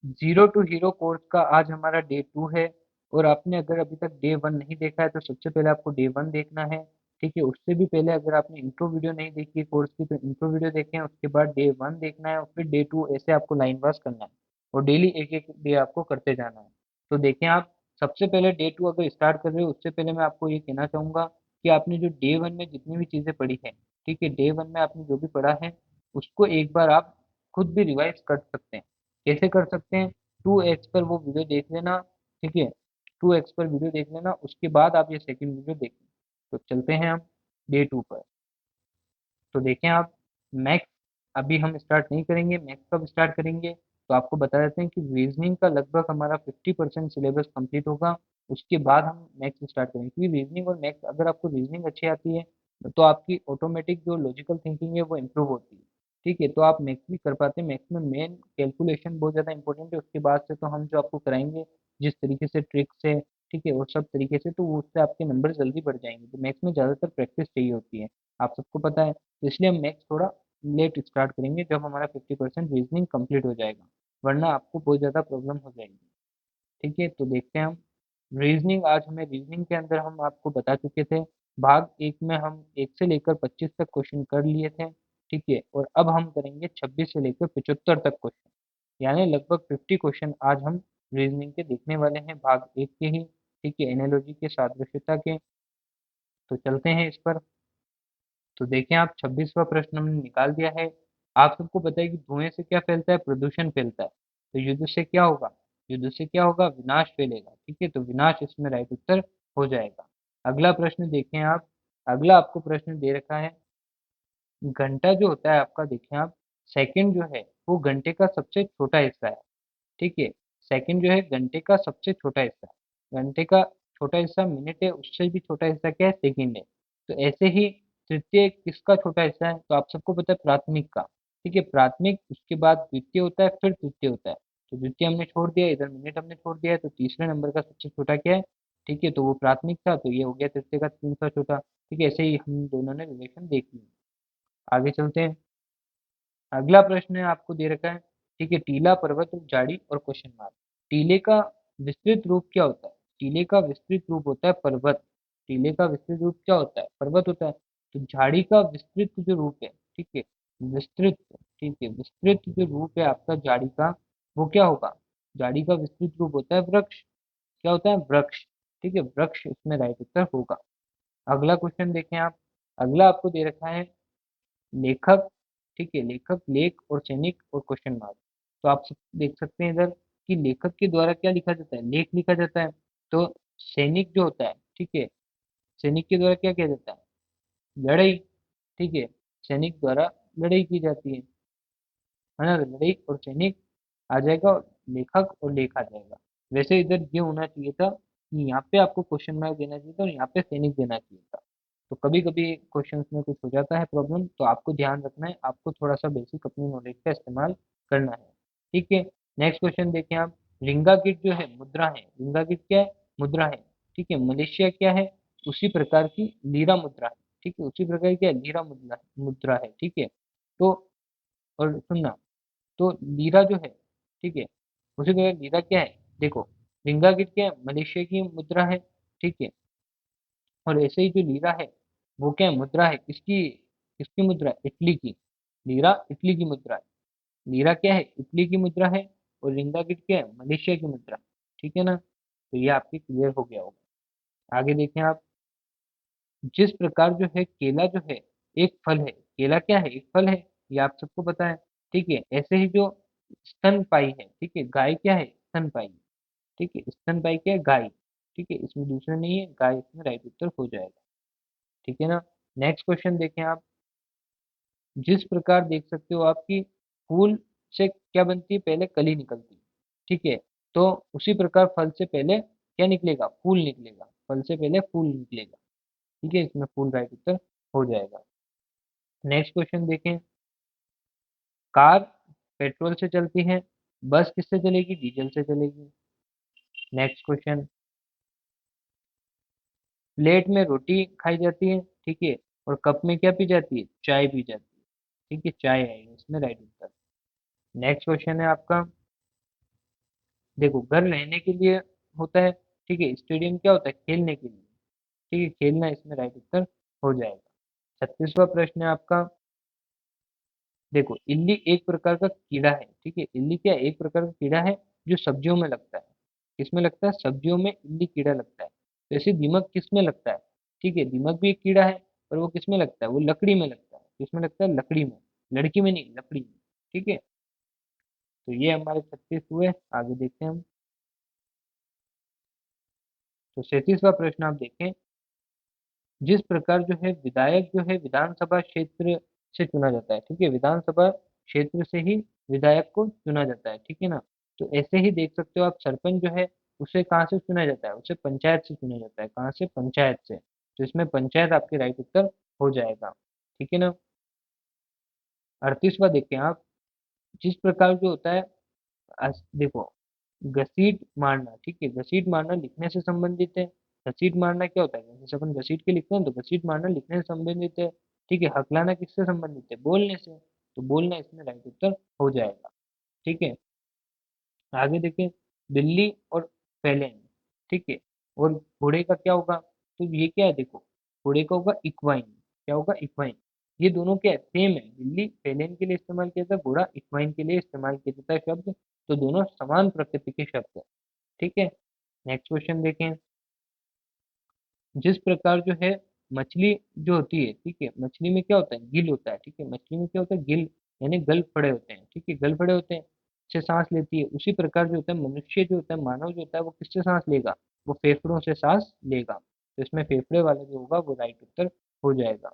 Zero to hero course का आज हमारा डे 2 है। और आपने अगर अभी तक डे 1 नहीं देखा है तो सबसे पहले आपको डे 1 देखना है। ठीक है, उससे भी पहले अगर आपने इंट्रो वीडियो नहीं देखी है कोर्स की तो इंट्रो वीडियो देखें, उसके बाद डे 1 देखना है और फिर डे 2, ऐसे आपको लाइन वाइज करना है और डेली एक एक डे आपको करते जाना है। तो देखें आप, सबसे पहले डे 2 अगर स्टार्ट कर रहे हो उससे पहले मैं आपको ये कहना चाहूंगा कि आपने जो डे 1 में जितनी भी चीजें पढ़ी है, ठीक है, डे 1 में आपने जो भी पढ़ा है उसको एक बार आप खुद भी रिवाइज कर सकते हैं। कैसे कर सकते हैं? 2x पर वो वीडियो देख लेना। ठीक है, 2x पर वीडियो देख लेना, उसके बाद आप ये सेकंड वीडियो देखें। तो चलते हैं हम डे 2 पर। तो देखें आप, मैथ्स अभी हम स्टार्ट नहीं करेंगे। मैथ्स कब स्टार्ट करेंगे? तो आपको बता देते हैं कि रीजनिंग का लगभग हमारा 50% सिलेबस कंप्लीट होगा, उसके बाद हम मैथ्स स्टार्ट करेंगे। क्योंकि रीजनिंग और मैथ्स, अगर आपको रीजनिंग अच्छी आती है तो आपकी ऑटोमेटिक जो लॉजिकल थिंकिंग है वो इम्प्रूव होती है। ठीक है, तो आप मैथ्स भी कर पाते हैं। मैथ्स में मेन कैलकुलेशन बहुत ज़्यादा इंपॉर्टेंट है, उसके बाद से तो हम जो आपको कराएंगे जिस तरीके से ट्रिक्स है, ठीक है, और सब तरीके से, तो वो उससे आपके नंबर जल्दी बढ़ जाएंगे। तो मैथ्स में ज़्यादातर प्रैक्टिस चाहिए होती है, आप सबको पता है। तो इसलिए हम मैथ्स थोड़ा लेट स्टार्ट करेंगे जब हमारा 50% रीजनिंग कंप्लीट हो जाएगा, वरना आपको बहुत ज़्यादा प्रॉब्लम हो जाएगी। ठीक है, तो देखते हैं हम रीजनिंग। आज हमें रीजनिंग के अंदर हम आपको बता चुके थे, भाग एक में हम 1 से लेकर 25 तक क्वेश्चन कर लिए थे। ठीक है, और अब हम करेंगे 26 से लेकर 75 तक क्वेश्चन, यानी लगभग 50 क्वेश्चन आज हम रीजनिंग के देखने वाले हैं, भाग एक के ही। ठीक है, एनालॉजी के, सादृश्यता के। तो चलते हैं इस पर। तो देखें आप, 26वां प्रश्न हमने निकाल दिया है। आप सबको पता है कि धुएं से क्या फैलता है? प्रदूषण फैलता है। तो युद्ध से क्या होगा? युद्ध से क्या होगा? विनाश फैलेगा। ठीक है, तो विनाश इसमें राइट उत्तर हो जाएगा। अगला प्रश्न देखें आप। अगला आपको प्रश्न दे रखा है, घंटा जो होता है आपका, देखें आप, सेकंड जो है वो घंटे का सबसे छोटा हिस्सा है। ठीक है, सेकंड जो है घंटे का सबसे छोटा हिस्सा है। घंटे का छोटा हिस्सा मिनट है, उससे भी छोटा हिस्सा क्या है? सेकंड है। तो ऐसे ही तृतीय किसका छोटा हिस्सा है? तो आप सबको पता है प्राथमिक का। ठीक है, प्राथमिक, उसके बाद द्वितीय होता है, फिर तृतीय होता है। तो द्वितीय हमने छोड़ दिया, इधर मिनट हमने छोड़ दिया है, तो तीसरे नंबर का सबसे छोटा क्या है? ठीक है, तो वो प्राथमिक था, तो ये हो गया तृतीय का तीसरा छोटा। ठीक है, ऐसे ही हम दोनों ने रिलेशन देख लिया। आगे चलते हैं। अगला प्रश्न है आपको दे रखा है, ठीक है, टीला, पर्वत और झाड़ी और क्वेश्चन मार्क। टीले का विस्तृत रूप क्या होता है? टीले का विस्तृत रूप होता है पर्वत। टीले का विस्तृत रूप क्या होता है? पर्वत होता है। तो झाड़ी का विस्तृत जो रूप है, ठीक है, विस्तृत, ठीक है, विस्तृत जो रूप है आपका झाड़ी का, वो क्या होगा? झाड़ी का विस्तृत रूप होता है वृक्ष। क्या होता है? वृक्ष। ठीक है, वृक्ष इसमें राइट उत्तर होगा। अगला क्वेश्चन देखें आप। अगला आपको दे रखा है लेखक। ठीक है, लेखक, लेख और सैनिक और क्वेश्चन मार्क। तो आप सब देख सकते हैं इधर कि लेखक के द्वारा क्या लिखा जाता है? लेख लिखा जाता है। तो सैनिक जो होता है, ठीक है, सैनिक के द्वारा क्या किया जाता है? लड़ाई। ठीक है, सैनिक द्वारा लड़ाई की जाती है ना? तो लड़ाई और सैनिक आ जाएगा, और लेखक और लेख आ जाएगा। वैसे इधर ये होना चाहिए था कि यहाँ पे आपको क्वेश्चन मार्क देना चाहिए था और यहाँ पे सैनिक देना चाहिए था। तो कभी कभी क्वेश्चंस में कुछ हो जाता है प्रॉब्लम, तो आपको ध्यान रखना है, आपको थोड़ा सा बेसिक अपनी नॉलेज का इस्तेमाल करना है। ठीक है, नेक्स्ट क्वेश्चन देखें आप। रिंगा गिट जो है मुद्रा है। रिंगा गिट क्या है? मुद्रा है। ठीक है, मलेशिया क्या है? उसी प्रकार की लीरा मुद्रा है। ठीक है, उसी प्रकार की क्या है? लीरा मुद्रा मुद्रा है। ठीक है, तो और सुनना, तो लीरा जो है, ठीक है, उसी प्रकार लीरा क्या है? देखो, रिंगा गिट क्या है? मलेशिया की मुद्रा है। ठीक है, और ऐसे ही जो लीरा है वो क्या है? मुद्रा है। किसकी? किसकी मुद्रा? इटली की। लीरा इटली की मुद्रा है। लीरा क्या है? इटली की मुद्रा है। और रिंगागिट क्या है? मलेशिया की मुद्रा। ठीक है ना? तो ये आपकी क्लियर हो गया होगा। आगे देखें आप। जिस प्रकार जो है केला जो है एक फल है। केला क्या है? एक फल है, ये आप सबको पता है। ठीक है, ऐसे ही जो स्तनपायी है, ठीक है, गाय क्या है? स्तनपायी। ठीक है, स्तनपायी क्या है? गाय। ठीक है, इसमें दूसरा नहीं है, गाय इसमें राइट उत्तर हो जाएगा। ठीक है ना? नेक्स्ट क्वेश्चन देखें आप। जिस प्रकार देख सकते हो आपकी फूल से क्या बनती है? पहले कली निकलती है। ठीक है, तो उसी प्रकार फल से पहले क्या निकलेगा? फूल निकलेगा। फल से पहले फूल निकलेगा। ठीक है, इसमें फूल राइट उत्तर हो जाएगा। नेक्स्ट क्वेश्चन देखें। कार पेट्रोल से चलती है, बस किससे चलेगी? डीजल से चलेगी। Next question. प्लेट में रोटी खाई जाती है, ठीक है, और कप में क्या पी जाती है? चाय पी जाती है। ठीक है, चाय आएगी इसमें राइट उत्तर। नेक्स्ट क्वेश्चन है आपका, देखो घर रहने के लिए होता है, ठीक है, स्टेडियम क्या होता है, खेलने के लिए, ठीक है, खेलना इसमें राइट उत्तर हो जाएगा। 36वां प्रश्न है आपका। देखो इल्ली एक प्रकार का कीड़ा है, ठीक है, इल्ली क्या एक प्रकार का कीड़ा है जो सब्जियों में लगता है। किसमें लगता है, सब्जियों में इल्ली कीड़ा लगता है। तो ऐसे दीमक किसमें लगता है, ठीक है, दीमक भी एक कीड़ा है, पर वो किसमें लगता है, वो लकड़ी में लगता है। किसमें लगता है, लकड़ी में, लड़की में नहीं, लकड़ी में, ठीक है। तो ये हमारे 36 हुए। आगे देखते हैं हम। तो 37वां प्रश्न आप देखें। जिस प्रकार जो है विधायक जो है विधानसभा क्षेत्र से चुना जाता है, ठीक है, विधानसभा क्षेत्र से ही विधायक को चुना जाता है, ठीक है ना। तो ऐसे ही देख सकते हो आप, सरपंच जो है उसे कहाँ से चुना जाता है, उसे पंचायत से चुना जाता है। कहाँ से, पंचायत से। तो इसमें पंचायत आपके राइट उत्तर हो जाएगा, ठीक है ना। 38वां देखें आप। जिस प्रकार जो होता है, देखो घसीट मारना, ठीक है, घसीट मारना लिखने से संबंधित है। घसीट मारना क्या होता है, जैसे अपन घसीट के लिखते हैं तो घसीट मारना लिखने से संबंधित है, ठीक है। हकलाना किससे संबंधित है, बोलने से। तो बोलना इसमें राइट उत्तर हो जाएगा, ठीक है। आगे देखें। बिल्ली और फैलेन, ठीक है, और घोड़े का क्या होगा, तो ये क्या है, देखो घोड़े का होगा इक्वाइन। क्या होगा, इक्वाइन। ये दोनों क्या है, सेम है। बिल्ली फैलेन के लिए इस्तेमाल किया जाता है, घोड़ा इक्वाइन के लिए इस्तेमाल किया जाता है शब्द। तो दोनों समान प्रकृति के शब्द है, ठीक है। नेक्स्ट क्वेश्चन देखें। जिस प्रकार जो है मछली जो होती है, ठीक है, मछली में क्या होता है, गिल होता है, ठीक है, मछली में क्या होता है, गिल, यानी गल फड़े होते हैं, ठीक है, गल फड़े होते हैं, से सांस लेती है। उसी प्रकार जो होता है मनुष्य जो होता है, मानव जो होता है, वो किससे सांस लेगा, वो फेफड़ों से सांस लेगा। तो इसमें फेफड़े वाला जो होगा वो राइट उत्तर हो जाएगा,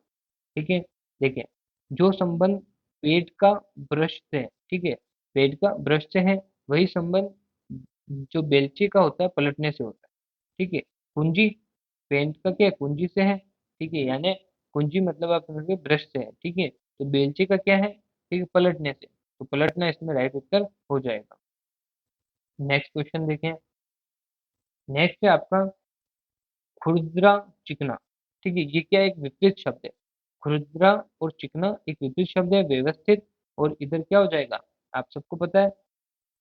ठीक है। देखिए, जो संबंध पेट का ब्रश से, ठीक है, पेट का ब्रश से है, वही संबंध जो बेलचे का होता है पलटने से होता है, ठीक है। कुंजी, पेंट का क्या है, कुंजी से है, ठीक है, यानी कुंजी मतलब आप समझ ब्रश से है, ठीक है। तो बेलचे का क्या है, ठीक है, पलटने से। तो पलटना इसमें राइट उत्तर हो जाएगा। नेक्स्ट क्वेश्चन देखें। नेक्स्ट है आपका खुरदरा चिकना, ठीक है, ये क्या है, एक विपरीत शब्द है। खुरदरा और चिकना एक विपरीत शब्द है, व्यवस्थित। और इधर क्या हो जाएगा, आप सबको पता है,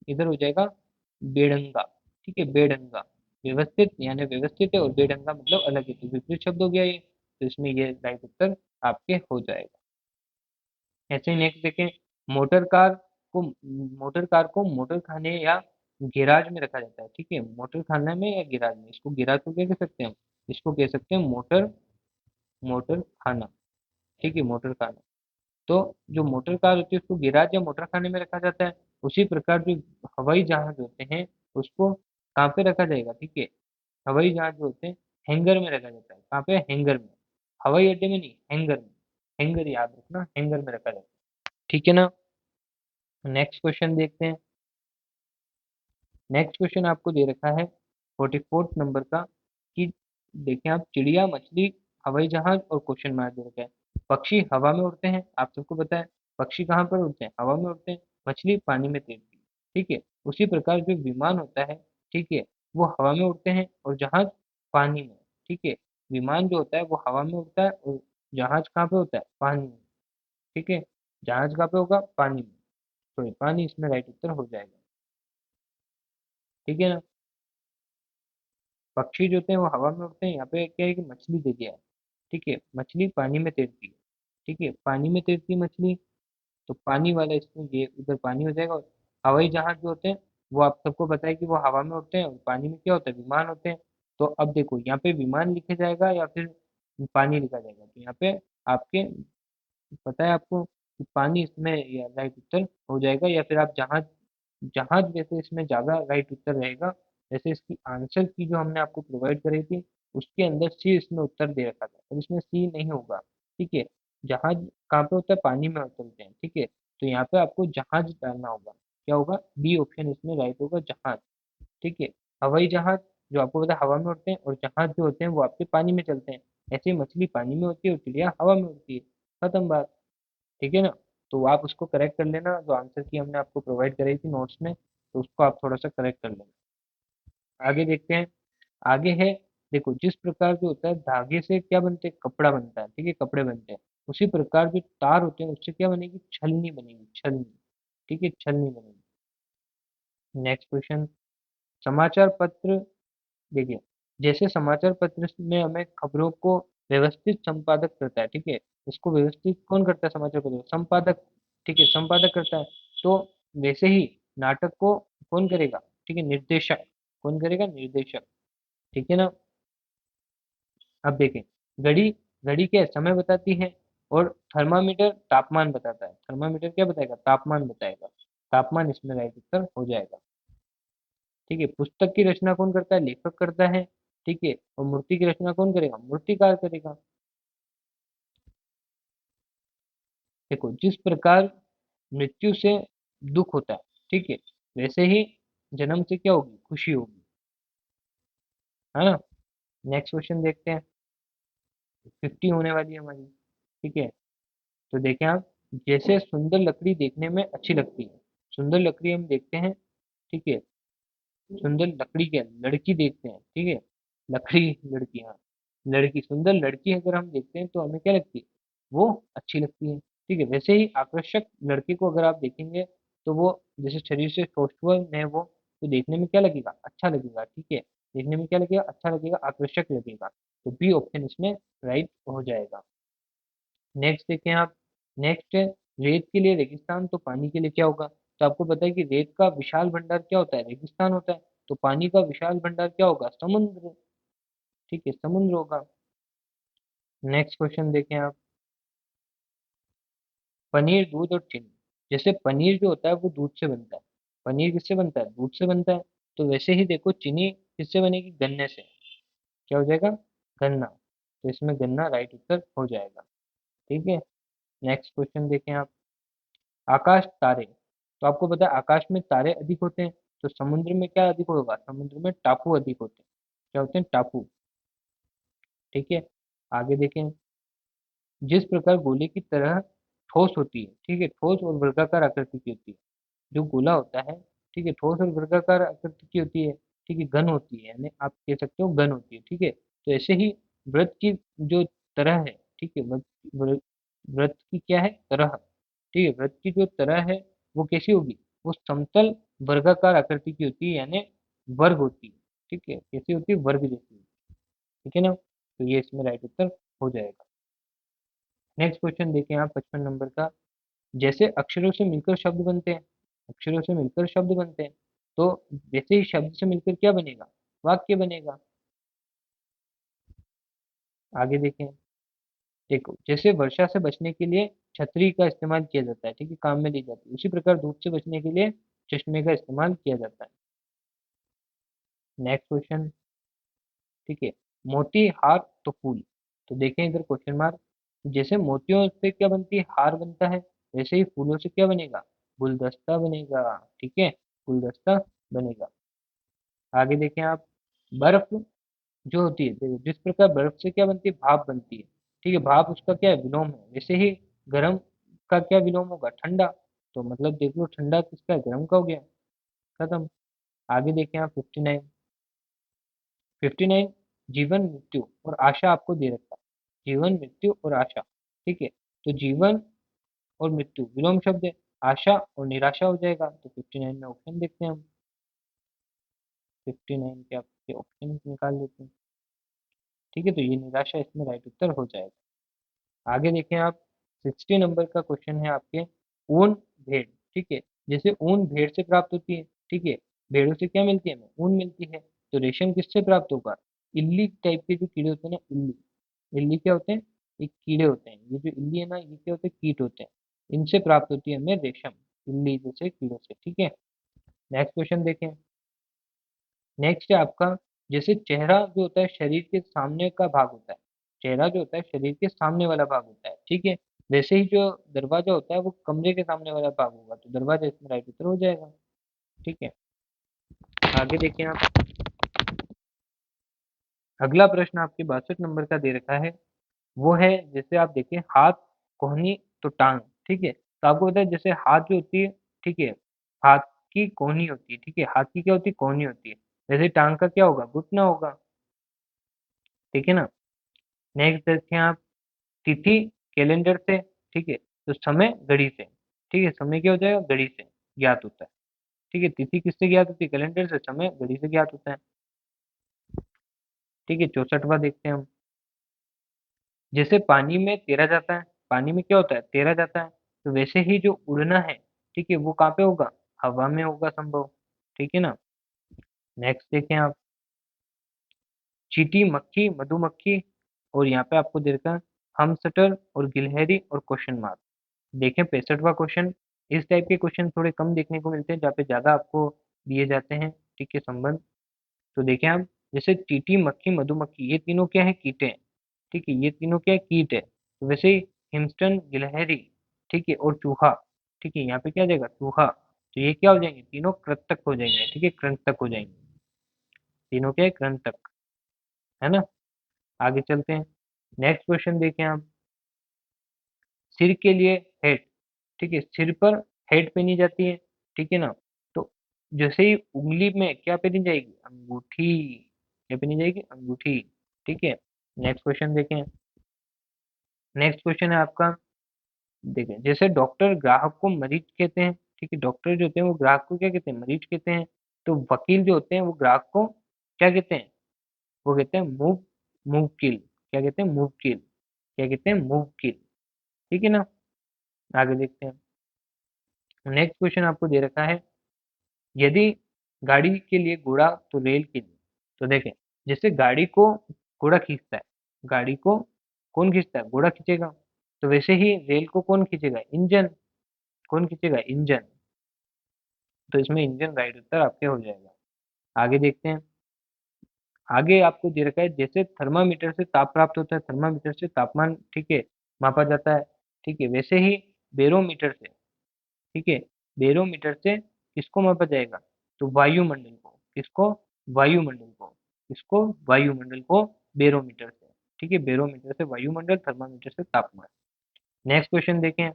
इधर हो जाएगा बेढंगा, ठीक है, बेढंगा। व्यवस्थित यानी व्यवस्थित है, और बेढंगा मतलब अलग है, तो विपरीत शब्द हो गया ये। तो इसमें ये राइट उत्तर आपके हो जाएगा। ऐसे ही नेक्स्ट देखें। मोटर कार मोटर कार को मोटर खाने या गैराज में रखा जाता है, ठीक है, मोटर खाने में या गैराज में। इसको गैराज को क्या कह सकते हैं, इसको कह सकते हैं मोटर, मोटर खाना, ठीक है, मोटर खाना। तो जो मोटर कार होती है उसको गैराज या मोटर खाने में रखा जाता है। उसी प्रकार जो हवाई जहाज होते हैं उसको कहाँ पे रखा जाएगा, ठीक है, हवाई जहाज जो होते हैं हैंगर में रखा जाता है। कहाँ पे, हैंगर में। हवाई अड्डे में नहीं, हैंगर में। हैंगर याद रखना, हैंगर में रखा जाता है, ठीक है ना। नेक्स्ट क्वेश्चन देखते हैं। नेक्स्ट क्वेश्चन आपको दे रखा है 44 नंबर का, कि देखें आप, चिड़िया, मछली, हवाई जहाज और क्वेश्चन मार्क दे रखा है। पक्षी हवा में उड़ते हैं, आप सबको पता है। पक्षी कहाँ पर उड़ते हैं, हवा में उड़ते हैं। मछली पानी में तैरती है, ठीक है। उसी प्रकार जो विमान होता है, ठीक है, वो हवा में उड़ते हैं, और जहाज पानी में, ठीक है। विमान जो होता है वो हवा में उड़ता है, और जहाज कहाँ पे होता है, पानी में, ठीक है। जहाज कहाँ पे होगा, पानी में। तो पानी इसमें राइट उत्तर हो जाएगा, ठीक है ना। पक्षी जो होते हैं वो हवा में उड़ते हैं, यहाँ पे क्या है कि मछली दे दिया है, ठीक है, मछली पानी में तैरती है, ठीक है, पानी में तैरती है मछली। तो पानी वाला इसमें ये उधर पानी हो जाएगा। और हवाई जहाज जो होते हैं वो आप सबको पता है कि वो हवा में उड़ते हैं, और पानी में क्या होता है, विमान होते हैं। तो अब देखो यहाँ पे विमान लिखा जाएगा या फिर पानी लिखा जाएगा, तो यहाँ पे आपके पता है आपको कि पानी इसमें या राइट उत्तर हो जाएगा, या फिर आप जहाज, जहाज वैसे इसमें ज्यादा राइट उत्तर रहेगा। वैसे इसकी आंसर की जो हमने आपको प्रोवाइड करी थी उसके अंदर सी इसमें उत्तर दे रखा था, और इसमें सी नहीं होगा, ठीक है। जहाज कहाँ पे होता है, पानी में उतरते हैं, ठीक है। तो यहाँ पे आपको जहाज डालना होगा। क्या होगा, बी ऑप्शन इसमें राइट होगा, जहाज, ठीक है। हवाई जहाज जो आपको पता है हवा में उड़ते हैं, और जहाज जो होते हैं वो आपके पानी में चलते हैं। ऐसे ही मछली पानी में होती है और चिड़िया हवा में उड़ती है, खत्म बात, ठीक है ना। तो आप उसको करेक्ट कर लेना, जो आंसर की हमने आपको प्रोवाइड कराई थी नोट्स में, तो उसको आप थोड़ा सा करेक्ट कर लेना। आगे देखते हैं। आगे है, देखो जिस प्रकार जो होता है धागे से क्या बनते हैं, कपड़ा बनता है, ठीक है, कपड़े बनते हैं। उसी प्रकार जो तार होते हैं उससे क्या बनेगी, छलनी बनेगी, छलनी, ठीक है, छलनी बनेगी। Next question. समाचार पत्र, देखिए जैसे समाचार पत्र में हमें खबरों को व्यवस्थित संपादक करता है, ठीक है, इसको व्यवस्थित कौन करता है, समाचार पत्र संपादक, ठीक है, संपादक करता है। तो वैसे ही नाटक को कौन करेगा, ठीक है, निर्देशक, कौन करेगा, निर्देशक, ठीक है ना। अब देखें, घड़ी, घड़ी क्या है, समय बताती है, और थर्मामीटर तापमान बताता है। थर्मामीटर क्या बताएगा, तापमान बताएगा, तापमान इसमें राइट उत्तर हो जाएगा। ठीक है, पुस्तक की रचना कौन करता है, लेखक करता है, ठीक है, और मूर्ति की रचना कौन करेगा, मूर्तिकार करेगा। देखो, जिस प्रकार मृत्यु से दुख होता है, ठीक है, वैसे ही जन्म से क्या होगी, खुशी होगी, है ना। नेक्स्ट क्वेश्चन देखते हैं, 50 होने वाली है हमारी, ठीक है। तो देखें आप, जैसे सुंदर लकड़ी देखने में अच्छी लगती है, सुंदर लकड़ी हम देखते हैं, ठीक है, सुंदर लकड़ी क्या, लड़की देखते हैं, ठीक है, लकड़ी लड़की, हाँ, लड़की, सुंदर लड़की अगर हम देखते हैं तो हमें क्या लगती है, वो अच्छी लगती है, ठीक है। वैसे ही आकर्षक लड़के को अगर आप देखेंगे तो वो जैसे शरीर से सौष्ठव है वो, तो देखने में क्या लगेगा, अच्छा लगेगा, ठीक है, देखने में क्या लगेगा, अच्छा लगेगा, आकर्षक लगेगा। तो बी ऑप्शन इसमें राइट हो जाएगा। नेक्स्ट देखें आप, नेक्स्ट है, रेत के लिए रेगिस्तान तो पानी के लिए क्या होगा। तो आपको पता है कि रेत का विशाल भंडार क्या होता है, रेगिस्तान होता है। तो पानी का विशाल भंडार क्या होगा, समुद्र, ठीक है, समुद्र होगा। नेक्स्ट क्वेश्चन देखें आप, पनीर, दूध और चीनी। जैसे पनीर जो होता है वो दूध से बनता है, पनीर किससे बनता है, दूध से बनता है। तो वैसे ही देखो, चीनी किससे बनेगी, गन्ने से, क्या हो जाएगा, गन्ना। तो इसमें गन्ना राइट उत्तर हो जाएगा, ठीक है। नेक्स्ट क्वेश्चन देखें आप, आकाश, तारे। तो आपको पता है आकाश में तारे अधिक होते हैं, तो समुद्र में क्या अधिक होगा, समुद्र में टापू अधिक होते हैं, क्या होते हैं, टापू, ठीक है। आगे देखें, जिस प्रकार गोले की तरह ठोस होती है, ठीक है, ठोस और वर्गाकार आकृति की होती है, जो गोला होता है, ठीक है, ठोस और वर्गाकार आकृति की होती है, ठीक है, घन होती है, यानी आप कह सकते हो घन होती है, ठीक है। तो ऐसे ही वृत्त की जो तरह है, ठीक है, वृत्त वृत्त की क्या है, तरह, ठीक है, वृत्त की जो तरह है वो कैसी होगी, वो समतल वर्गाकार आकृति की होती है, यानी वर्ग होती है, ठीक है, कैसी होती है, वर्ग जैसी, ठीक है ना। तो ये इसमें राइट उत्तर हो जाएगा। नेक्स्ट क्वेश्चन देखें आप, 55 नंबर का, जैसे अक्षरों से मिलकर शब्द बनते हैं, अक्षरों से मिलकर शब्द बनते हैं, तो वैसे ही शब्द से मिलकर क्या बनेगा, वाक्य बनेगा। आगे देखें, देखो, जैसे वर्षा से बचने के लिए छतरी का इस्तेमाल किया जाता है, ठीक है, काम में ली जाती है, उसी प्रकार धूप से बचने के लिए चश्मे का इस्तेमाल किया जाता है। नेक्स्ट क्वेश्चन, ठीक है, मोती, हार तो फूल। तो देखें इधर क्वेश्चन मार्क, जैसे मोतियों से क्या बनती है, हार बनता है, वैसे ही फूलों से क्या बनेगा, गुलदस्ता बनेगा, ठीक है, गुलदस्ता बनेगा। आगे देखें आप, बर्फ जो होती है, देखो जिस प्रकार बर्फ से क्या बनती है, भाप बनती है, ठीक है, भाप उसका क्या है, विलोम है, वैसे ही गर्म का क्या विलोम होगा, ठंडा। तो मतलब देख लो, ठंडा किसका है, गर्म का हो गया, खत्म। आगे देखें आप, 59, 59, जीवन, मृत्यु और आशा आपको दे रखा है, जीवन, मृत्यु और आशा, ठीक है। तो जीवन और मृत्यु विलोम शब्द है, आशा और निराशा हो जाएगा। तो 59 में ऑप्शन देखते हैं हम, 59 के आपके ऑप्शन निकाल लेते हैं, ठीक है। तो ये निराशा इसमें राइट उत्तर हो जाएगा। आगे देखें आप, 60 नंबर का क्वेश्चन है आपके, ऊन, भेड़, ठीक है, जैसे ऊन भेड़ से प्राप्त होती है, ठीक है, भेड़ों से क्या मिलती है, हमें ऊन मिलती है। तो रेशम किससे प्राप्त होगा, इल्ली टाइप के जो कीड़े होते हैं ना, इल्ली, इल्ली क्या होते हैं, ये कीड़े होते हैं, ये जो इल्ली है ना, ये क्या होते हैं, कीट होते हैं, इनसे प्राप्त होती है हमें रेशम, इल्ली जैसे कीड़ों से, ठीक है। नेक्स्ट क्वेश्चन देखें, नेक्स्ट है आपका, जैसे चेहरा जो होता है शरीर के सामने का भाग होता है, चेहरा जो होता है शरीर के सामने वाला भाग होता है, ठीक है, वैसे ही जो दरवाजा होता है वो कमरे के सामने वाला भाग होगा। तो दरवाजा इसमें राइट उत्तर हो जाएगा, ठीक है। आगे देखिए आप, अगला प्रश्न आपके 62 नंबर का दे रखा है, वो है, जैसे आप देखें, हाथ, कोहनी तो टांग, ठीक है। तो आपको पता है जैसे हाथ जो होती है, ठीक है, हाथ की कोहनी होती है, ठीक है, हाथ की क्या होती है, कोहनी होती है, जैसे टांग का क्या होगा, घुटना होगा, ठीक है ना। नेक्स्ट देखें आप, तिथि, कैलेंडर से, ठीक है, तो समय घड़ी से, ठीक है, समय क्या हो जाएगा, घड़ी से ज्ञात होता है, ठीक है, तिथि किससे ज्ञात होती है? कैलेंडर से। समय घड़ी से ज्ञात होता है। ठीक है, 64वां देखते हैं हम। जैसे पानी में तैरा जाता है, पानी में क्या होता है? तैरा जाता है। तो वैसे ही जो उड़ना है, ठीक है, वो कहाँ पे होगा? हवा में होगा संभव। ठीक है ना। नेक्स्ट देखें आप। चींटी, मक्खी, मधुमक्खी, और यहाँ पे आपको दे रखा है हमस्टर और गिलहरी और क्वेश्चन मार्क। देखें 65वां क्वेश्चन। इस टाइप के क्वेश्चन थोड़े कम देखने को मिलते हैं, जहाँ पे ज्यादा आपको दिए जाते हैं, ठीक है, संबंध। तो देखें आप। जैसे चींटी, मक्खी, मधुमक्खी, ये तीनों क्या है? कीटे हैं। ठीक है, ये तीनों क्या है? कीट है। तो वैसे ही हिमस्टन, गिलहरी, ठीक है, और चूहा, ठीक है, यहाँ पे क्या आ जाएगा? चूहा। तो ये क्या हो जाएंगे? तीनों कृंतक हो जाएंगे। ठीक है, कृंतक हो जाएंगे। तीनों क्या है? कृंतक। है ना। आगे चलते हैं। नेक्स्ट क्वेश्चन देखें आप। सिर के लिए हेड, ठीक है, सिर पर हेड पहनी जाती है। ठीक है ना। तो जैसे ही उंगली में क्या पहनी जाएगी? अंगूठी। क्या पहनी जाएगी? अंगूठी। ठीक है। नेक्स्ट क्वेश्चन देखें। नेक्स्ट क्वेश्चन है आपका। देखें, जैसे डॉक्टर ग्राहक को मरीज कहते हैं, ठीक है, डॉक्टर जो होते हैं वो ग्राहक को क्या कहते हैं? मरीज कहते हैं। तो वकील जो होते हैं वो ग्राहक को क्या कहते हैं? वो कहते हैं मुवकिल। क्या कहते हैं? मुवकिल। क्या कहते हैं? मुवकिल। ठीक है ना। आगे देखते हैं। नेक्स्ट क्वेश्चन आपको दे रखा है। यदि गाड़ी के लिए घोड़ा तो रेल के लिए। तो देखें, जैसे गाड़ी को घोड़ा खींचता है, गाड़ी को कौन खींचता है? घोड़ा खींचेगा। तो वैसे ही रेल को कौन खींचेगा? इंजन। कौन खींचेगा? इंजन। तो इसमें इंजन राइट उत्तर आपके हो जाएगा। आगे देखते हैं। आगे आपको दे रखा है, जैसे थर्मामीटर से ताप प्राप्त होता है, थर्मामीटर से तापमान, ठीक है, मापा जाता है। ठीक है, वैसे ही बैरोमीटर से, ठीक है, बैरोमीटर से किसको मापा जाएगा? तो वायुमंडल को। किसको? वायुमंडल को। किसको? वायुमंडल को बैरोमीटर से। ठीक है, बैरोमीटर से वायुमंडल, थर्मामीटर से तापमान। नेक्स्ट क्वेश्चन देखें।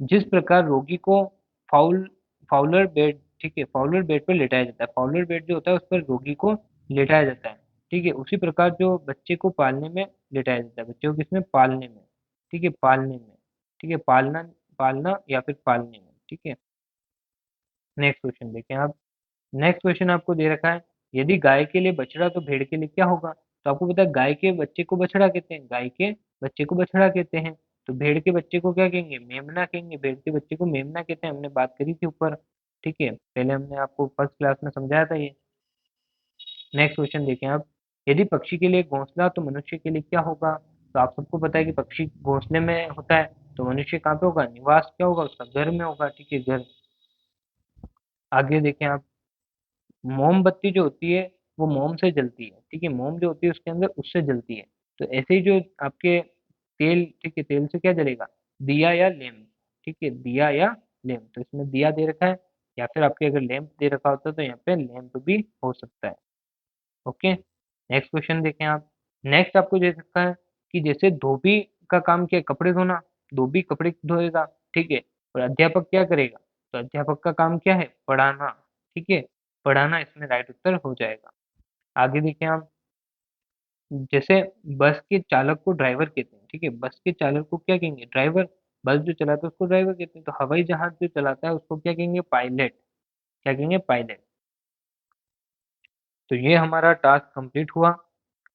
जिस प्रकार रोगी को फाउल फाउलर बेड, ठीक है, फाउलर बेड पर लेटाया जाता है, फाउलर बेड जो होता है उस पर रोगी को लेटाया जाता है। ठीक है, उसी प्रकार जो बच्चे को पालने में लेटाया जाता है, बच्चे को किसमें? पालने में। ठीक है, पालने में। ठीक है, पालना, पालना या फिर पालने में। ठीक है। नेक्स्ट क्वेश्चन देखें आप। नेक्स्ट क्वेश्चन आपको दे रखा है। यदि गाय के लिए बछड़ा तो भेड़ के लिए क्या होगा? तो आपको पता है गाय के बच्चे को बछड़ा कहते हैं, गाय के बच्चे को बछड़ा कहते हैं। तो भेड़ के बच्चे को क्या कहेंगे? मेमना कहेंगे। भेड़ के बच्चे को मेमना कहते हैं, हमने बात करी थी ऊपर। ठीक है, पहले हमने आपको फर्स्ट क्लास में समझाया था ये। नेक्स्ट क्वेश्चन देखें आप। यदि पक्षी के लिए घोंसला तो मनुष्य के लिए क्या होगा? तो आप सबको पता है कि पक्षी घोंसले में होता है, तो मनुष्य कहाँ पे होगा? निवास क्या होगा उसका? घर में होगा। ठीक है, घर। आगे देखें आप। मोमबत्ती जो होती है वो मोम से जलती है। ठीक है, मोम जो होती है उसके अंदर उससे जलती है। तो ऐसे ही जो आपके तेल, ठीक है, तेल से क्या जलेगा? दिया या लैंप। ठीक है, दिया या लैंप। तो इसमें दिया दे रखा है, या फिर आपके अगर लैंप दे रखा होता तो यहाँ पे लैंप भी हो सकता है। ओके। नेक्स्ट क्वेश्चन देखें आप। नेक्स्ट आपको दे सकता है कि जैसे धोबी का काम क्या है? कपड़े धोना। धोबी कपड़े धोएगा। ठीक है। और अध्यापक क्या करेगा? तो अध्यापक का काम क्या है? पढ़ाना। ठीक है, पढ़ाना इसमें राइट उत्तर हो जाएगा। आगे देखें आप। जैसे बस के चालक को ड्राइवर कहते हैं, ठीक है, बस के चालक को क्या कहेंगे? ड्राइवर। बस जो चलाता है उसको ड्राइवर कहते हैं। तो हवाई जहाज जो चलाता है उसको क्या कहेंगे? पायलट। क्या कहेंगे? पायलट। तो ये हमारा टास्क कंप्लीट हुआ।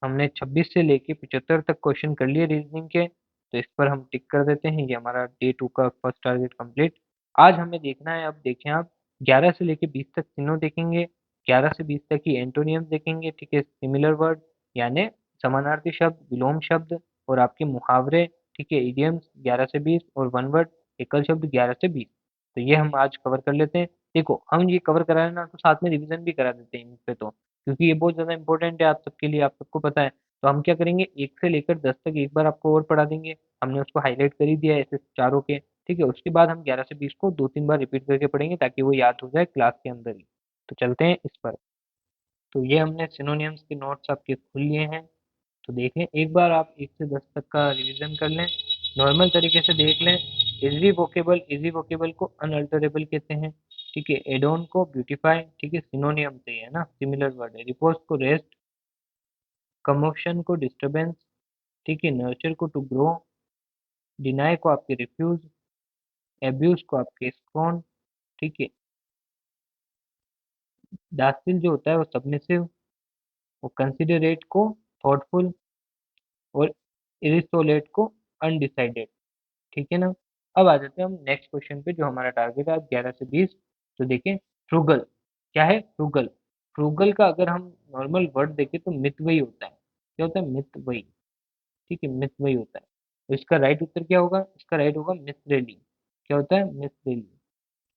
हमने 26 से लेके 75 तक क्वेश्चन कर लिए रीजनिंग के। तो इस पर हम टिक कर देते हैं, ये हमारा डे 2 का फर्स्ट टारगेट कंप्लीट। आज हमें देखना है, अब देखें आप, 11 से लेके 20 तक तीनों देखेंगे। 11 से 20 तक की एंटोनियम देखेंगे, ठीक है, सिमिलर वर्ड यानी समानार्थी शब्द, विलोम शब्द, और आपके मुहावरे, ठीक है, इडियम्स 11 से 20, और वन वर्ड एकल शब्द 11 से 20। तो ये हम आज कवर कर लेते हैं। देखो हम ये कवर करा है ना, तो साथ में रिवीजन भी करा देते हैं इन पे, तो क्योंकि ये बहुत ज्यादा इंपॉर्टेंट है आप सबके लिए, आप सबको पता है। तो हम क्या करेंगे, 1 से लेकर 10 तक एक बार आपको और पढ़ा देंगे। हमने उसको हाईलाइट कर ही दिया है ऐसे चारों के। ठीक है, उसके बाद हम 11 से 20 को 2-3 बार रिपीट करके पढ़ेंगे, ताकि वो याद हो जाए क्लास के अंदर ही। तो चलते हैं इस पर। तो ये हमने सिनोनियम्स के नोट्स आपके खुल लिए हैं। तो देखें एक बार, आप 1 से 10 तक का रिवीजन कर लें, नॉर्मल तरीके से देख लें। इजी वोकेबल को अनअल्टरेबल कहते हैं। ठीक है, एडोन को ब्यूटीफाई, ठीक है, सिनोनियम से ही है ना, सिमिलर वर्ड है। रिपोज को रेस्ट, कमोशन को डिस्टरबेंस, ठीक है, नर्चर को टू ग्रो, डिनाई को आपके रिफ्यूज, एब्यूज को आपके स्कॉन, ठीक है, दास्तिल जो होता है वो सबमिसिव, वो कंसिडरेट को थॉटफुल, और इरिसोलेट को अनडिसाइडेड। ठीक है ना। अब आ जाते हैं हम नेक्स्ट क्वेश्चन पे, जो हमारा टारगेट है 11 से 20। तो देखिए, फ्रूगल क्या है? फ्रूगल, फ्रूगल का अगर हम नॉर्मल वर्ड देखें तो मितव्ययी होता है। क्या होता है? मितव्ययी। ठीक है, मितव्ययी होता है। तो इसका राइट उत्तर क्या होगा? इसका राइट होगा मिसरेली। क्या होता है? मिसरेली,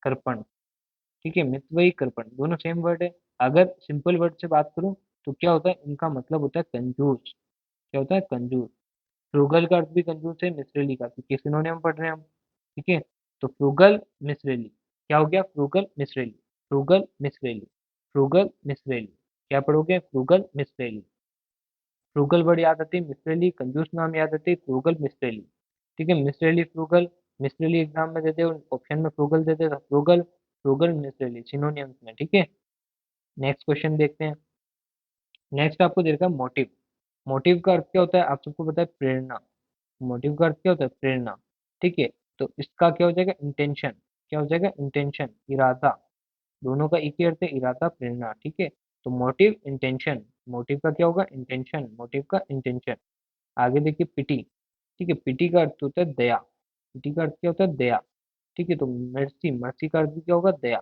कर्पण। ठीक है, मितव्ययी कर्पण दोनों सेम वर्ड है। अगर सिंपल वर्ड से बात करूं तो क्या होता है? इनका मतलब होता है कंजूस। क्या होता है? कंजूस। फ्रूगल का अर्थ भी कंजूस है, मिसरेली का, क्योंकि सिनोनियम पढ़ रहे हैं हम। ठीक है, तो फ्रूगल मिसरेली क्या हो गया? Frugal miserly, frugal miserly, frugal miserly. क्या पढ़ोगे? Frugal miserly. फ्रूगल वर्ड याद आती है, मिसरेली कंजूस नाम याद आती है, फ्रूगल मिसरेली। ठीक है, मिसरेली फ्रूगल, मिसरेली एग्जाम में देते हो, ऑप्शन में फ्रूगल देते हो, फ्रूगल फ्रूगल मिसरेली सिनोनियम्स में। ठीक है, नेक्स्ट क्वेश्चन देखते हैं। नेक्स्ट आपको देखा मोटिव। मोटिव का अर्थ क्या होता है? आप सबको पता है, प्रेरणा। मोटिव का अर्थ क्या होता है? प्रेरणा। ठीक है, तो इसका क्या हो जाएगा? इंटेंशन। क्या हो जाएगा? इंटेंशन, इरादा। दोनों का एक ही अर्थ है, इरादा, प्रेरणा। ठीक है, तो मोटिव, इंटेंशन। मोटिव का क्या होगा? इंटेंशन, मोटिव का इंटेंशन। आगे देखिए, पिटी। ठीक है, पिटी का अर्थ होता है दया। पिटी का अर्थ क्या होता है? दया। ठीक है, तो मर्सी, मर्सी का अर्थ भी क्या होगा? दया।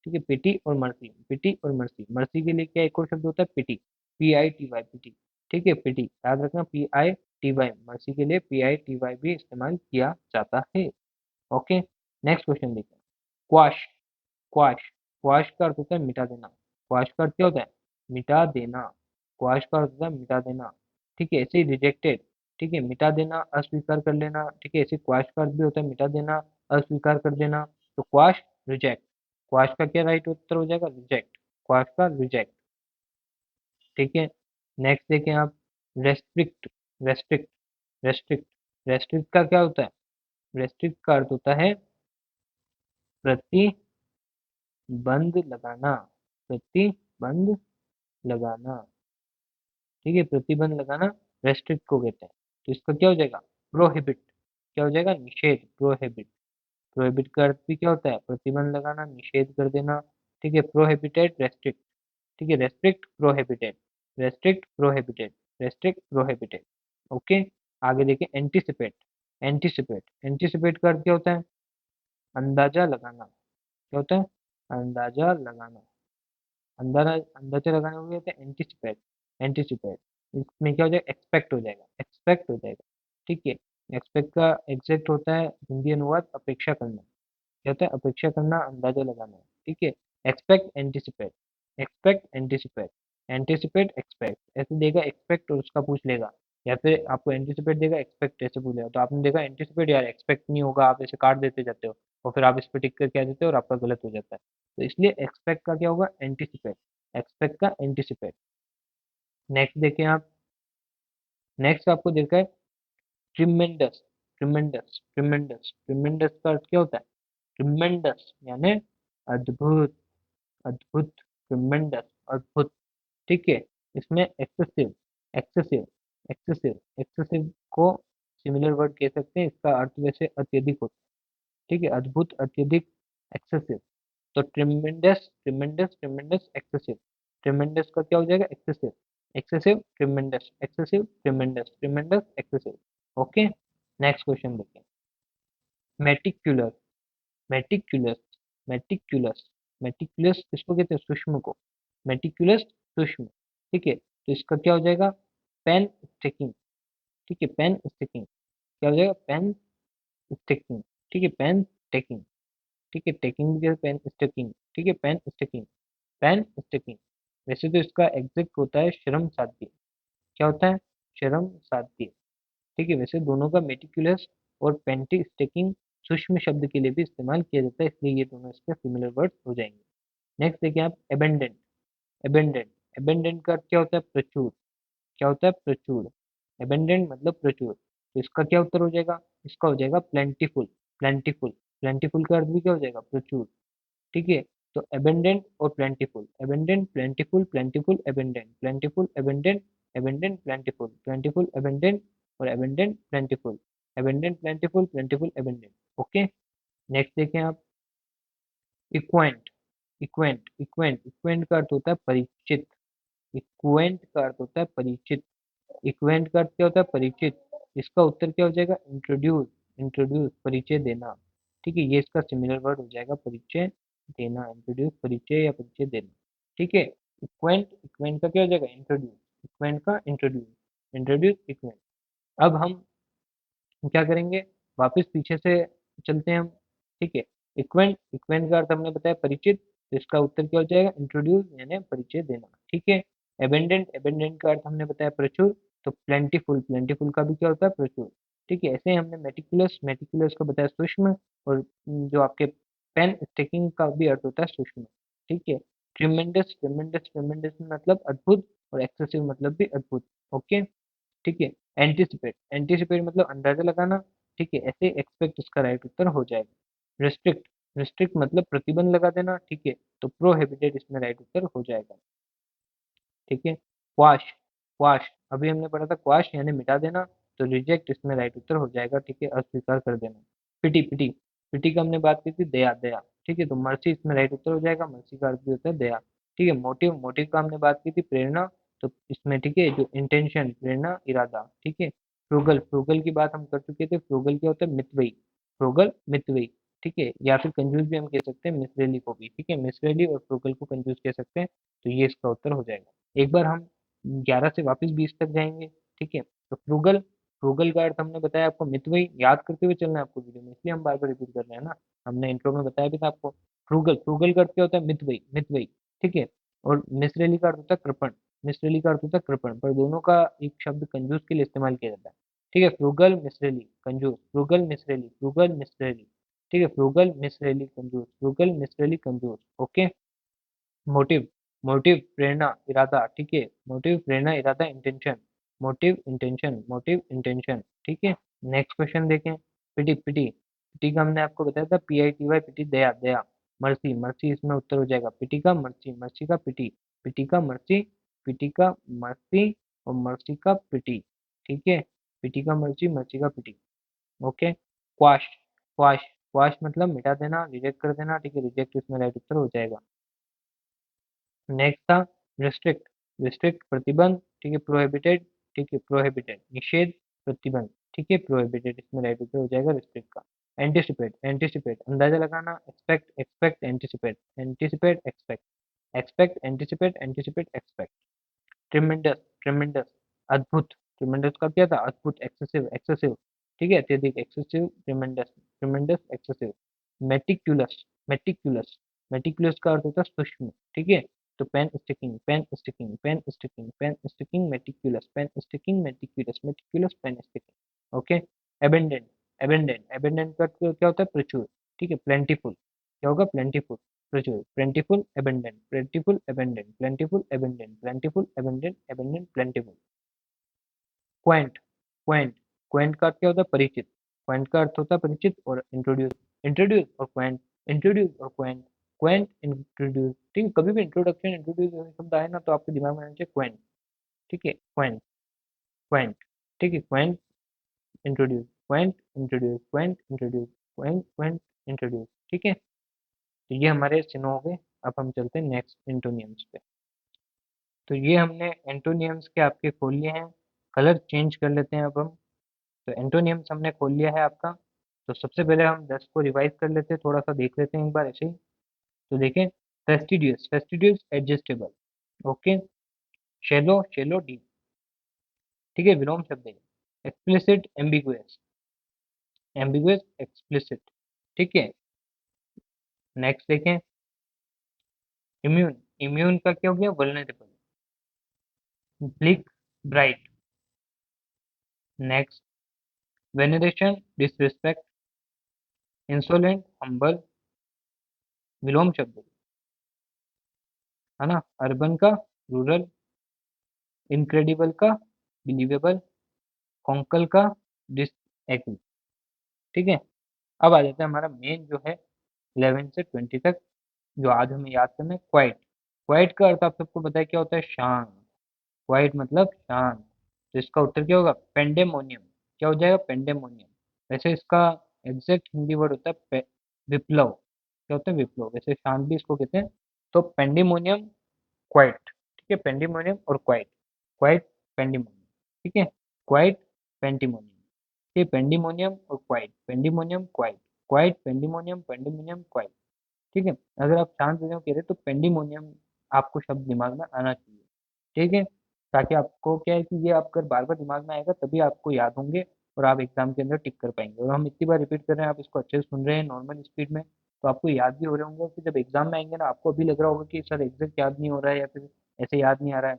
ठीक है, पिटी और मर्सी, पिटी और मर्सी। मर्सी के लिए क्या एक और शब्द होता है? पिटी, PITY, पिटी। ठीक है, पिटी याद रखना, PITY। मर्सी के लिए PITY भी इस्तेमाल किया जाता है। ओके, नेक्स्ट क्वेश्चन देखते हैं। क्वाश, क्वाश, क्वाश का अर्थ होता है मिटा देना। क्वाश का अर्थ क्या होता है? मिटा देना। क्वाश का अर्थ होता है मिटा देना। ठीक है, ऐसे ही रिजेक्टेड। ठीक है, मिटा देना, अस्वीकार कर लेना। ठीक है, ऐसे क्वाश का अर्थ भी होता है मिटा देना, अस्वीकार कर देना। तो क्वाश, रिजेक्ट। क्वाश का क्या राइट उत्तर हो जाएगा? रिजेक्ट। क्वाश का रिजेक्ट। ठीक है, नेक्स्ट देखें आप। Restrict, restrict, restrict. रेस्ट्रिक्ट का क्या होता है? रेस्ट्रिक्ट का अर्थ होता है प्रतिबंध लगाना, प्रतिबंध लगाना। ठीक है, प्रतिबंध लगाना रेस्ट्रिक्ट को कहते हैं। तो इसका क्या हो जाएगा? प्रोहिबिट। क्या हो जाएगा? निषेध, प्रोहिबिट। प्रोहिबिट का अर्थ भी क्या होता है? प्रतिबंध लगाना, निषेध कर देना। ठीक है, प्रोहिबिटेड, रेस्ट्रिक्ट। ठीक है, restrict, prohibited, restrict, prohibited, restrict, prohibited. Okay, आगे देखिए, एंटीसिपेट। एंटीसिपेट, एंटीसिपेट का अर्थ क्या होता है? अंदाजा लगाना। क्या होता है? अंदाजा लगाना। अंदाजा, अंदाजा लगाने को कहते हैं एंटीसिपेट। एंटीसिपेट, इसमें क्या हो जाएगा? एक्सपेक्ट हो जाएगा, एक्सपेक्ट हो जाएगा। ठीक है, एक्सपेक्ट का एग्जैक्ट होता है हिंदी अनुवाद अपेक्षा करना। क्या होता है? अपेक्षा करना, अंदाजा लगाना। ठीक है, expect, anticipate, expect, anticipate, anticipate, expect. ऐसे देगा एक्सपेक्ट और उसका पूछ लेगा, या फिर आपको एंटीसिपेट देगा, एक्सपेक्ट ऐसे पूछेगा। तो आपने देखा एंटीसिपेट, यार एक्सपेक्ट नहीं होगा, आप ऐसे काट देते जाते हो, और फिर आप इस पे टिक करके आ देते हो और आपका गलत हो जाता है। तो इसलिए एक्सपेक्ट का क्या होगा? एंटीसिपेट। एक्सपेक्ट का एंटीसिपेट। नेक्स्ट देखें आप। नेक्स्ट आपको देखा है ट्रिमेंडस। ट्रिमेंडस, ट्रिमेंडस, ट्रिमेंडस का अर्थ क्या होता है? ट्रिमेंडस यानी अद्भुत, अद्भुत, ट्रिमेंडस, अद्भुत। ठीक है, इसमें एक्सेसिव, एक्सेसिव, एक्सेसिव, एक्सेसिव को सिमिलर वर्ड कह सकते हैं, इसका अर्थ वैसे अत्यधिक होता है। ठीक है, अद्भुत, अत्यधिक, एक्सेसिव। तो tremendous, tremendous, tremendous, excessive. Tremendous का क्या हो जाएगा? Excessive, excessive, tremendous, excessive, tremendous, tremendous, excessive. Okay, next question देखते हैं। मेटिकुलर, मेटिकुलस, मेटिकुलस, मेटिकुलस किसको कहते हैं? सूक्ष्म को। मेटिकुलस, सूक्ष्म। ठीक है, तो इसका क्या हो जाएगा? Painstaking. ठीक है, पेन स्टिकिंग। क्या हो जाएगा? Painstaking. ठीक है, पेन टेकिंग। ठीक है, टेकिंग भी पेन स्टिकिंग। ठीक है, पेन स्टिकिंग, पेन स्टिकिंग। वैसे तो इसका एग्जैक्ट होता है श्रम साध्य। क्या होता है? श्रम साध्य। ठीक है, वैसे दोनों का मेटिकुलस और पेंटी स्टिकिंग सूक्ष्म शब्द के लिए भी इस्तेमाल किया जाता है, इसलिए ये दोनों इसके सिमिलर वर्ड्स हो जाएंगे। नेक्स्ट देखिए आप, एबेंडेंट। एबेंडेंट, एबेंडेंट का अर्थ क्या होता है? प्रचुर। क्या होता है? प्रचुर। एबेंडेंट मतलब प्रचुर। तो इसका क्या उत्तर हो जाएगा? इसका हो जाएगा प्लेंटीफुल। प्लेंटीफुल, प्लेंटीफुल का अर्थ भी क्या हो जाएगा? प्रचुर। ठीक है, तो एबेंडेंट और plentiful, abundant, plentiful, plentiful, abundant, plentiful, abundant, abundant, plentiful, plentiful, abundant, और abundant, plentiful, abundant, plentiful, plentiful, abundant. Okay, next देखें आप, इक्वाइंट। इक्वेंट, इक्वेंट, इक्वेंट का अर्थ होता है परिचित। इक्वेंट का अर्थ होता है परिचित। इक्वेंट का अर्थ क्या होता है? परिचित। इसका उत्तर क्या हो जाएगा? इंट्रोड्यूस। इंट्रोड्यूस, परिचय देना। ठीक है, ये इसका सिमिलर वर्ड हो जाएगा, परिचय देना। इंट्रोड्यूस, परिचय या परिचय देना। ठीक है, इक्वेंट, इक्वेंट का क्या हो जाएगा? इंट्रोड्यूस। इक्वेंट का इंट्रोड्यूस, इंट्रोड्यूस इक्वेंट। अब हम क्या करेंगे? वापस पीछे से चलते हैं हम। ठीक है, इक्वेंट, इक्वेंट का अर्थ हमने बताया परिचित, तो इसका उत्तर क्या हो जाएगा? इंट्रोड्यूस यानी परिचय देना। ठीक है, एबेंडेंट, एबेंडेंट का अर्थ हमने बताया प्रचुर, तो प्लेंटीफुल, प्लेंटीफुल का भी क्या होता है? प्रचुर। ठीक है, ऐसे ही हमने मेटिकुलस, मेटिकुलस का बताया सूक्ष्म, और जो आपके पेन स्टिकिंग का भी अर्थ होता है सूक्ष्म। ठीक है, ट्रिमेंडस, ट्रिमेंडस, ट्रिमेंडस मतलब अद्भुत, और एक्सेसिव मतलब भी अद्भुत। ओके, ठीक है, एंटीसिपेट, एंटीसिपेट मतलब अंदाजा लगाना। ठीक है, ऐसे एक्सपेक्ट इसका राइट उत्तर हो जाएगा। रिस्ट्रिक्ट, रिस्ट्रिक्ट मतलब प्रतिबंध लगा देना। ठीक है, तो प्रोहिबिटेड इसमें राइट उत्तर हो जाएगा। ठीक है, क्वाश, क्वाश अभी हमने पढ़ा था, क्वाश यानी मिटा देना, तो रिजेक्ट इसमें राइट उत्तर हो जाएगा। ठीक है, अस्वीकार कर देना। पिटी, पिटी, पिटी का हमने बात की थी, दया, दया। ठीक है, तो मर्सी इसमें राइट उत्तर हो जाएगा, मर्सी का अर्थ भी होता है दया। ठीक है, मोटिव, मोटिव का हमने बात की थी, प्रेरणा, तो इसमें ठीक है जो इंटेंशन, प्रेरणा, इरादा। ठीक है, फ्रूगल, फ्रूगल की बात हम कर चुके थे, फ्रूगल क्या होता है? मितव्ययी, फ्रूगल मितव्ययी। ठीक है, या फिर कंजूस भी हम कह सकते हैं, मिसरेली को भी। ठीक है, मिसरेली और फ्रूगल को कंजूस कह सकते हैं, तो ये इसका उत्तर हो जाएगा। एक बार हम 11 से वापस 20 तक जाएंगे। ठीक है, तो फ्रूगल, फ्रूगल का अर्थ हमने बताया आपको, मितव्ययी, याद करते हुए चलना है आपको वीडियो में, इसलिए हम बार बार रिपीट कर रहे हैं ना। हमने इंट्रो में बताया भी था आपको। फ्रूगल, फ्रूगल का अर्थ क्या होता है? मितव्ययी, मितव्ययी। ठीक है, और मिसरेली का अर्थ होता है कृपण, मिसरेली का अर्थ होता है कृपण, पर दोनों का एक शब्द कंजूस के लिए इस्तेमाल किया जाता है। ठीक है, फ्रूगल, मिसरेली, कंजूस, फ्रूगल, मिसरेली, फ्रूगल, मिसरेली। ठीक है, फ्रूगल, मिसरेली, कंजूस, फ्रूगल, मिसरेली, कंजूस। ओके, मोटिव, मोटिव प्रेरणा, इरादा। ठीक है, मोटिव, प्रेरणा, इरादा, intention. Motive, intention, motive, intention. ठीक है, नेक्स्ट क्वेश्चन देखें। पिटी, पिटी, पिटी का हमने आपको बताया था, PITY, पिटी, दया, दया। मर्सी, मर्सी इसमें उत्तर हो जाएगा, पिटी का मर्सी, मर्सी का पिटी, पिटी का मर्सी, पिटी का मर्सी, और मर्सी का पिटी। ठीक है, पिटी का मर्सी, मर्सी का पिटी। ओके, क्वाश, क्वाश, क्वाश मतलब मिटा देना, रिजेक्ट कर देना। ठीक है, रिजेक्ट इसमें राइट उत्तर हो जाएगा। नेक्स्ट था रिस्ट्रिक्ट, रिस्ट्रिक्ट प्रतिबंध। ठीक है, प्रोहिबिटेड, ठीक है, प्रोहिबिटेड निषेध, प्रतिबंध। ठीक है, प्रोहिबिटेड इसमें राइट उत्तर हो जाएगा रिस्ट्रिक्ट का। एंटिसिपेट, एंटिसिपेट अंदाजा लगाना, expect, expect, anticipate, anticipate, expect, expect, anticipate, anticipate, expect. Tremendous, tremendous अद्भुत, ट्रिमेंडस का क्या था? अद्भुत, एक्सेसिव, एक्सेसिव। ठीक है, अत्यधिक, excessive, tremendous, tremendous, excessive. Meticulous, meticulous, meticulous का अर्थ होता है सूक्ष्म। ठीक है, तो painstaking, painstaking, painstaking, painstaking, meticulous, painstaking, meticulous, meticulous, painstaking. Okay, abundant, abundant, abundant का अर्थ क्या होता है? प्रचुर। ठीक है, प्लेंटीफुल, क्या होगा? प्लेंटीफुल, प्रचुर, plentiful, abundant, plentiful, abundant, plentiful, abundant, plentiful, abundant, abundant, plentiful। Quint, Quint, Quint का अर्थ क्या होता है? परिचित। क्वेंट का अर्थ होता है परिचित और इंट्रोड्यूस, इंट्रोड्यूस और क्वेंट, इंट्रोड्यूस और क्वेंट, क्वेंट, इंट्रोड्यूस। ठीक है, कभी भी इंट्रोडक्शन, इंट्रोड्यूस शब्द आए ना, तो आपके दिमाग में आना चाहिए क्वेंट। ठीक है, क्वेंट, क्वेंट। ठीक है, Quint, introduce, Quint, introduce, Quint, introduce, Quint, Quint, introduce. ठीक है, तो ये हमारे सिनो हो गए। अब हम चलते हैं नेक्स्ट एंटोनियम्स पे। तो ये हमने एंटोनियम्स के आपके खोल लिए हैं। कलर चेंज कर लेते हैं अब हम। तो एंटोनियम्स हमने खोल लिया है आपका। तो सबसे पहले हम 10 को रिवाइज कर लेते हैं, थोड़ा सा देख लेते हैं एक बार ऐसे ही। तो देखें, fastidious, fastidious adjustable. Okay, shallow, shallow deep. ठीक है, विलोम शब्द है। Explicit, ambiguous, ambiguous, explicit. ठीक है, नेक्स्ट देखें, इम्यून, इम्यून का क्या हो गया? Vulnerable, bleak, bright. Next, veneration, disrespect, insolent, humble, विलोम शब्द है ना। अर्बन का रूरल, इनक्रेडिबल का बिलीवेबल, कॉन्कल का डिसएग्री। ठीक है, अब आ जाता है हमारा मेन जो है 11 से 20 तक, जो आज हमें याद करना है। क्वाइट, क्वाइट का अर्थ आप सबको पता है क्या होता है? शांत। क्वाइट मतलब शांत, तो इसका उत्तर क्या होगा? पेंडेमोनियम। क्या हो जाएगा? पेंडेमोनियम। वैसे इसका एग्जैक्ट हिंदी वर्ड होता है विप्लव। क्या होता है? विप्लव। वैसे शांत भी इसको कहते हैं तो पेंडिमोनियम क्वाइट, ठीक है, पेंडिमोनियम और क्वाइट, क्वाइट पेंडिमोनियम, ठीक है, क्वाइट पेंटिमोनियम, ये पेंडिमोनियम और quite, pandemonium quite, quite pandemonium, pandemonium quite, ठीक है। अगर आप शांत हो कह रहे तो पेंडिमोनियम आपको शब्द दिमाग में आना चाहिए, ठीक है, ताकि आपको क्या है कि ये आप अगर बार बार दिमाग में आएगा तभी आपको याद होंगे और आप एग्जाम के अंदर टिक कर पाएंगे। और हम इतनी बार रिपीट कर रहे हैं, आप इसको अच्छे से सुन रहे हैं नॉर्मल स्पीड में, तो आपको याद भी हो रहे होंगे। फिर जब एग्जाम में आएंगे ना, आपको अभी लग रहा होगा कि सर एग्जैक्ट याद नहीं हो रहा है या फिर ऐसे याद नहीं आ रहा है,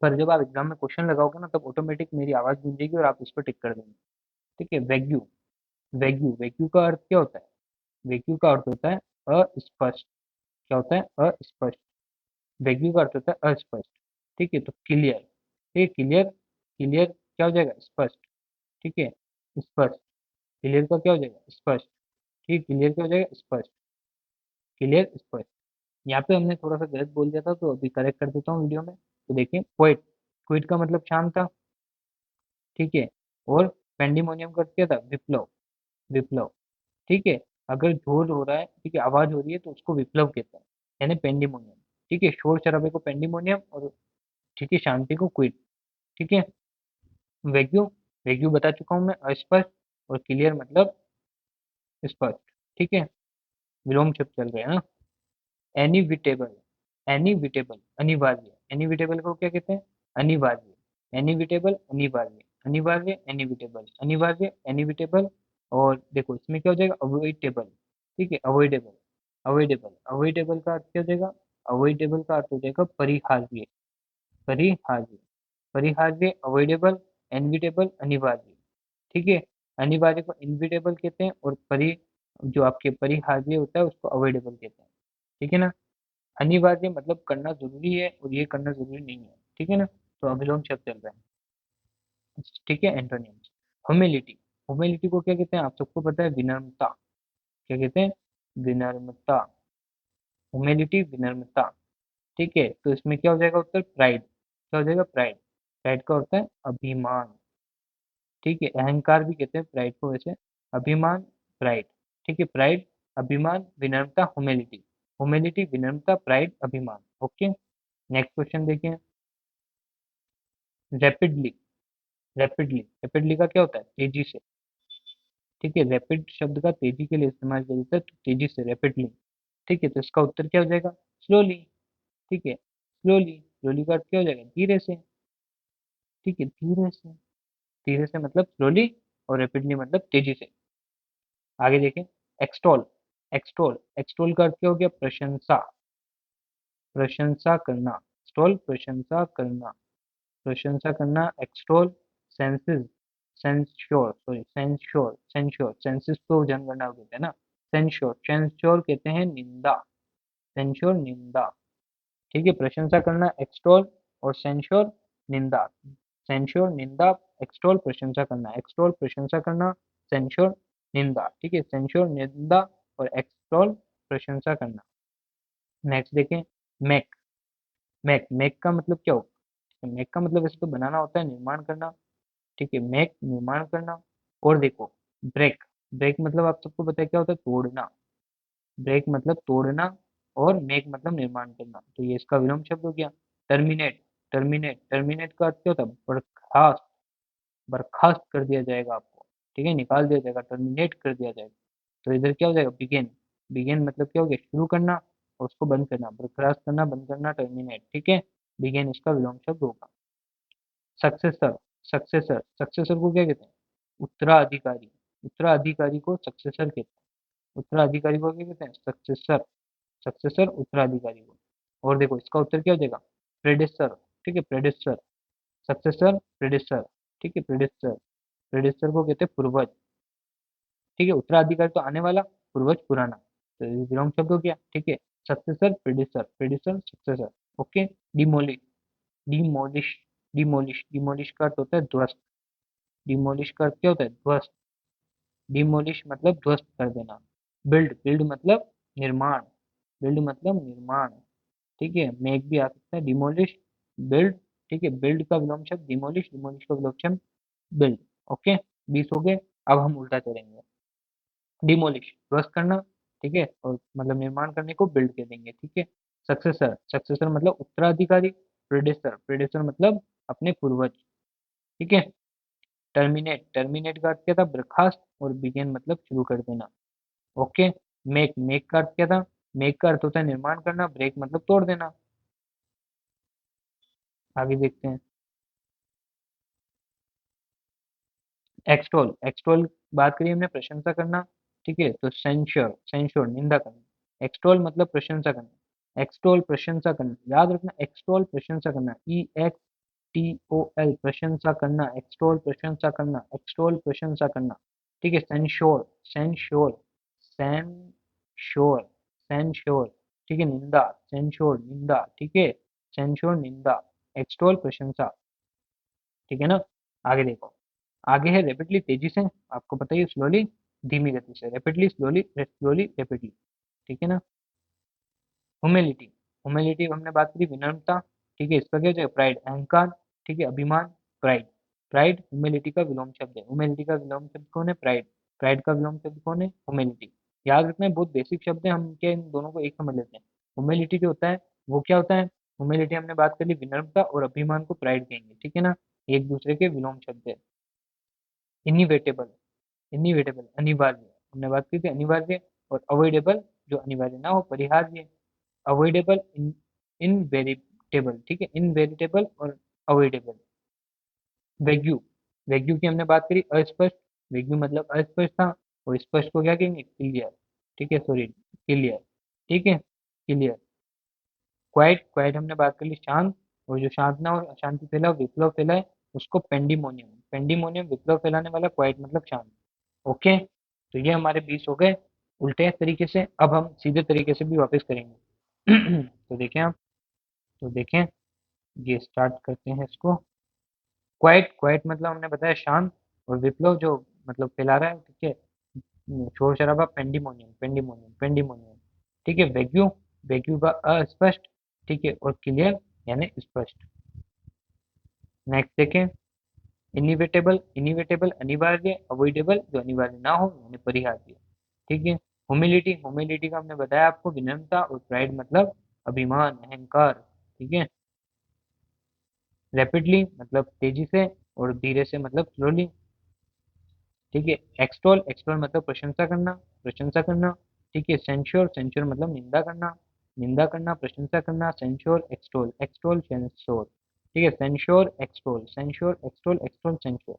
पर जब आप एग्जाम में क्वेश्चन लगाओगे ना तब ऑटोमेटिक मेरी आवाज़ गूंजेगी और आप उस पर टिक कर देंगे, ठीक है। वैग्यू, वैग्यू, वैग्यू का अर्थ क्या होता है? वैग्यू का अर्थ होता है अस्पष्ट। क्या होता है? अस्पष्ट। वैग्यू का अर्थ होता है अस्पष्ट, ठीक है। तो क्लियर, ठीक है, क्लियर, क्लियर क्या हो जाएगा? स्पष्ट, ठीक है, स्पष्ट। क्लियर का क्या हो जाएगा? स्पष्ट, ठीक है, क्लियर क्या हो जाएगा? स्पष्ट, क्लियर, स्पष्ट। यहाँ पे हमने थोड़ा सा गलत बोल दिया था तो अभी करेक्ट कर देता हूँ वीडियो में। तो देखिए क्विट, क्विट का मतलब शांत था, ठीक है। और पेंडिमोनियम का अर्थ क्या था? विप्लव, विप्लव, ठीक है। अगर ढोल हो रहा है, ठीक है, आवाज हो रही है तो उसको विप्लव कहते हैं, यानी पेंडिमोनियम, ठीक है। शोर शराबे को पेंडिमोनियम और ठीक है शांति को क्विट, ठीक है। वैग्यू, वैग्यू बता चुका हूँ मैं, अस्पष्ट, और क्लियर मतलब स्पष्ट, ठीक है। विलोम शब्द चल रहे हैं ना। एनिविटेबल, एनिविटेबल अनिवार्य, एनिविटेबल को क्या कहते हैं? अनिवार्य, एनिविटेबल अनिवार्य, अनिवार्य एनिविटेबल, अनिवार्य एनिविटेबल। और देखो इसमें क्या हो जाएगा? अवॉइडेबल, ठीक है, अवॉइडेबल, अवॉइडेबल, अवॉइडेबल का अर्थ क्या हो जाएगा? अवॉइडेबल का अर्थ हो जाएगा परिहार्य, परिहार्य, परिहार्य, अवॉइडेबल, इनविटेबल, अनिवार्य, ठीक है। अनिवार्य को इनविटेबल कहते हैं और जो आपके परिहार्य होता है उसको अवॉइडेबल कहते हैं, ठीक है ना। अनिवार्य मतलब करना जरूरी है और ये करना जरूरी नहीं है, ठीक है ना। तो अभिलोम शब्द चल रहा है, ठीक है। एंटोनिम्स, ह्यूमिलिटी, ह्यूमिलिटी को क्या कहते हैं? आप सबको पता है, विनम्रता। क्या कहते हैं? विनम्रता, ह्यूमिलिटी विनम्रता, ठीक है। तो इसमें क्या हो जाएगा उत्तर? प्राइड, क्या हो जाएगा? प्राइड, प्राइड का होता है अभिमान, ठीक है। अहंकार भी कहते हैं प्राइड को वैसे, अभिमान, प्राइड, ठीक है। प्राइड, अभिमान, विनम्रता, ह्यूमिलिटी, ह्यूमिलिटी, विनम्रता, प्राइड, अभिमान, ओके। नेक्स्ट क्वेश्चन देखिए। रैपिडली, रैपिडली, रैपिडली का क्या होता है? तेजी से, ठीक है। रैपिड शब्द का तेजी के लिए इस्तेमाल किया जाता है, तो तेजी से, रैपिडली, ठीक है। तो इसका उत्तर क्या हो जाएगा? स्लोली, ठीक है, स्लोली, स्लोली का अर्थ क्या हो जाएगा? धीरे से, ठीक है, धीरे से, धीरे से मतलब स्लोली, और रैपिडली मतलब तेजी से। आगे देखें, एक्सटॉल, एक्सटॉल, एक्सटॉल का अर्थ क्या हो गया? प्रशंसा, प्रशंसा करना, एक्सटॉल प्रशंसा करना, प्रशंसा करना, extol. Senses, censure, sorry censure, censure, senses तो जनगणना को कहते हैं ना। सेंश्योर, सेंश्योर कहते हैं निंदा, सेंश्योर निंदा, ठीक है। प्रशंसा करना एक्सटॉल, और सेंश्योर निंदा, सेंश्योर निंदा, एक्सटॉल प्रशंसा करना, एक्सटॉल प्रशंसा करना, सेंश्योर निंदा, ठीक है। सेंश्योर निंदा और एक्सटॉल प्रशंसा करना। नेक्स्ट देखें, मेक, मेक, मेक का मतलब क्या होगा? मेक का मतलब वैसे तो बनाना होता है, निर्माण करना, ठीक है। मेक निर्माण करना। और देखो ब्रेक, ब्रेक मतलब आप सबको पता है क्या होता है? तोड़ना, ब्रेक मतलब तोड़ना, और मेक मतलब निर्माण करना, तो ये इसका विलोम शब्द हो गया। टर्मिनेट, टर्मिनेट, टर्मिनेट का अर्थ क्या होता है? बर्खास्त, बर्खास्त कर दिया जाएगा आपको, ठीक है, निकाल दिया जाएगा, टर्मिनेट कर दिया जाएगा। तो इधर क्या हो जाएगा? बिगिन, बिगिन मतलब क्या हो गया? शुरू करना, और उसको बंद करना, बर्खास्त करना, बंद करना, टर्मिनेट, ठीक है। बिगिन इसका विलोम शब्द होगा। सक्सेसर, सक्सेसर, सक्सेसर को क्या कहते हैं? उत्तराधिकारी, उत्तराधिकारी को सक्सेसर कहते हैं, उत्तराधिकारी को क्या कहते हैं? सक्सेसर, सक्सेसर उत्तराधिकारी को। और देखो इसका उत्तर क्या हो जाएगा? प्रेडेसर, ठीक है, प्रेडेसर, सक्सेसर, प्रेडेसर, ठीक है, प्रेडेसर, प्रेडेसर को कहते हैं पूर्वज, ठीक है। उत्तराधिकारी तो आने वाला, पूर्वज पुराना, तो ये विलोम शब्द हो गया, ठीक है। Successor, predecessor, predecessor, successor, okay. Demolish, demolish, demolish, demolish का अर्थ होता है ध्वस्त, डिमोलिश का अर्थ क्या होता है? ध्वस्त, डिमोलिश मतलब ध्वस्त कर देना। बिल्ड, बिल्ड मतलब निर्माण, बिल्ड मतलब निर्माण, ठीक है। मेक भी आ सकता है, डिमोलिश, बिल्ड, ठीक है। बिल्ड का विलोम शब्द डिमोलिश, डिमोलिश का विलोम शब्द बिल्ड, ओके। 20 हो गए। अब हम उल्टा करेंगे, डिमोलिश ध्वस्त करना, ठीक है, और मतलब निर्माण करने को बिल्ड कह देंगे, ठीक है। सक्सेसर, सक्सेसर मतलब उत्तराधिकारी। प्रेडेसर, प्रेडेसर मतलब अपने पूर्वज। ठीक है। टर्मिनेट, टर्मिनेट का अर्थ क्या था? बर्खास्त। और बिगिन मतलब शुरू कर देना। ओके। मेक, मेक का अर्थ क्या था? मेक का अर्थ होता है निर्माण करना, ब्रेक मतलब तोड़ देना। आगे देखते हैं। एक्सटोल, एक्सटोल बात करिए हमने प्रशंसा करना। ठीक है, तो सेंश्योर, सेंश्योर निंदा करना। एक्सटोल मतलब प्रशंसा करना। एक्सटोल प्रशंसा करना, याद रखना, एक्सटोल प्रशंसा करना, EXTOL प्रशंसा करना, एक्सटोल प्रशंसा करना, एक्सटोल प्रशंसा करना। ठीक है। Censure, censure, censure, censure. ठीक है। निंदा, सेंश्योर निंदा। ठीक है। सेंश्योर निंदा, एक्सटोल प्रशंसा। ठीक है ना। आगे देखो, आगे है रैपिडली, तेजी से। आपको पता ही है, स्लोली धीमी गति से, रैपिडली, स्लोली, स्लोली, रैपिडली। ठीक है ना। ह्यूमिलिटी, ह्यूमिलिटी हमने बात करी, विनम्रता। ठीक है। इसका क्या है? प्राइड, अहंकार। ठीक है। अभिमान, प्राइड। प्राइड ह्यूमिलिटी का विलोम शब्द है। ह्यूमिलिटी का विलोम शब्द कौन है? प्राइड। प्राइड का विलोम शब्द कौन है? ह्यूमिलिटी। याद रखना है, बहुत बेसिक शब्द है, हम क्या इन दोनों को एक समझ लेते हैं। ह्यूमिलिटी जो होता है वो क्या होता है? ह्यूमिलिटी हमने बात कर ली, विनम्रता, और अभिमान को प्राइड कहेंगे। ठीक है ना। एक दूसरे के विलोम शब्द है। इनिवेटेबल, इनिवेटेबल अनिवार्य, हमने बात की थी अनिवार्य। और अवॉइडेबल जो अनिवार्य ना हो, परिहार्य। अवॉइडेबल, इनवेरिटेबल। ठीक है। इनवेरिटेबल और अवॉइडेबल। वेग्यू, वेग्यू की हमने बात करी, अस्पष्ट। वेग्यू मतलब अस्पष्ट था। और स्पष्ट को क्या कहेंगे? क्लियर। ठीक है, सॉरी, क्लियर। ठीक है, क्लियर। क्वाइट, क्वाइट हमने बात कर ली, शांत। और जो शांत ना हो, अशांति फैलाए, विप्लव फैलाए, उसको पेंडिमोनियम, पेंडिमोनियम विप्लव फैलाने वाला, क्वाइट मतलब शांत। ओके। तो ये हमारे 20 हो गए उल्टे तरीके से। अब हम सीधे तरीके से भी वापस करेंगे। तो देखें आप, तो देखें, ये स्टार्ट करते हैं इसको। क्वाइट, क्वाइट मतलब हमने बताया शांत। और विप्लव जो मतलब फैला रहा है, ठीक है, शोर शराबा, पेंडिमोनियम, पेंडिमोनियम, पेंडिमोनियम। ठीक है। वैक्यूम, वैक्यूम का अस्पष्ट। ठीक है। और क्लियर यानी स्पष्ट। नेक्स्ट देखें। इनिवेटेबल, इनिवेटेबल अनिवार्य, अवॉइडेबल जो अनिवार्य ना हो यानी परिहार्य। ठीक है। ह्यूमिलिटी, ह्यूमिलिटी का हमने बताया आपको, विनम्रता। और प्राइड मतलब अभिमान, अहंकार। ठीक है। रैपिडली मतलब तेजी से। और धीरे से मतलब स्लोली। ठीक है। एक्सटोल, एक्सटोल मतलब प्रशंसा करना, प्रशंसा करना। ठीक है। सेंश्योर, सेंश्योर मतलब निंदा करना, निंदा करना, प्रशंसा करना। Censure, extol, extol, censure. ठीक है। Censure, extol, censure, extol, extol, censure.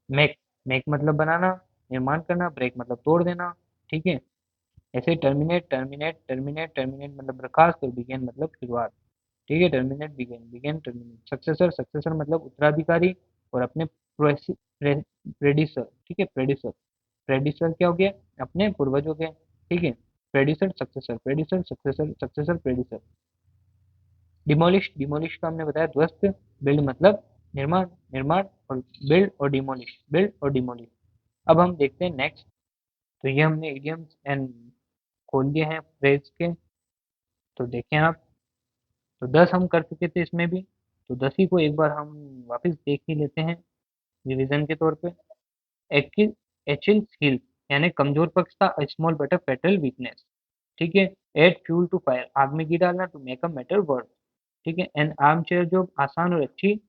Make, make मतलब बनाना, निर्माण करना, ब्रेक मतलब तोड़ देना। ठीक है। ऐसे टर्मिनेट, टर्मिनेट, टर्मिनेट, टर्मिनेट मतलब बर्खास्त। और बिगेन मतलब शुरुआत। ठीक है। Terminate, begin, begin, terminate. Successor, successor मतलब उत्तराधिकारी। और अपने प्रेडिसर। ठीक है। प्रेडिसर, प्रेडिसर क्या हो गया? अपने पूर्वज हो गए। ठीक है। प्रेडिसर, सक्सेसर, प्रेडिसर, सक्सेसर, सक्सेसर, प्रेडिसर। डिमोलिश, डिमोलिश का हमने बताया ध्वस्त। बिल्ड मतलब निर्माण, निर्माण। और बिल्ड और डिमोलिश, बिल्ड और डिमोलिश। अब हम देखते हैं नेक्स्ट। तो ये हमने इडियम्स एंड खोल दिए हैं फ्रेज के। तो देखें आप, तो 10 हम कर चुके थे इसमें भी। तो 10 ही को एक बार हम वापस देख ही लेते हैं रिवीजन के तौर पे। एचिल, एचिल हील यानी कमजोर पक्ष था, small but a fatal weakness. ठीक है। एड फ्यूल टू फायर, आग में घी डालना, to make a matter work. ठीक है। एन आर्म चेयर जॉब, आसान और अच्छी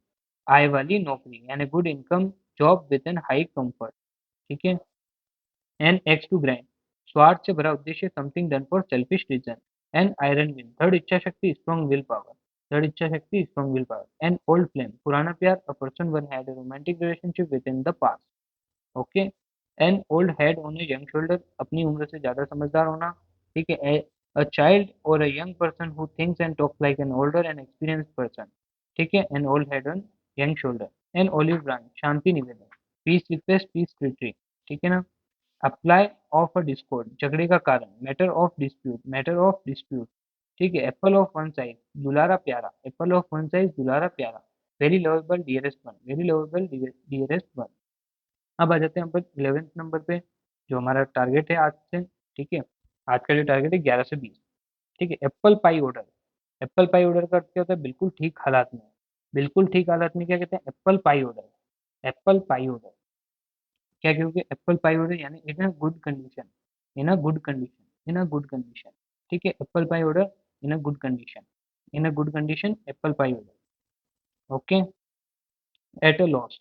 आय वाली नौकरी यानी good income job with an high comfort. ठीक है। एन एक्स टू ग्राइंड, स्वार्थ से भरा उद्देश्य, something done for selfish reason. An iron will, दृढ़ इच्छा शक्ति, स्ट्रॉन्ग विल पावर, दृढ़ इच्छा शक्ति, strong will power. An old flame, पुराना प्यार, a person one had a romantic relationship with in the past. Okay. An old head on a young shoulder, अपनी उम्र से ज्यादा समझदार होना। ठीक है। अ चाइल्ड और a young person who thinks and talks like an older and experienced person. ठीक है। An old head on young shoulder. An olive branch, शांति निवेदन, पीस रिक्वेस्ट, पीस रिट्रीट। ठीक है ना। अप्लाई ऑफ अ डिस्कॉर्ड, झगड़े का कारण, matter of dispute, matter of dispute. ठीक है। एप्पल ऑफ वन साइज, दुलारा प्यारा, एप्पल ऑफ वन साइज, दुलारा प्यारा। Very lovable dearest one, very lovable dearest one. अब आ जाते हैं हम 11th नंबर पे, जो हमारा टारगेट है आज से। ठीक है। आज का जो टारगेट है 11 से 20। ठीक है। Apple pie order, apple pie order का अर्थ क्या होता है? बिल्कुल ठीक हालात में। बिल्कुल ठीक हालात में क्या कहते हैं? Apple pie order, apple pie order. क्या क्योंकि एप्पल पाई ऑर्डर यानी in a good condition, in a good condition, in a good condition. ठीक है। Apple pie order in a good condition, in a good condition apple pie हो जाएगा। Okay, at a loss,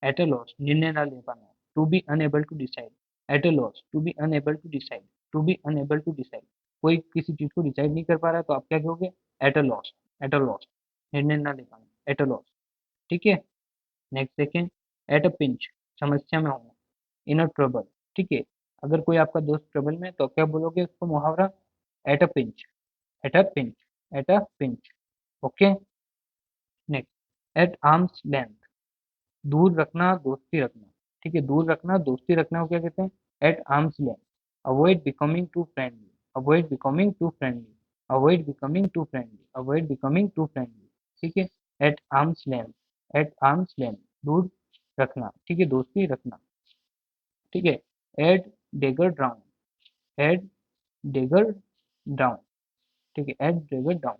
at a loss निर्णय ना ले पाना, to be unable to decide, at a loss to be unable to decide, to be unable to decide, कोई किसी चीज को डिसाइड नहीं कर पा रहा है तो आप क्या कहोगे, eight a loss, at a loss निर्णय ना ले पाना, एट अ लॉस। ठीक है, नेक्स्ट देखें, एट अ पिंच समस्या में होना, इन अ ट्रबल। ठीक है, अगर कोई आपका दोस्त ट्रबल में है तो क्या बोलोगे उसको मुहावरा, at a pinch, at a pinch, at a pinch. Okay, next, at arms length, दूर रखना दोस्ती रखना। ठीक है, दूर रखना दोस्ती रखना को क्या कहते हैं, at arms length, avoid becoming too friendly, avoid becoming too friendly, avoid becoming too friendly, avoid becoming too friendly. ठीक है, at arms length, at arms length दूर रखना, ठीक है, दोस्ती रखना। ठीक है, at dagger drawn, at dagger drawn, ठीक है, एट डेगर डाउन,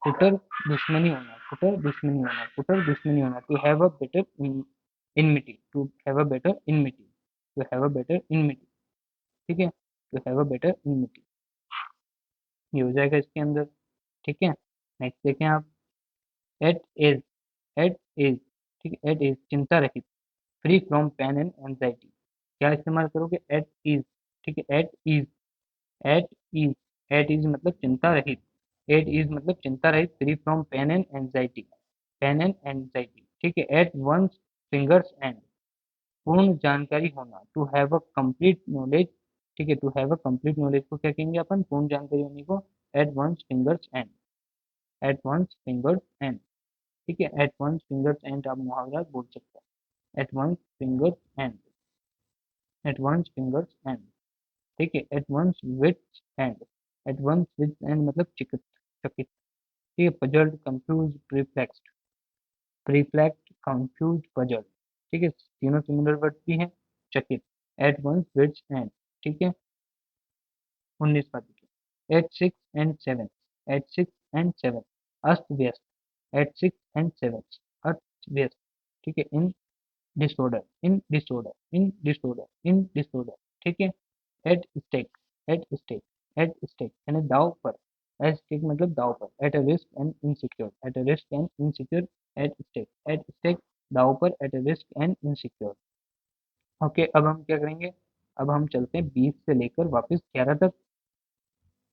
पुटर दुश्मनी होना, पुटर दुश्मनी होना, पुटर दुश्मनी होना, to have a better enmity, to have a better enmity, to have a better enmity. ठीक है, to have a better enmity, ये हो जाएगा इसके अंदर। ठीक है, नेक्स्ट देखें आप, एट एज, एट एज, ठीक है, एट एज चिंता रहित, free from pain and anxiety, क्या इस्तेमाल करोगे, एट इज। ठीक है, at ease, at ease, at ease मतलब चिंता रहित, एट इज मतलब चिंता रहित, free from pain and anxiety, pain and anxiety. ठीक है, एट वंस फिंगर्स एंड, पूर्ण जानकारी होना, to have a complete knowledge. ठीक है, to have a complete knowledge को क्या कहेंगे अपन, पूर्ण जानकारी होने को, at one's fingers end, at one's fingers end. ठीक है, एट वंस फिंगर्स एंड आप मुहावरा बोल सकते हैं, at one's fingers end, at one's fingers end. ठीक है, at one's wits end, at one's wits end मतलब चिकित, चकित। ठीक है, puzzled confuse perplexed, perplexed confuse puzzle. ठीक है, तीनों सिमिलर वर्ड भी हैं, चकित, एट वंस विट्स एंड। ठीक है, 19वां देखिए, at six and seven, at six and seven, अस्त व्यस्त, एट सिक्स एंड सेवन, अस्त व्यस्त। ठीक है, in disorder, in disorder, in disorder, in disorder. ठीक है, at stake, at stake, at stake यानी दाव पर, एट स्टेक मतलब दाव पर, at a risk and insecure, at a risk and insecure, at stake, at stake दाव पर, at a risk and insecure. Okay, अब हम क्या करेंगे, अब हम चलते हैं 20 से लेकर वापस 11 तक।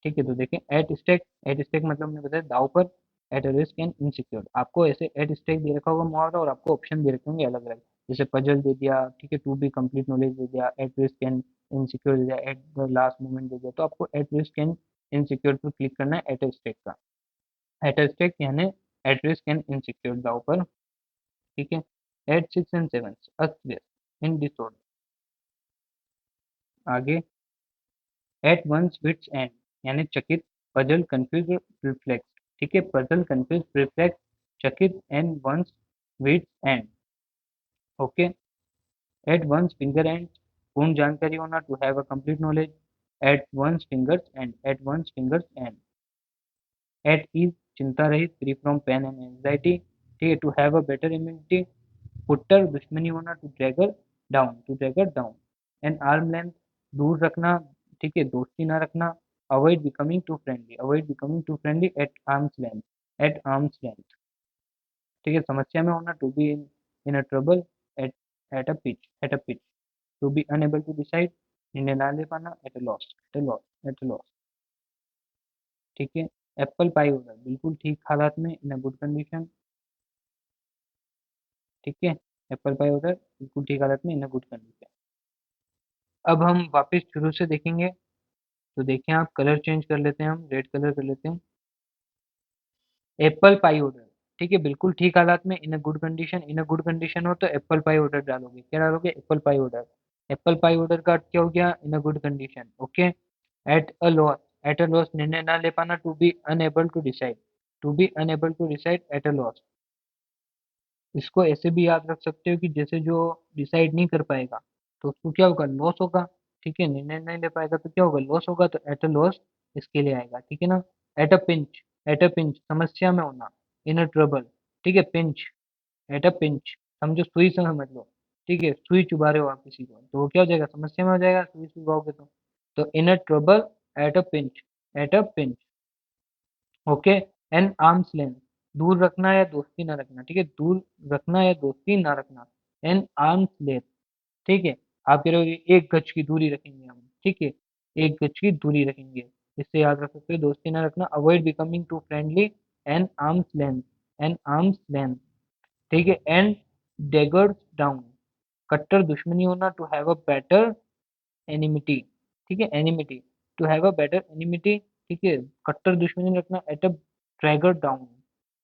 ठीक है, तो देखें, एट स्टेक, एट स्टेक मतलब हमने बताया दाव पर, at a risk and insecure, आपको ऐसे एट स्टेक दे रखा होगा मुहावरा और आपको ऑप्शन दे रखे होंगे अलग अलग, जैसे पजल दे दिया, ठीक है, टू बी कंप्लीट नॉलेज दे दिया, एट रिस्क एंड इनसिक्योर दे दिया, एट द लास्ट मोमेंट दे दिया, तो आपको एट रिस्क एंड इनसिक्योर पर क्लिक करना है, एट स्टेक का, एट स्टेक यानी एट रिस्क एंड इनसिक्योर दाव पर। ठीक है, एट सिक्स एंड सेवन, अस्त व्यस्त, इन डिसऑर्डर। आगे, एट वंस विट्स एंड यानी चकित, पजल कंफ्यूज रिफ्लेक्स। ठीक है, पजल कंफ्यूज रिफ्लेक्स, चकित and one's wits end. Okay, at one's finger end, पूर्ण जानकारी होना, to have a complete knowledge, at one's fingers end, at one's fingers end, at ease चिंता रहित, free from pain and anxiety. ठीक है, to have a better immunity, पुट्टर दुश्मनी होना, टू ड्रैगर डाउन, टू ड्रैगर डाउन, एन आर्म लेंथ दूर रखना, ठीक है, दोस्ती ना रखना, avoid becoming too friendly, avoid becoming too friendly, at arms length, at arms length. ठीक है, समस्या में होना, to be in a trouble, at at a pitch, at a pitch, to be unable to decide निर्णय ना ले पाना, at a loss, at a loss, at a loss. ठीक है, एप्पल पाई ऑर्डर बिल्कुल ठीक हालात में, इन अ गुड कंडीशन। ठीक है, एप्पल पाई ऑर्डर बिल्कुल ठीक हालत में, इन अ गुड कंडीशन। अब हम वापस शुरू से देखेंगे, तो देखें आप, कलर चेंज कर लेते हैं, हम रेड कलर कर लेते हैं, एप्पल पाई ऑर्डर। ठीक है, बिल्कुल ठीक हालात में, in a good condition, in a good condition हो तो एप्पल पाई ऑर्डर डालोगे, क्या डालोगे, apple pie order. Apple pie order का अर्थ क्या हो गया, in a good condition. Okay, at a loss, at a loss निर्णय ना ले पाना, to be unable to decide, to be unable to decide, at a loss. इसको ऐसे भी याद रख सकते हो कि जैसे जो डिसाइड नहीं कर पाएगा तो उसको क्या होगा, लॉस होगा। ठीक है, निर्णय नहीं ले पाएगा तो क्या होगा, लॉस होगा, तो एट अ लॉस इसके लिए आएगा। ठीक है ना, eight a pinch, at a pinch समस्या में होना, इन अ ट्रबल। ठीक है, पिंच, एट अ पिंच समझो सुई से समझ लो। ठीक है, सुई चुबा रहे हो आप किसी को तो वो क्या हो जाएगा, समस्या में हो जाएगा, सुई चुबाओगे तो in a trouble, at a pinch, at a pinch. Okay. An arms length, दूर रखना या दोस्ती ना रखना, ठीक है, दूर रखना या दोस्ती ना रखना, एन आर्म्स लेंथ, ठीक है। आप कह रहे हो 1 गज की दूरी रखेंगे हम, ठीक है, 1 गज की दूरी रखेंगे, इससे याद रख सकते हो, दोस्ती ना रखना, avoid becoming too friendly, an arms length, an arms length, ठीक है। एंड डेगर्स डाउन, कट्टर दुश्मनी होना, to have a better enmity, ठीक है, enmity, to have a better enmity, ठीक है, कट्टर दुश्मनी रखना, at a dagger down,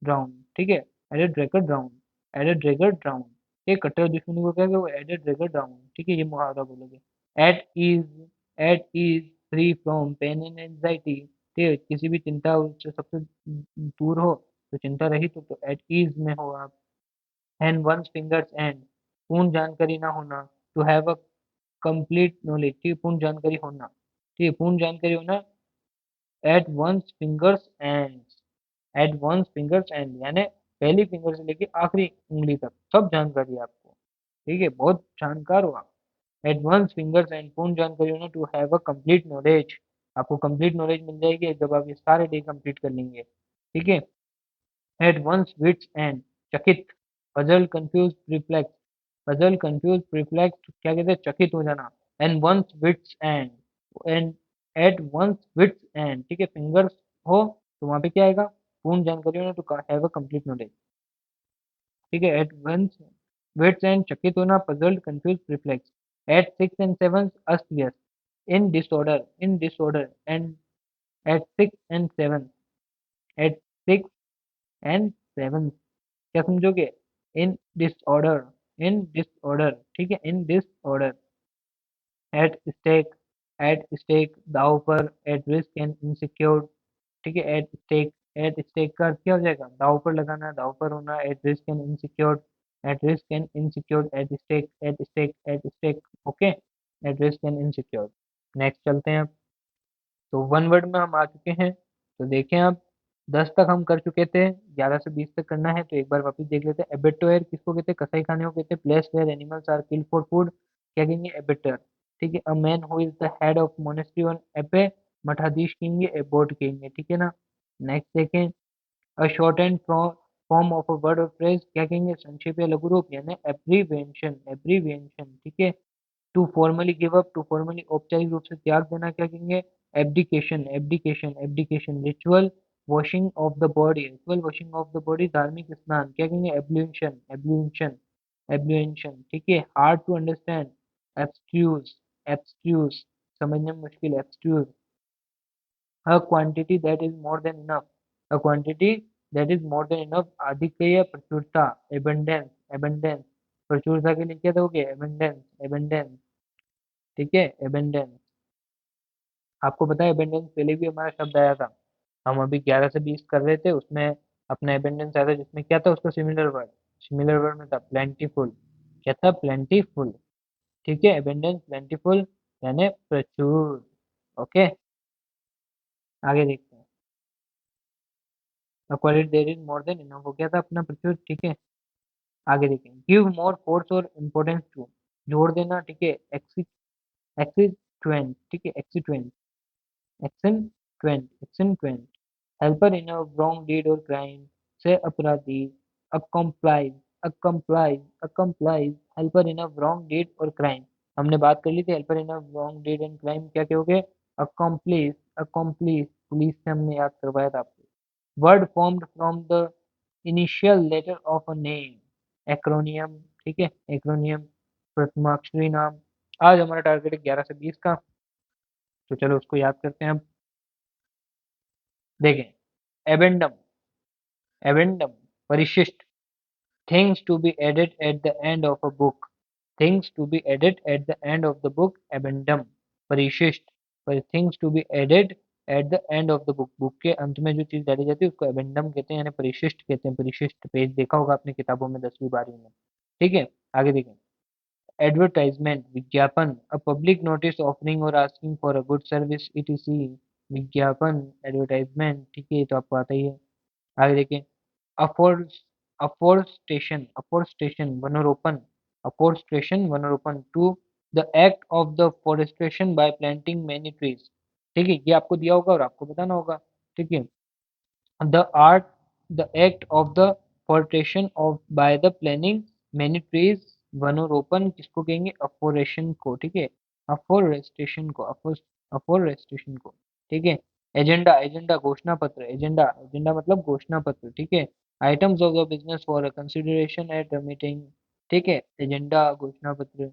drown, ठीक है, at a dagger down, at a dagger down, ये कट्टर दुश्मनी को क्या वो एट अ ड्रैगर डाउन, ठीक है, ये मुहावरा बोलोगे। At ease, at ease free from pain and anxiety, ठीक है, किसी भी चिंता उससे सबसे दूर हो, तो चिंता रही तो एट ईज में हो आप। एंड वंस फिंगर्स एंड, पूर्ण जानकारी ना होना, to have a complete knowledge, ठीक है, पूर्ण जानकारी होना, ठीक है, पूर्ण जानकारी होना, at one's fingers end, at one's fingers end यानी पहली फिंगर से लेके आखिरी उंगली तक सब जानकारी है आपको, ठीक है, बहुत जानकार हो आप। एट वंस फिंगर्स एंड, पूर्ण जानकारी होना, to have a complete knowledge, आपको कंप्लीट नॉलेज मिल जाएगी जब आप ये सारे डे कंप्लीट कर लेंगे, ठीक है। एट वंस विट्स एंड, चकित, puzzle confuse perplex, puzzle confuse perplex क्या कहते हैं, चकित हो जाना। And one's wits end at one's wits end, ठीक है, फिंगर्स हो तो वहां पे क्या आएगा, पूर्ण जानकारी हो ना, तो हैव अ कंप्लीट नॉलेज, ठीक है। एट वंस विट्स एंड, चकित होना, puzzled confuse perplex. At six and seven, अस्त व्यस्त, in disorder, in disorder, and at six and seven, at six and seven, क्या समझोगे, इन डिसऑर्डर, इन डिसऑर्डर, ठीक है, in disorder. At stake, at stake दाव पर, एट रिस्क एंड इनसिक्योर, ठीक है, एट स्टेक, एट स्टेक का अर्थ क्या हो जाएगा, दाव पर लगाना, दाव पर होना, at risk and insecure, at risk and insecure, at stake, at stake, at stake, okay, at risk and insecure. Next चलते हैं, तो वन वर्ड में हम आ चुके हैं, तो देखें आप, 10 तक हम कर चुके थे, 11 से 20 तक करना है, तो एक बार वापस देख लेते हैं। एबेटोयर किसको कहते हैं, कसाई खाने को कहते हैं। Place where animals are killed for food, क्या कहेंगे, एबेटर, ठीक है। A man who is the head of monastery on abbey, मठाधीश कहेंगे, एबोट कहेंगे, ठीक है ना। नेक्स्ट देखें, a shortened form of a word और फ्रेज, क्या कहेंगे, संक्षेप या लघु रूप, यानी एब्रीविएशन, एब्रीविएशन, ठीक है। To formally give up, to formally औपचारिक रूप से त्याग देना, क्या कहेंगे, abdication, abdication, abdication. Ritual washing off the body, ritual washing off the body, धार्मिक स्नान, क्या कहेंगे, एब्ल्यूशन, एब्ल्यूशन, एब्ल्यूशन, ठीक है। Hard to understand, abstruse, abstruse, समझने में मुश्किल, abstruse. A quantity that is more than enough, a quantity that is more than enough, आधिक्य, प्रचुरता, एबंडेंस, एबंडेंस, प्रचुरता के लिए क्या दोगे, एबंडेंस, एबंडेंस, ठीक है, एबंडेंस। आपको पता है एबंडेंस पहले भी हमारा शब्द आया था, हम अभी 11 से 20 कर रहे थे, उसमें अपना एबंडेंस आया था, जिसमें क्या था उसका सिमिलर वर्ड, सिमिलर वर्ड में था प्लेंटीफुल, क्या था, प्लेंटीफुल, ठीक है, एबंडेंस, प्लेंटीफुल, यानी प्रचुर, ओके। आगे देखते हैं, quality there is more than enough हो गया था अपना प्रचुर, ठीक है। आगे देखें, गिव मोर फोर्स और इम्पोर्टेंस टू, जोड़ देना, ठीक है, एक्सीट्वेंट, ठीक है, accentuate, accentuate, accentuate. Helper in a wrong deed और क्राइम, से अपराधी, accomplice, accomplice, accomplice, helper in a wrong deed और क्राइम, हमने बात कर ली थी, helper in a wrong deed and crime क्या कहोगे, अकम्प्लिस, अकम्प्लिस, पुलिस से हमने याद करवाया था आपको। Word formed from the initial letter of a name, acronym, ठीक है, एक्रोनियम, प्रथमाक्षरी नाम। आज हमारा टारगेट है 11 से 20 का, तो चलो उसको याद करते हैं हम। देखें, एबेंडम, एबेंडम, परिशिष्ट, things to be added at the end of a book, things to be added at the end of the book, addendum, परिशिष्ट, पर things to be added at the end of the book, book के अंत में जो चीज डाली जाती है उसको एबेंडम कहते हैं, यानी परिशिष्ट कहते हैं, परिशिष्ट पेज देखा होगा आपने किताबों में 10वीं 12वीं में, ठीक है। आगे देखें, एडवर्टाइजमेंट, विज्ञापन, अ पब्लिक नोटिस ऑफरिंग और asking for a good service, etc, विज्ञापन, एडवर्टाइजमेंट, ठीक है, ये तो आपको आता ही है। आगे देखें, अफोर्स, अफोर्स्टेशन, अफोर्स्टेशन, वनरोपण, अफोर्स्टेशन, वनरोपण, to the act of the forestation by planting many trees, ठीक है, ये आपको दिया होगा और आपको बताना होगा, ठीक है। The art the act of the forestation of by the planning many trees, वनोरोपण किसको कहेंगे, अफोरेशन को, ठीक है, अफोरेस्टेशन को, अफोरेस्टेशन को, ठीक है। एजेंडा, एजेंडा घोषणा पत्र, एजेंडा, एजेंडा मतलब घोषणा पत्र, ठीक है। Items of the business for consideration at meeting, ठीक है, एजेंडा घोषणा पत्र।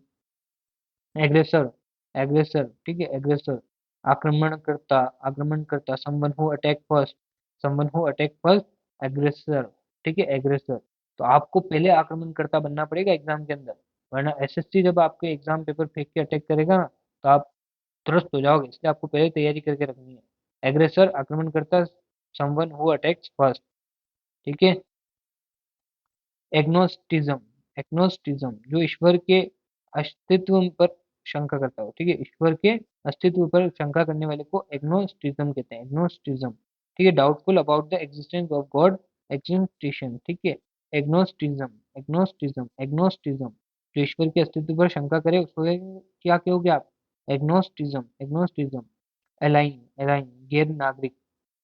एग्रेसर, एग्रेसर, ठीक है, एग्रेसर आक्रमणकर्ता, आक्रमणकर्ता, someone who attack first, someone who attack first, aggressor, ठीक है, एग्रेसर। तो आपको पहले आक्रमणकर्ता बनना पड़ेगा एग्जाम के अंदर, वरना एसएससी जब आपके एग्जाम पेपर फेंक के अटैक करेगा ना, तो आप त्रस्त हो जाओगे, इसलिए आपको पहले तैयारी करके रखनी है। एग्रेसर आक्रमणकर्ता, समवन हु अटैक्स फर्स्ट, ठीक है। एग्नोस्टिज्म, एग्नोस्टिज्म जो ईश्वर के अस्तित्व पर शंका करता हो, ठीक है, ईश्वर के अस्तित्व पर शंका करने वाले को एग्नोस्टिज्म कहते हैं, एग्नोस्टिज्म, ठीक है। Doubtful about the existence of God, existence, ठीक है। एग्नोस्टिज्म, एग्नोस्टिज्म, एग्नोस्टिज्म जो ईश्वर के अस्तित्व पर शंका करे उसको क्या कहोगे आप, एग्नोस्टिज्म, एग्नोस्टिज्म। अलाइन, अलाइन गैर नागरिक,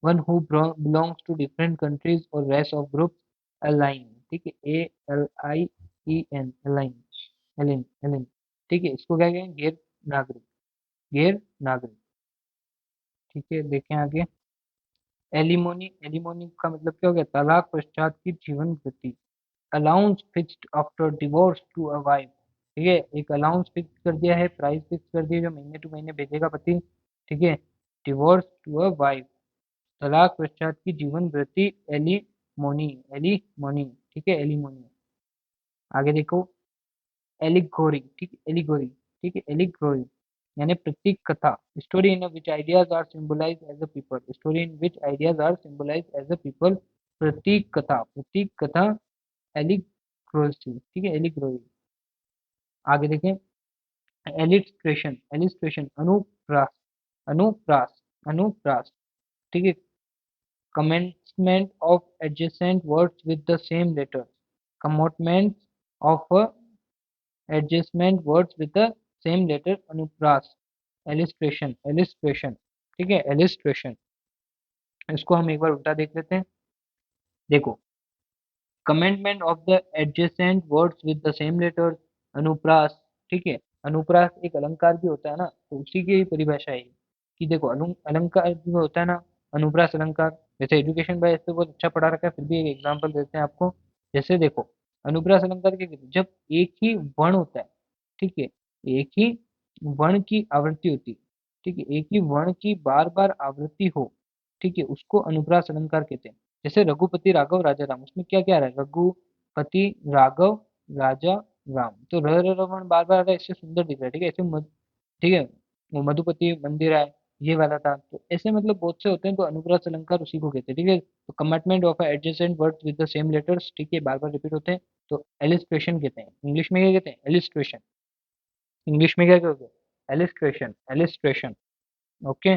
one who belongs to different countries और रेस ऑफ ग्रुप, अलाइन, ठीक है, ALIEN, अलाइन, एलिन, एलिन, ठीक है, इसको क्या कहेंगे, गैर नागरिक, गैर नागरिक, ठीक है। देखें आगे, एलिमोनी, एलिमोनी का मतलब क्या हो गया, तलाक पश्चात की जीवन वृत्ति। Allowance fixed after divorce to a wife, ठीक है, एक अलाउंस फिक्स कर दिया है, प्राइस फिक्स कर दिया जो महीने टू महीने भेजेगा पति, ठीक है। डिवोर्स टू अ वाइफ, तलाक पश्चात की जीवन वृत्ति, एलिमोनी, एलिमोनी, ठीक है, एलिमोनी। आगे देखो, एलिगोरी, ठीक है, एलिगोरी, ठीक है, एलिगोरी यानी प्रतीक कथा। Story in which ideas are symbolize as a people, story in which ideas are symbolize as a people, प्रतीक कथा, प्रतीक कथा, एलिग्रोसी, ठीक है, एलिग्रोरी। आगे देखें, एलिस्ट्रेशन, एलिस्ट्रेशन अनुप्रास, अनुप्रास, अनुप्रास, ठीक है। commencement of adjacent words with the same letter, commencement of adjacent words with the same letter, अनुप्रास। illustration, illustration, ठीक है, illustration। इसको हम एक बार उल्टा देख लेते हैं। देखो, commencement of the adjacent words with the same letters, अनुप्रास, ठीक है। अनुप्रास एक अलंकार भी होता है ना, तो उसी की ही परिभाषा है कि देखो, अलंकार जो होता है ना, अनुप्रास अलंकार। जैसे एजुकेशन बाय ऐसे बहुत अच्छा पढ़ा रखा है, फिर भी एक एग्जांपल देते हैं आपको। जैसे देखो, अनुप्रास अलंकार क्या कहते हैं, जब एक ही वर्ण होता है, ठीक है, एक ही वर्ण की आवृत्ति होती है, ठीक है, एक ही वर्ण की बार बार आवृत्ति हो, ठीक है, उसको अनुप्रास अलंकार कहते हैं। जैसे रघुपति राघव राजा राम, उसमें क्या क्या आ रहा है, रघुपति राघव राजा राम, तो रमन बार बार आ रहा है, इससे सुंदर दिख रहा है, ठीक है, ऐसे ठीक है। वो मधुपति मंदिर है, ये वाला था, तो ऐसे मतलब बहुत से होते हैं, तो अनुप्रास अलंकार उसी को कहते हैं, ठीक है। तो commitment of adjacent words with the same letters, ठीक है, बार बार रिपीट होते हैं, तो एलिस्ट्रेशन कहते हैं। इंग्लिश में क्या कहते हैं, एलिस्ट्रेशन, इंग्लिश में क्या कहते हैं, एलिस्ट्रेशन, एलिस्ट्रेशन, ओके।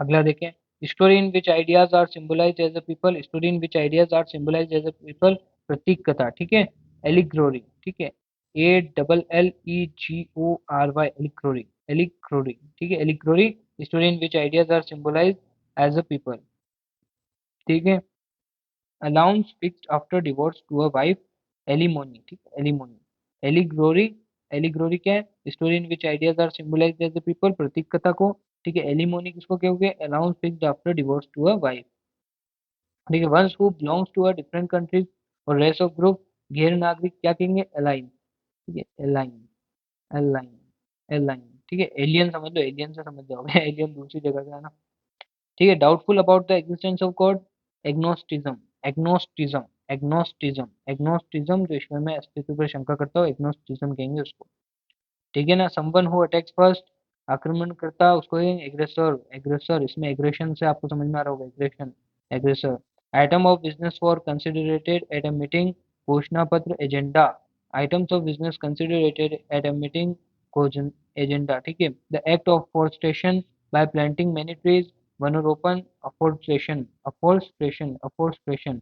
अगला देखें, story in which ideas are symbolize as a people, story in which ideas are symbolize as a people, प्रतीक कथा, ठीक है। एलिग्रोरी, ठीक है, ALLEGORY, एलिग्रोरी, एलिग्रोरी, ठीक है, allegory story in which ideas are symbolize as a people, ठीक है। Allowance fixed after divorce to a wife, alimony, ठीक है, एलिमोनी। एलिग्रोरी, एलिग्रोरी क्या है, story in which ideas are symbolize as a people, प्रतीक कथा को, ठीक है। एलिमोनी किसको कहोगे, allowance fixed after divorce to a wife, ठीक है। Ones who belongs to a different countries और रेस ऑफ ग्रुप, गैर नागरिक क्या कहेंगे, अलाइन, ठीक है, अलाइन, अलाइन, अलाइन, ठीक है। एलियन समझ लो, एलियन से समझ जाओगे एलियन दूसरी जगह का है ना, ठीक है। Doubtful about the existence of God, agnosticism, agnosticism, agnosticism, agnosticism जो ईश्वर में अस्तित्व पर शंका करता हो, एग्नोस्टिज्म कहेंगे उसको, ठीक है ना। समवन हु अटैक्स फर्स्ट, आक्रमण करता उसको एग्रेसर, एग्रेसर, इसमें एग्रेशन से आपको समझ में आ रहा होगा, aggression, aggressor. Item of business for considerated at a meeting, घोषणा पत्र, agenda. Items of business considerated at a meeting, agenda, ठीक है। The act of forestation by planting many trees, वनरोपण, अफोरेस्टेशन, अफोरेस्टेशन, अफोरेस्टेशन,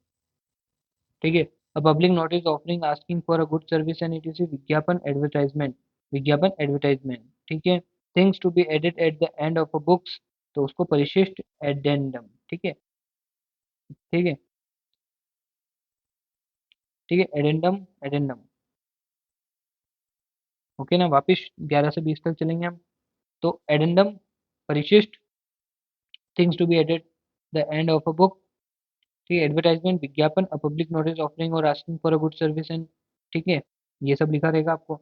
ठीक है। A public notice offering asking for a good service and it is विज्ञापन, advertisement, विज्ञापन, advertisement, ठीक है। Things to be added at the end of a books, तो उसको परिशिष्ट, एडेंडम, ठीक है। ठीक है, ठीक है, एडेंडम, एडेंडम। ओके ना, वापिस 11 से 20 तक चलेंगे हम। तो एडेंडम, परिशिष्ट, things to be added, the end of a book, ठीक है, एडवर्टाइजमेंट, विज्ञापन, अ पब्लिक नोटिस ऑफरिंग और asking for a good service and, ठीक है, ये सब लिखा रहेगा आपको।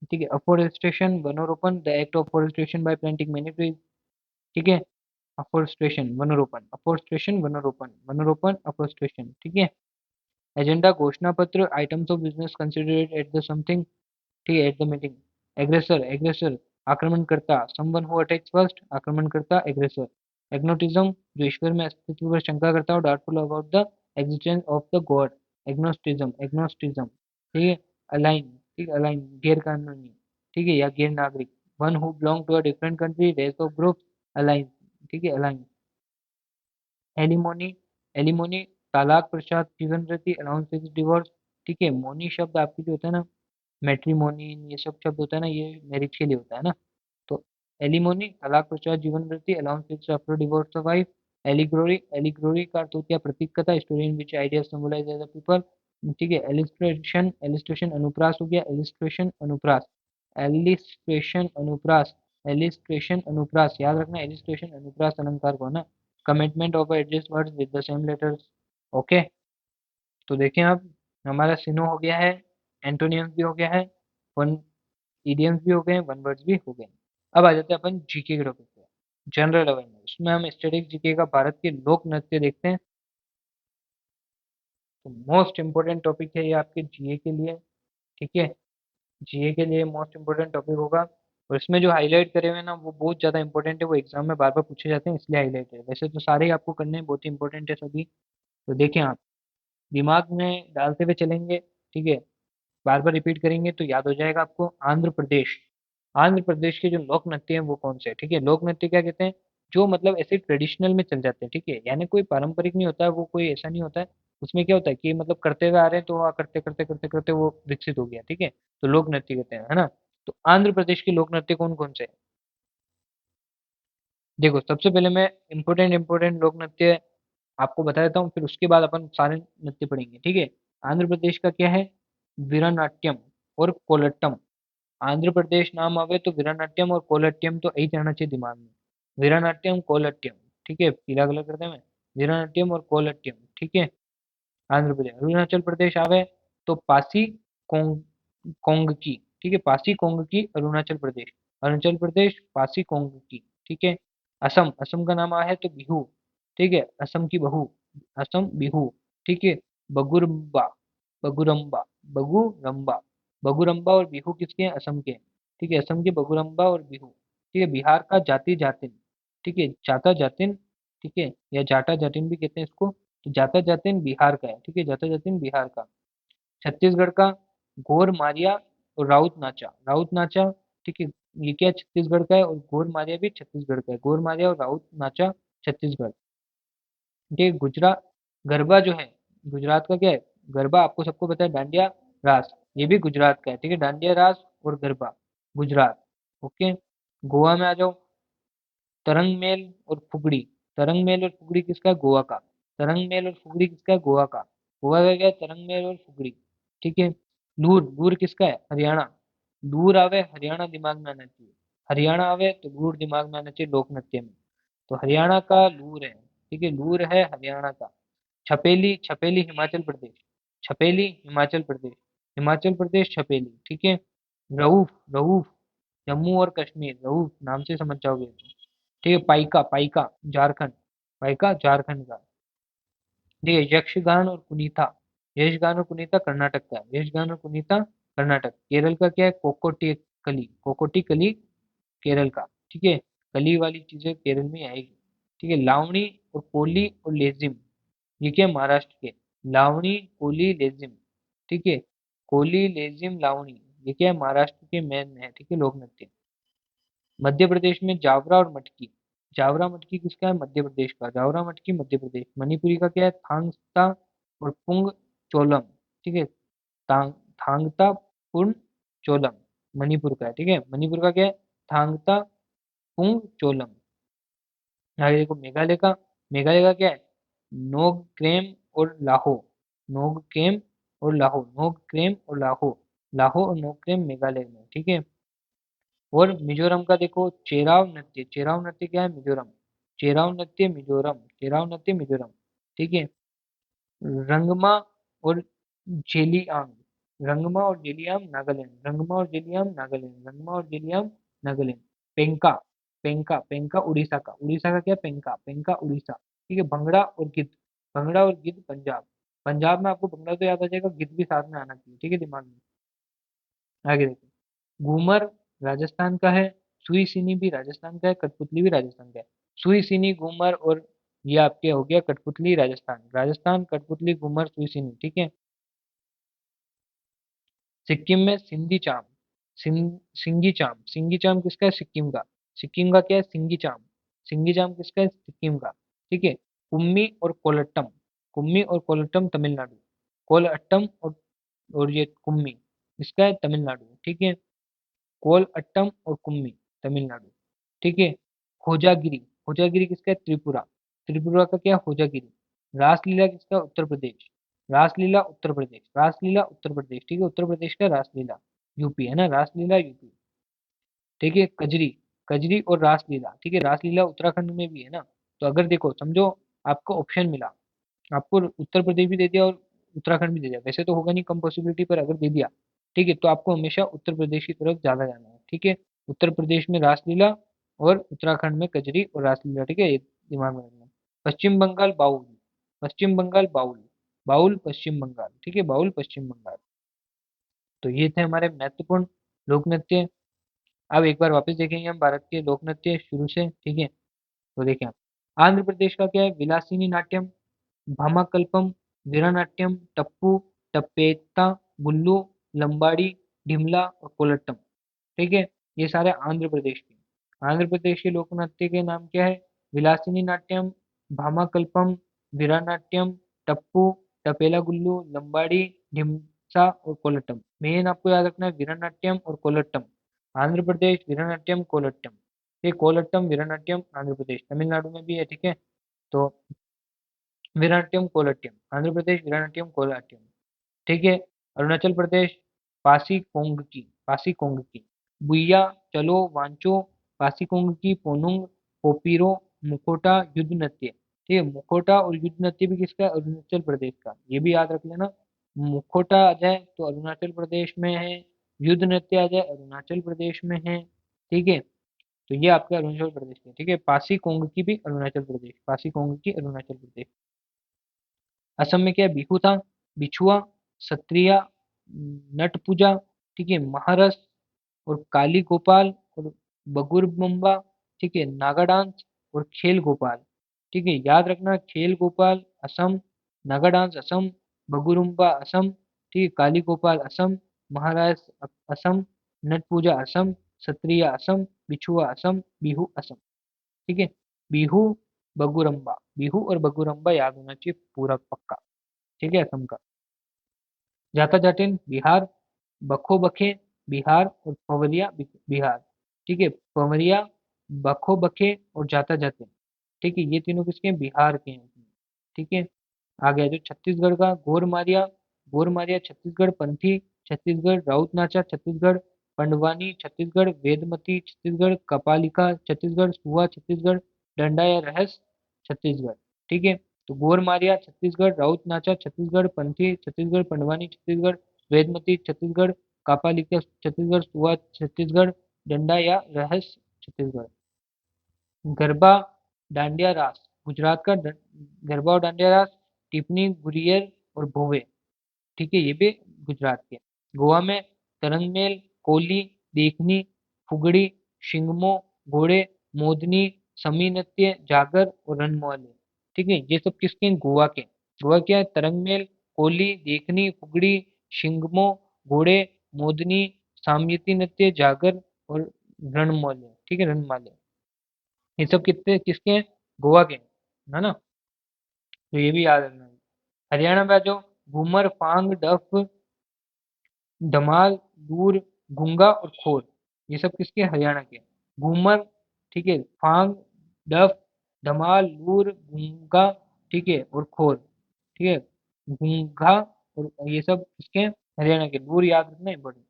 ठीक है, अफोरेस्टेशन, वनोरोपण, the act of forestation by planting many trees, ठीक है, अफोरेस्टेशन, वनोरोपण, अफोरेस्टेशन, वनोरोपण, वनोरोपण, अफोरेस्टेशन, ठीक है। एजेंडा, घोषणा पत्र, items of business considered at the something, ठीक है, at the meeting. Aggressor, aggressor, आक्रमणकर्ता, समवन हु अटैक्स फर्स्ट, आक्रमणकर्ता, एग्रेसर। एग्नोटिज्म, जो ईश्वर में अस्तित्व पर शंका करता हो, doubtful about the existence of the God, agnosticism, agnosticism, ठीक है। अलाइन, ठीक है, अलाइन, गैर कानूनी, ठीक है, या गैर नागरिक। One who belong to a different country, race और ग्रुप, अलाइन, ठीक है, अलाइन। एलिमोनी, एलिमोनी, तलाक, पश्चात जीवन रति, अलाउंस, डिवोर्स, ठीक है। मोनी शब्द आपकी जो होता है ना, मैट्रिमोनी, ये सब शब्द होता है ना, ये मैरिज के लिए होता है ना। तो एलिमोनी, तलाक, पश्चात जीवन वृत्ति, allowance after divorce of wife. Allegory, allegory का अर्थ होता है प्रतीक कथा, story in which idea symbolize as a people, ठीक है। एलिस्ट्रेशन, एलिस्ट्रेशन अनुप्रास हो गया, एलिस्ट्रेशन अनुप्रास, एलिस्ट्रेशन अनुप्रास, एलिस्ट्रेशन अनुप्रास, याद रखना एलिस्ट्रेशन अनुप्रास अलंकार को ना। Commitment of adjust words with the same letters. Okay, तो देखें अब, हमारा सिनो हो गया है, एंटोनियम्स भी हो गया है, वन इडियम्स भी हो गए, वन वर्ड्स भी हो गए। अब आ जाते हैं अपन जीके के टॉपिक पे, जनरल अवेयरनेस। इसमें हम स्टैटिक जीके का भारत के लोक नृत्य देखते हैं। तो मोस्ट इंपोर्टेंट टॉपिक है ये आपके जीए के लिए, ठीक है। जीए के लिए मोस्ट इंपोर्टेंट टॉपिक होगा। और इसमें जो हाईलाइट करे हुए हैं ना, वो बहुत ज़्यादा इंपॉर्टेंट है, वो एग्जाम में बार बार पूछे जाते हैं, इसलिए हाईलाइट है। वैसे तो सारे ही आपको करने हैं, बहुत ही इंपॉर्टेंट है सभी। तो देखें आप, दिमाग में डालते हुए चलेंगे, ठीक है, बार बार रिपीट करेंगे तो याद हो जाएगा आपको। आंध्र प्रदेश, आंध्र प्रदेश के जो लोक नृत्य हैं वो कौन से हैं, ठीक है। लोक नृत्य क्या कहते हैं, जो मतलब ऐसे ट्रेडिशनल में चल जाते हैं, ठीक है, यानी कोई पारंपरिक नहीं होता है वो, कोई ऐसा नहीं होता है। उसमें क्या होता है कि मतलब करते हुए आ रहे हैं, तो करते करते करते करते वो विकसित हो गया, ठीक है। तो लोक नृत्य कहते हैं, है ना। तो आंध्र प्रदेश के लोक नृत्य कौन कौन से हैं? देखो, सबसे पहले मैं इंपोर्टेंट इंपोर्टेंट लोक नृत्य आपको बता देता हूँ, फिर उसके बाद अपन सारे नृत्य पढ़ेंगे, ठीक है। आंध्र प्रदेश का क्या है, वीरनाट्यम और कोलट्टम। आंध्र प्रदेश नाम आवे तो वीरानाट्यम और कोलट्टियम तो यही रहना चाहिए दिमाग में। वीरानाट्यम, कोलट्टियम, ठीक है, पीला कलर करते हैं मैं। वीरानाट्यम और कोलट्टियम, ठीक है। आंध्र प्रदेश। अरुणाचल प्रदेश आवे तो पासी कोंग, कोंगकी, ठीक है, पासी कोंगकी, अरुणाचल प्रदेश। अरुणाचल प्रदेश, पासी कोंगकी, ठीक है। असम, असम का नाम आया है तो बिहू, ठीक है, असम की बहू, असम बिहू, ठीक है। बगुरम्बा, बगुरम्बा, बगुरम्बा, बगुरम्बा और बिहू किसके हैं, असम के हैं, ठीक है, असम के बगुरम्बा और बिहू, ठीक है। बिहार का जाति जातिन, ठीक है, जाता जातिन, ठीक है, या जाटा जाटिन भी कहते हैं इसको। तो जाता जातिन बिहार का है, ठीक है, जाता जातिन बिहार का। छत्तीसगढ़ का गोर मारिया और राउत नाचा, राउत नाचा, ठीक है, ये क्या छत्तीसगढ़ का है, और गोर मारिया भी छत्तीसगढ़ का है। गोर मारिया और राउत नाचा छत्तीसगढ़, ठीक है। गुजरात, गरबा जो है, गुजरात का क्या है, गरबा आपको सबको पता है, डांडिया रास, ये भी गुजरात का है, ठीक है, डांडिया रास और गरबा, गुजरात। ओके, गोवा में आ जाओ, तरंग मेल और फुगड़ी, तरंग मेल और फुगड़ी किसका है, गोवा का। तरंग मेल और फुगड़ी किसका है, गोवा का। गोवा का क्या है, तरंग मेल और फुगड़ी, ठीक है। लूर, लूर किसका है, हरियाणा। लूर आवे, हरियाणा दिमाग में आना चाहिए। हरियाणा आवे तो लूर दिमाग में आना चाहिए लोक नृत्य में। तो हरियाणा का लूर है, ठीक है, लूर है हरियाणा का। छपेली, छपेली हिमाचल प्रदेश, छपेली हिमाचल प्रदेश, हिमाचल प्रदेश छपेली, ठीक है। रऊफ, रऊफ जम्मू और कश्मीर, रऊफ नाम से समझ जाओगे, ठीक है। पाइका, पाइका झारखंड, पाइका झारखंड का, ठीक है। यक्षगान और कुनीता, यक्षगान और कुनीता कर्नाटक का है, यक्षगान और कुनीता कर्नाटक। केरल का क्या है, कोकोटी कली, कोकोटी कली केरल का, ठीक है। कली वाली चीजें केरल में आएगी, ठीक है। लावणी और कोली और लेजिम, ये क्या है, महाराष्ट्र के। लावणी, कोली, लेजिम, ठीक है। कोली, लेजिम, लावणी, ये क्या है, महाराष्ट्र के मेन है, ठीक है, लोक नृत्य। मध्य प्रदेश में जावरा और मटकी, जावरा मटकी किसका है, मध्य प्रदेश का। जावरा मटकी मध्य प्रदेश। मणिपुरी का क्या है, थांगता और पुंग चोलम, ठीक है। थांगता पुंग चोलम मणिपुर का है, ठीक है। मणिपुर का क्या है, थांगता पुंग चोलम। आगे देखो मेघालय का, मेघालय का क्या है, नोकग्रेम और लाहो, नोकग्रेम और लाहो, नोकग्रेम और लाहो, लाहो और नोकग्रेम मेघालय में, ठीक है। और मिजोरम का देखो चेराव नृत्य, चेराव नृत्य क्या है, मिजोरम, चेराव नृत्य मिजोरम, चेराव नृत्य मिजोरम, ठीक है। रंगमा और जेलियांग, रंगमा और जेलियांग नागालैंड, रंगमा और जेलियांग नागालैंड, रंगमा और जेलियांग नागालैंड। पेंका, पेंका, पेंका उड़ीसा का, उड़ीसा का क्या, पेंका, पेंका उड़ीसा, ठीक है। भंगड़ा और गिद्ध, भंगड़ा और गिद्ध पंजाब, पंजाब में आपको भंगड़ा तो याद आ जाएगा, गिद्ध भी साथ में आना चाहिए, ठीक है, दिमाग में। आगे देखो, घूमर राजस्थान का है, सुई सिनी भी राजस्थान का है, कठपुतली भी राजस्थान का है। सुई सिनी घूमर और ये आपके हो गया कठपुतली राजस्थान, राजस्थान कठपुतली घूमर सुई सिनी, ठीक है। सिक्किम में सिंधी चाम, सिंगी चाम, सिंगी चाम किसका है, सिक्किम का, सिक्किम का क्या है, सिंगी चाम, सिंगी चाम किसका है, सिक्किम का, ठीक है। कुम्मी और कोलट्टम, कुम्मी और कोलट्टम तमिलनाडु, कोलअट्टम और ये कुम्मी इसका है तमिलनाडु, ठीक है। कोलअट्टम और कुम्मी तमिलनाडु, ठीक है। होजागिरी, होजागिरी किसका है, त्रिपुरा, त्रिपुरा का क्या है, होजागिरी। रासलीला किसका, उत्तर प्रदेश, रासलीला उत्तर प्रदेश, रासलीला उत्तर प्रदेश, ठीक है, उत्तर प्रदेश का रासलीला, यूपी है ना, रासलीला यूपी, ठीक है। कजरी, कजरी और रासलीला, ठीक है, रासलीला उत्तराखंड में भी है ना। तो अगर देखो समझो, आपको ऑप्शन मिला, आपको उत्तर प्रदेश भी दे दिया और उत्तराखंड भी दे दिया, वैसे तो होगा नहीं, कम पॉसिबिलिटी, पर अगर दे दिया, ठीक है, तो आपको हमेशा उत्तर प्रदेश की तरफ ज्यादा जाना है, ठीक है। उत्तर प्रदेश में रासलीला और उत्तराखंड में कजरी और रासलीला, ठीक है, ये दिमाग में रखना। पश्चिम बंगाल बाउल, पश्चिम बंगाल बाउल, बाउल पश्चिम बंगाल, ठीक है, बाउल पश्चिम बंगाल। तो ये थे हमारे महत्वपूर्ण लोक नृत्य। अब एक बार वापस देखेंगे हम भारत के लोक नृत्य शुरू से, ठीक है। तो देखें आप, आंध्र प्रदेश का क्या है, विलासिनी नाट्यम, भामाकल्पम, वीरानाट्यम, टप्पू, टप्पेता, गुल्लू, लंबाड़ी, ढिमला और कोलट्टम, ठीक है। ये सारे आंध्र प्रदेश के, आंध्र प्रदेश के लोक नृत्य के नाम क्या है, विलासिनी नाट्यम, भामाकल्पम, वीरानाट्यम, टप्पू, टपेला गुल्लू, लंबाड़ी, ढिमसा और कोलट्टम। मेन आपको याद रखना है वीरानाट्यम और कोलट्टम, आंध्र प्रदेश वीरानाट्यम कोलट्टम, ये कोलट्टम वीरानाट्यम आंध्र प्रदेश, तमिलनाडु में भी है, ठीक है। तो वीरानाट्यम कोलट्टम आंध्र प्रदेश, वीरानाट्यम कोलट्टम, ठीक है। अरुणाचल प्रदेश पासी कोंगकी, पासी कोंगकी, बुइया, चलो वांचो, पासी कोंगकी, पोनुंग, पोपीरो, मुखोटा, युद्ध नृत्य, ठीक है। मुखोटा और युद्ध नृत्य भी किसका है? अरुणाचल प्रदेश का, ये भी याद रख लेना। मुखोटा आ जाए तो अरुणाचल प्रदेश में है, युद्ध नृत्य आ जाए अरुणाचल प्रदेश में है, ठीक है। तो ये आपका अरुणाचल प्रदेश है, ठीक है। पासी कोंगकी भी अरुणाचल प्रदेश, पासी कोंगकी अरुणाचल प्रदेश। असम में क्या है? बिहू था, बिछुआ, सत्रिया, नट पूजा, ठीक है, महारस और काली गोपाल और बगुरबम्बा, ठीक है, नागा डांस और खेल गोपाल, ठीक है। याद रखना, खेल गोपाल असम, नागा डांस असम, बगुरुम्बा असम, ठीक है, काली गोपाल असम, महारास असम, नट पूजा असम, सत्रिया असम, बिछुआ असम, बिहू असम, ठीक है। बिहू, बगुरम्बा, बिहू और बगुरम्बा याद होना चाहिए पूरा पक्का, ठीक है, असम का। जाता जाटिन बिहार, बखो बखे बिहार और पवरिया बिहार, ठीक है। पवरिया, बखो बखे और जाता जातिन, ठीक है, ये तीनों किसके हैं? बिहार के हैं, ठीक है। आ गया जो छत्तीसगढ़ का, गोरमारिया, गोरमारिया छत्तीसगढ़, पंथी छत्तीसगढ़, राउत नाचा छत्तीसगढ़, पंडवानी छत्तीसगढ़, वेदमती छत्तीसगढ़, कपालिका छत्तीसगढ़, सुहा छत्तीसगढ़, डंडा या रहस छत्तीसगढ़, ठीक है। तो गोरमारिया छत्तीसगढ़, राउत नाचा छत्तीसगढ़, पंथी छत्तीसगढ़, पंडवानी छत्तीसगढ़, वेदमती छत्तीसगढ़, कापालिका छत्तीसगढ़, सुहा छत्तीसगढ़, डंडा या रहस छत्तीसगढ़। गरबा डांडिया रास, गुजरात का गरबा और डांडिया रास, टिप्पणी गुरियर और भोवे, ठीक है, ये भी गुजरात के। गोवा में तरंगमेल, कोली, देखनी, फुगड़ी, शिंगमो, घोड़े, मोदनी, समी नृत्य, जागर और रणमौली, ठीक है, ये सब किसके हैं? गोवा के। गोवा क्या है? तरंगमेल, कोली, देखनी, फुगड़ी, शिंगमो, घोड़े, मोदनी, सामयिती नृत्य, जागर और रणमौली, ठीक है, रणमाले, ये सब कितने किसके हैं? गोवा के, है ना। तो ये भी याद रखना। हरियाणा में जो घूमर, फांग, डफ, धमाल, दूर, गुंगा और खोर, ये सब किसके? हरियाणा के। घूमर, ठीक है, फांग, डफ, धमाल, लूर, गुंगा ठीक है, और खोर, ठीक है, घूंघा, और ये सब इसके हरियाणा के। दूर याद रखना इंपॉर्टेंट।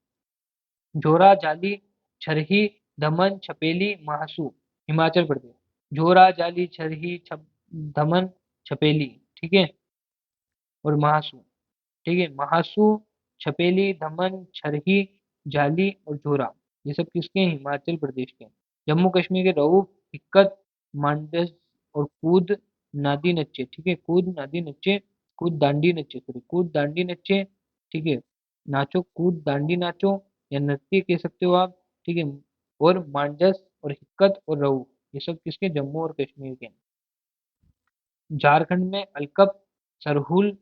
झोरा, जाली, छरही, दमन, छपेली, महासू, हिमाचल प्रदेश। झोरा, जाली, छरही, दमन, छपेली, ठीक है, और महासू, ठीक है। महासू, छपेली, दमन, छरही, जाली और झोरा, ये सब किसके हैं? हिमाचल प्रदेश के। जम्मू कश्मीर के रऊफ, हिक्कत, मांडस और कूद नादी नच्चे, ठीक है, कूद नादी नच्चे, कूद दांडी नच्चे, सॉरी, कूद दांडी नच्चे, ठीक है, नाचो कूद दांडी नाचो, या नृत्य कह सकते हो आप, ठीक है। और मांडस और हिक्कत और रऊफ, ये सब किसके? जम्मू और कश्मीर के। झारखंड में अलकप, सरहुल,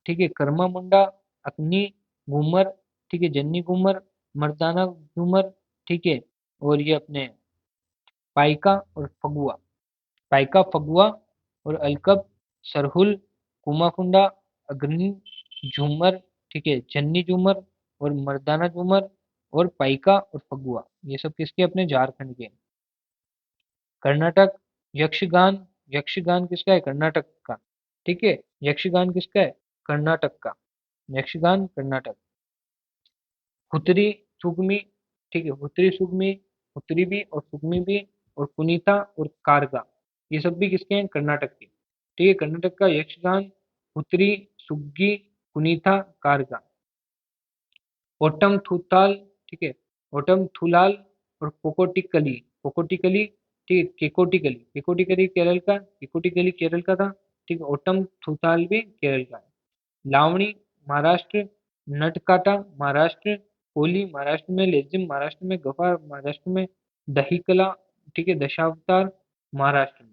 ठीक है, कर्मा मुंडा, अकनी, घूमर, ठीक है, जन्नी घूमर, मर्दाना घूमर, ठीक है, और ये अपने पाइका और फगुआ, पाइका, फगुआ और अलकब, सरहुल, कुमाकुंडा, अग्नि, झूमर, ठीक है, जन्नी झूमर और मर्दाना झूमर और पाइका और फगुआ, ये सब किसके? अपने झारखंड के। कर्नाटक, यक्षगान, यक्षगान किसका है? कर्नाटक का, ठीक है, यक्षगान किसका है? कर्नाटक का, यक्षगान कर्नाटक। हुतरी, सुगमी, ठीक है, हुतरी, सुगमी, हुतरी भी और सुगमी भी, और कुनीता और कारगा, ये सब भी किसके हैं? कर्नाटक के, ठीक है। कर्नाटक का यक्षगान, हुतरी, सुग्गी, कुनीता, कारगा। ओटम थूताल, ठीक है, ओटम थुलाल और कोकोटिकली, कोकोटिकली, ठीक है, केकोटिकली, केकोटिकली केरल का, केकोटिकली केरल का था, ठीक है। ओटम थूताल भी केरल का है। लावणी, महाराष्ट्र। नटकाटा, महाराष्ट्र। होली, महाराष्ट्र में। लेझिम, महाराष्ट्र में। गफा, महाराष्ट्र में। दहीकला, ठीक है, दशावतार, महाराष्ट्र में।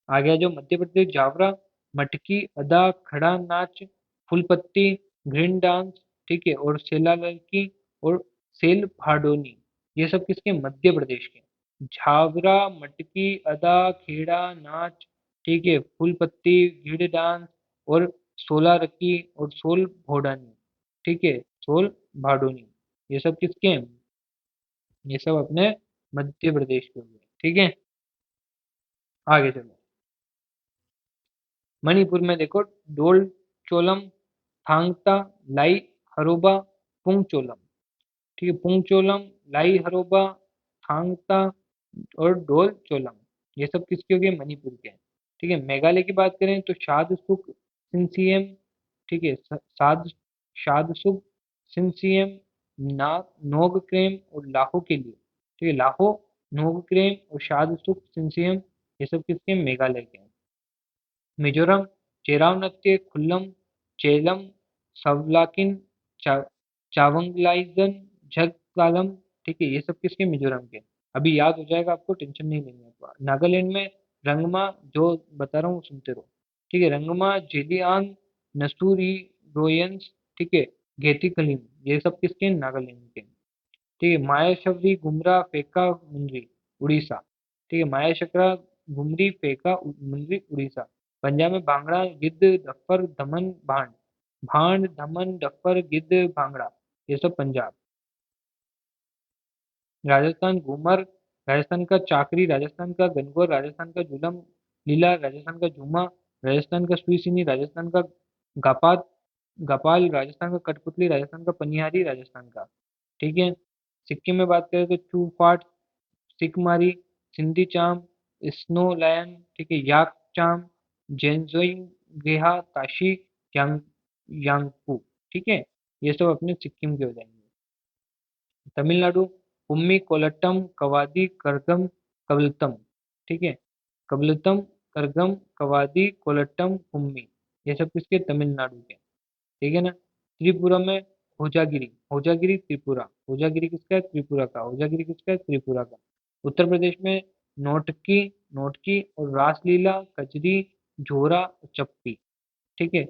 आ गया जो मध्य प्रदेश, जावरा, मटकी, अदा, खड़ा नाच, फुलपत्ती, ग्रीन डांस, ठीक है, और सेला लड़की और सेल भाडोनी, ये सब किसके? मध्य प्रदेश के। झावरा, मटकी, अदा, खेड़ा नाच, ठीक है, फुलपत्ती, गिड़ डांस और सोला रकी और सोल भोडानी, ठीक है, सोल भाडोनी, ये सब किसके हैं? ये सब अपने मध्य प्रदेश के हुए, ठीक है। आगे चलो। मणिपुर में देखो, डोल चोलम, थांगता, लाई हरोबा, पुंगचोलम, ठीक है, पुंगचोलम, लाई हरोबा, थांगता और डोल चोलम, ये सब किसके हो गए? मणिपुर के, ठीक है। मेघालय की बात करें तो शाद सुख, सिंसियम, ठीक है, शाद सुख, सिंसियम, ना नोग क्रेम और लाहो के लिए, ठीक है, लाहो, नोग क्रेम और शाद सुख, सिंसियम, ये सब किसके? मेघालय के हैं। मिजोरम, चेराव नृत्य, खुल्लम, चेलम, सवलाकिन, चा, चावंगलाइजन, झगकालम, ठीक है, ये सब किसके? मिजोरम के। अभी याद हो जाएगा आपको, टेंशन नहीं लेनी है। नागालैंड में रंगमा, जो बता रहा हूँ सुनते रहो, ठीक है, रंगमा, जेलियांग, नसूरी, रोयंस, ठीक है, गेती कलीम, ये सब किसके? नागालैंड के। ठीक है, मायाशवरी, गुमरा, फेका, मुंदरी, उड़ीसा, ठीक है, मायाशक्रा, घुमरी, फेका, मुंदरी, उड़ीसा। पंजाब में भांगड़ा, गिद्ध, डफ्फर, धमन, भांड, भांड, धमन, डफ्फर, गिद्ध, भांगड़ा, ये सब पंजाब। राजस्थान, घूमर, राजस्थान का चाकरी, राजस्थान का गनगौर, राजस्थान का जुलम, लीला, राजस्थान का झूमा, राजस्थान का सुईसिनी, राजस्थान का गापात, गपाल, राजस्थान का कठपुतली, राजस्थान का पनिहारी, राजस्थान का, ठीक है। सिक्किम में बात करें तो चूफाट, सिकमारी, सिंधी चाम, स्नो लायन, ठीक है, याक चाम, जेंजोइंग, गेहा, ताशी, यांग, यांगपू, ठीक है, ये सब अपने सिक्किम के हो जाएंगे। तमिलनाडु, कुम्मी, कोलट्टम, कवादी, करगम, कबलतम, ठीक है, कबलतम, करगम, कवादी, कोलट्टम, कुम्मी, ये सब किसके? तमिलनाडु के, ठीक है ना। त्रिपुरा में होजागिरी, होजागिरी त्रिपुरा, होजागिरी किसका है? त्रिपुरा का, होजागिरी किसका है? त्रिपुरा का। उत्तर प्रदेश में नोटकी, नोटकी और रासलीला, कजरी, झोरा और चप्पी, ठीक है,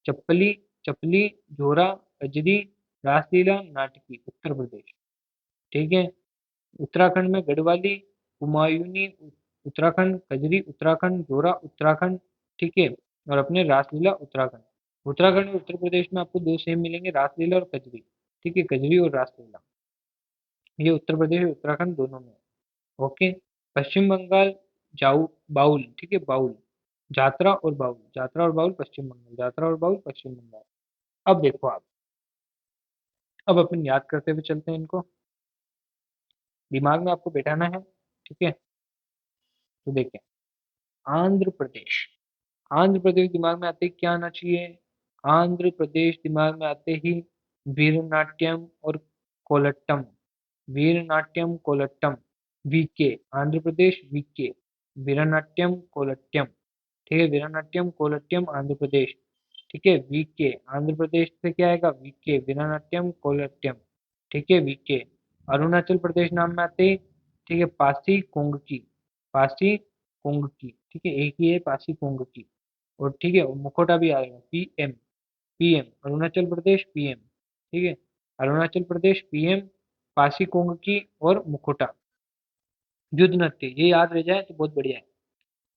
चप्पली, चपली, झोरा, कजरी, रासलीला, नाटकी, उत्तर प्रदेश, ठीक है। उत्तराखंड में गढ़वाली, कुमायूनी, उत्तराखंड, कजरी उत्तराखंड, जोरा उत्तराखंड, ठीक है, और अपने रासलीला उत्तराखंड। उत्तराखंड और उत्तर प्रदेश में आपको दो सेम मिलेंगे, रासलीला और कजरी, ठीक है, कजरी और रासलीला, ये उत्तर प्रदेश और उत्तराखंड दोनों में है। ओके। पश्चिम बंगाल, जाऊ, बाउल, ठीक है, बाउल, जात्रा और बाउल, जात्रा और बाउल पश्चिम बंगाल, जात्रा और बाउल पश्चिम बंगाल। अब देखो आप, अब अपन याद करते हुए चलते हैं इनको, दिमाग में आपको बैठाना है, ठीक है। तो देखें, आंध्र प्रदेश, आंध्र प्रदेश दिमाग में आते ही क्या आना चाहिए? आंध्र प्रदेश दिमाग में आते ही वीरनाट्यम और कोलट्टम, वीरनाट्यम कोलट्टम, वीके, आंध्र प्रदेश वीके, वीरनाट्यम कोलट्टम, ठीक है, वीरनाट्यम कोलट्टम आंध्र प्रदेश, ठीक है, वीके, आंध्र प्रदेश से क्या आएगा? वीके, वीरनाट्यम कोलट्टम, ठीक है, वीके। अरुणाचल प्रदेश नाम में आते ही, ठीक है, पासी कोंगकी, पासी कोंगकी, ठीक है, एक ही है पासी कोंगकी। और ठीक है, मुखोटा भी आएगा, PM, PM Arunachal Pradesh PM, ठीक है, अरुणाचल प्रदेश पीएम, पासी कोंगकी और मुखोटा। युद्ध नृत्य, ये याद रह जाए तो बहुत बढ़िया है।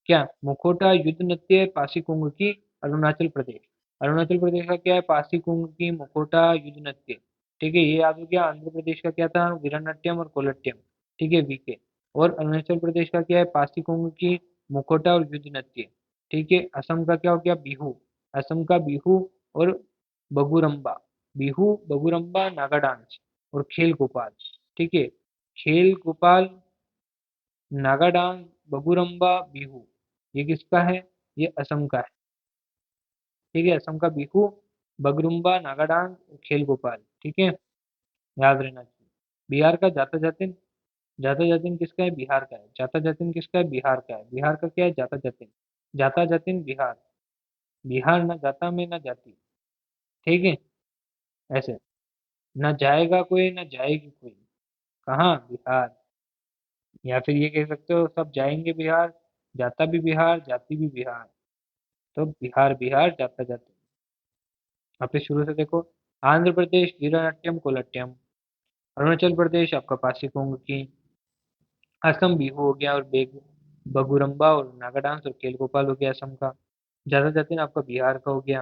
क्या? मुखोटा युद्ध नृत्य पासी कुंग की, अरुणाचल प्रदेश, अरुणाचल प्रदेश का क्या है? पासी कुंग की मुखोटा युद्ध नृत्य, ठीक है, ये याद हो गया। आंध्र प्रदेश का क्या था? वीरनाट्यम और कोलट्टम, ठीक है, वीके। और अरुणाचल प्रदेश का क्या है? पासी कुंग की मुखोटा और युद्ध नृत्य, ठीक है। असम का क्या हो गया? बिहू, असम का बिहू और बगुरम्बा, बिहू बगुरम्बा नागा डांस और खेल गोपाल, ठीक है, खेल गोपाल नागा डांस बगुरम्बा बिहू, ये किसका है? ये असम का है, ठीक है, असम का बिहू बगुरुम्बा नागा डांस खेल गोपाल, ठीक है, याद रहना चाहिए। बिहार का जाता जातिन, जाता जातिन किसका है? बिहार का है। जाता जातिन किसका है? बिहार का है। बिहार का क्या है? जाता जातिन, जाता जातिन बिहार, बिहार ना जाता में ना जाती, ठीक है, ऐसे, ना जाएगा कोई ना जाएगी कोई, कहाँ? बिहार। या फिर ये कह सकते हो सब जाएंगे बिहार, जाता भी बिहार जाती भी बिहार, तो बिहार बिहार जाता जाता। आप फिर शुरू से देखो, आंध्र प्रदेश वीरनाट्यम कोलट्टम, अरुणाचल प्रदेश आपका पासीघोंग की, असम बिहू हो गया और बेग बगुरम्बा और नागा डांस और खेल गोपाल हो गया असम का। ज्यादा जातिन आपका बिहार का हो गया,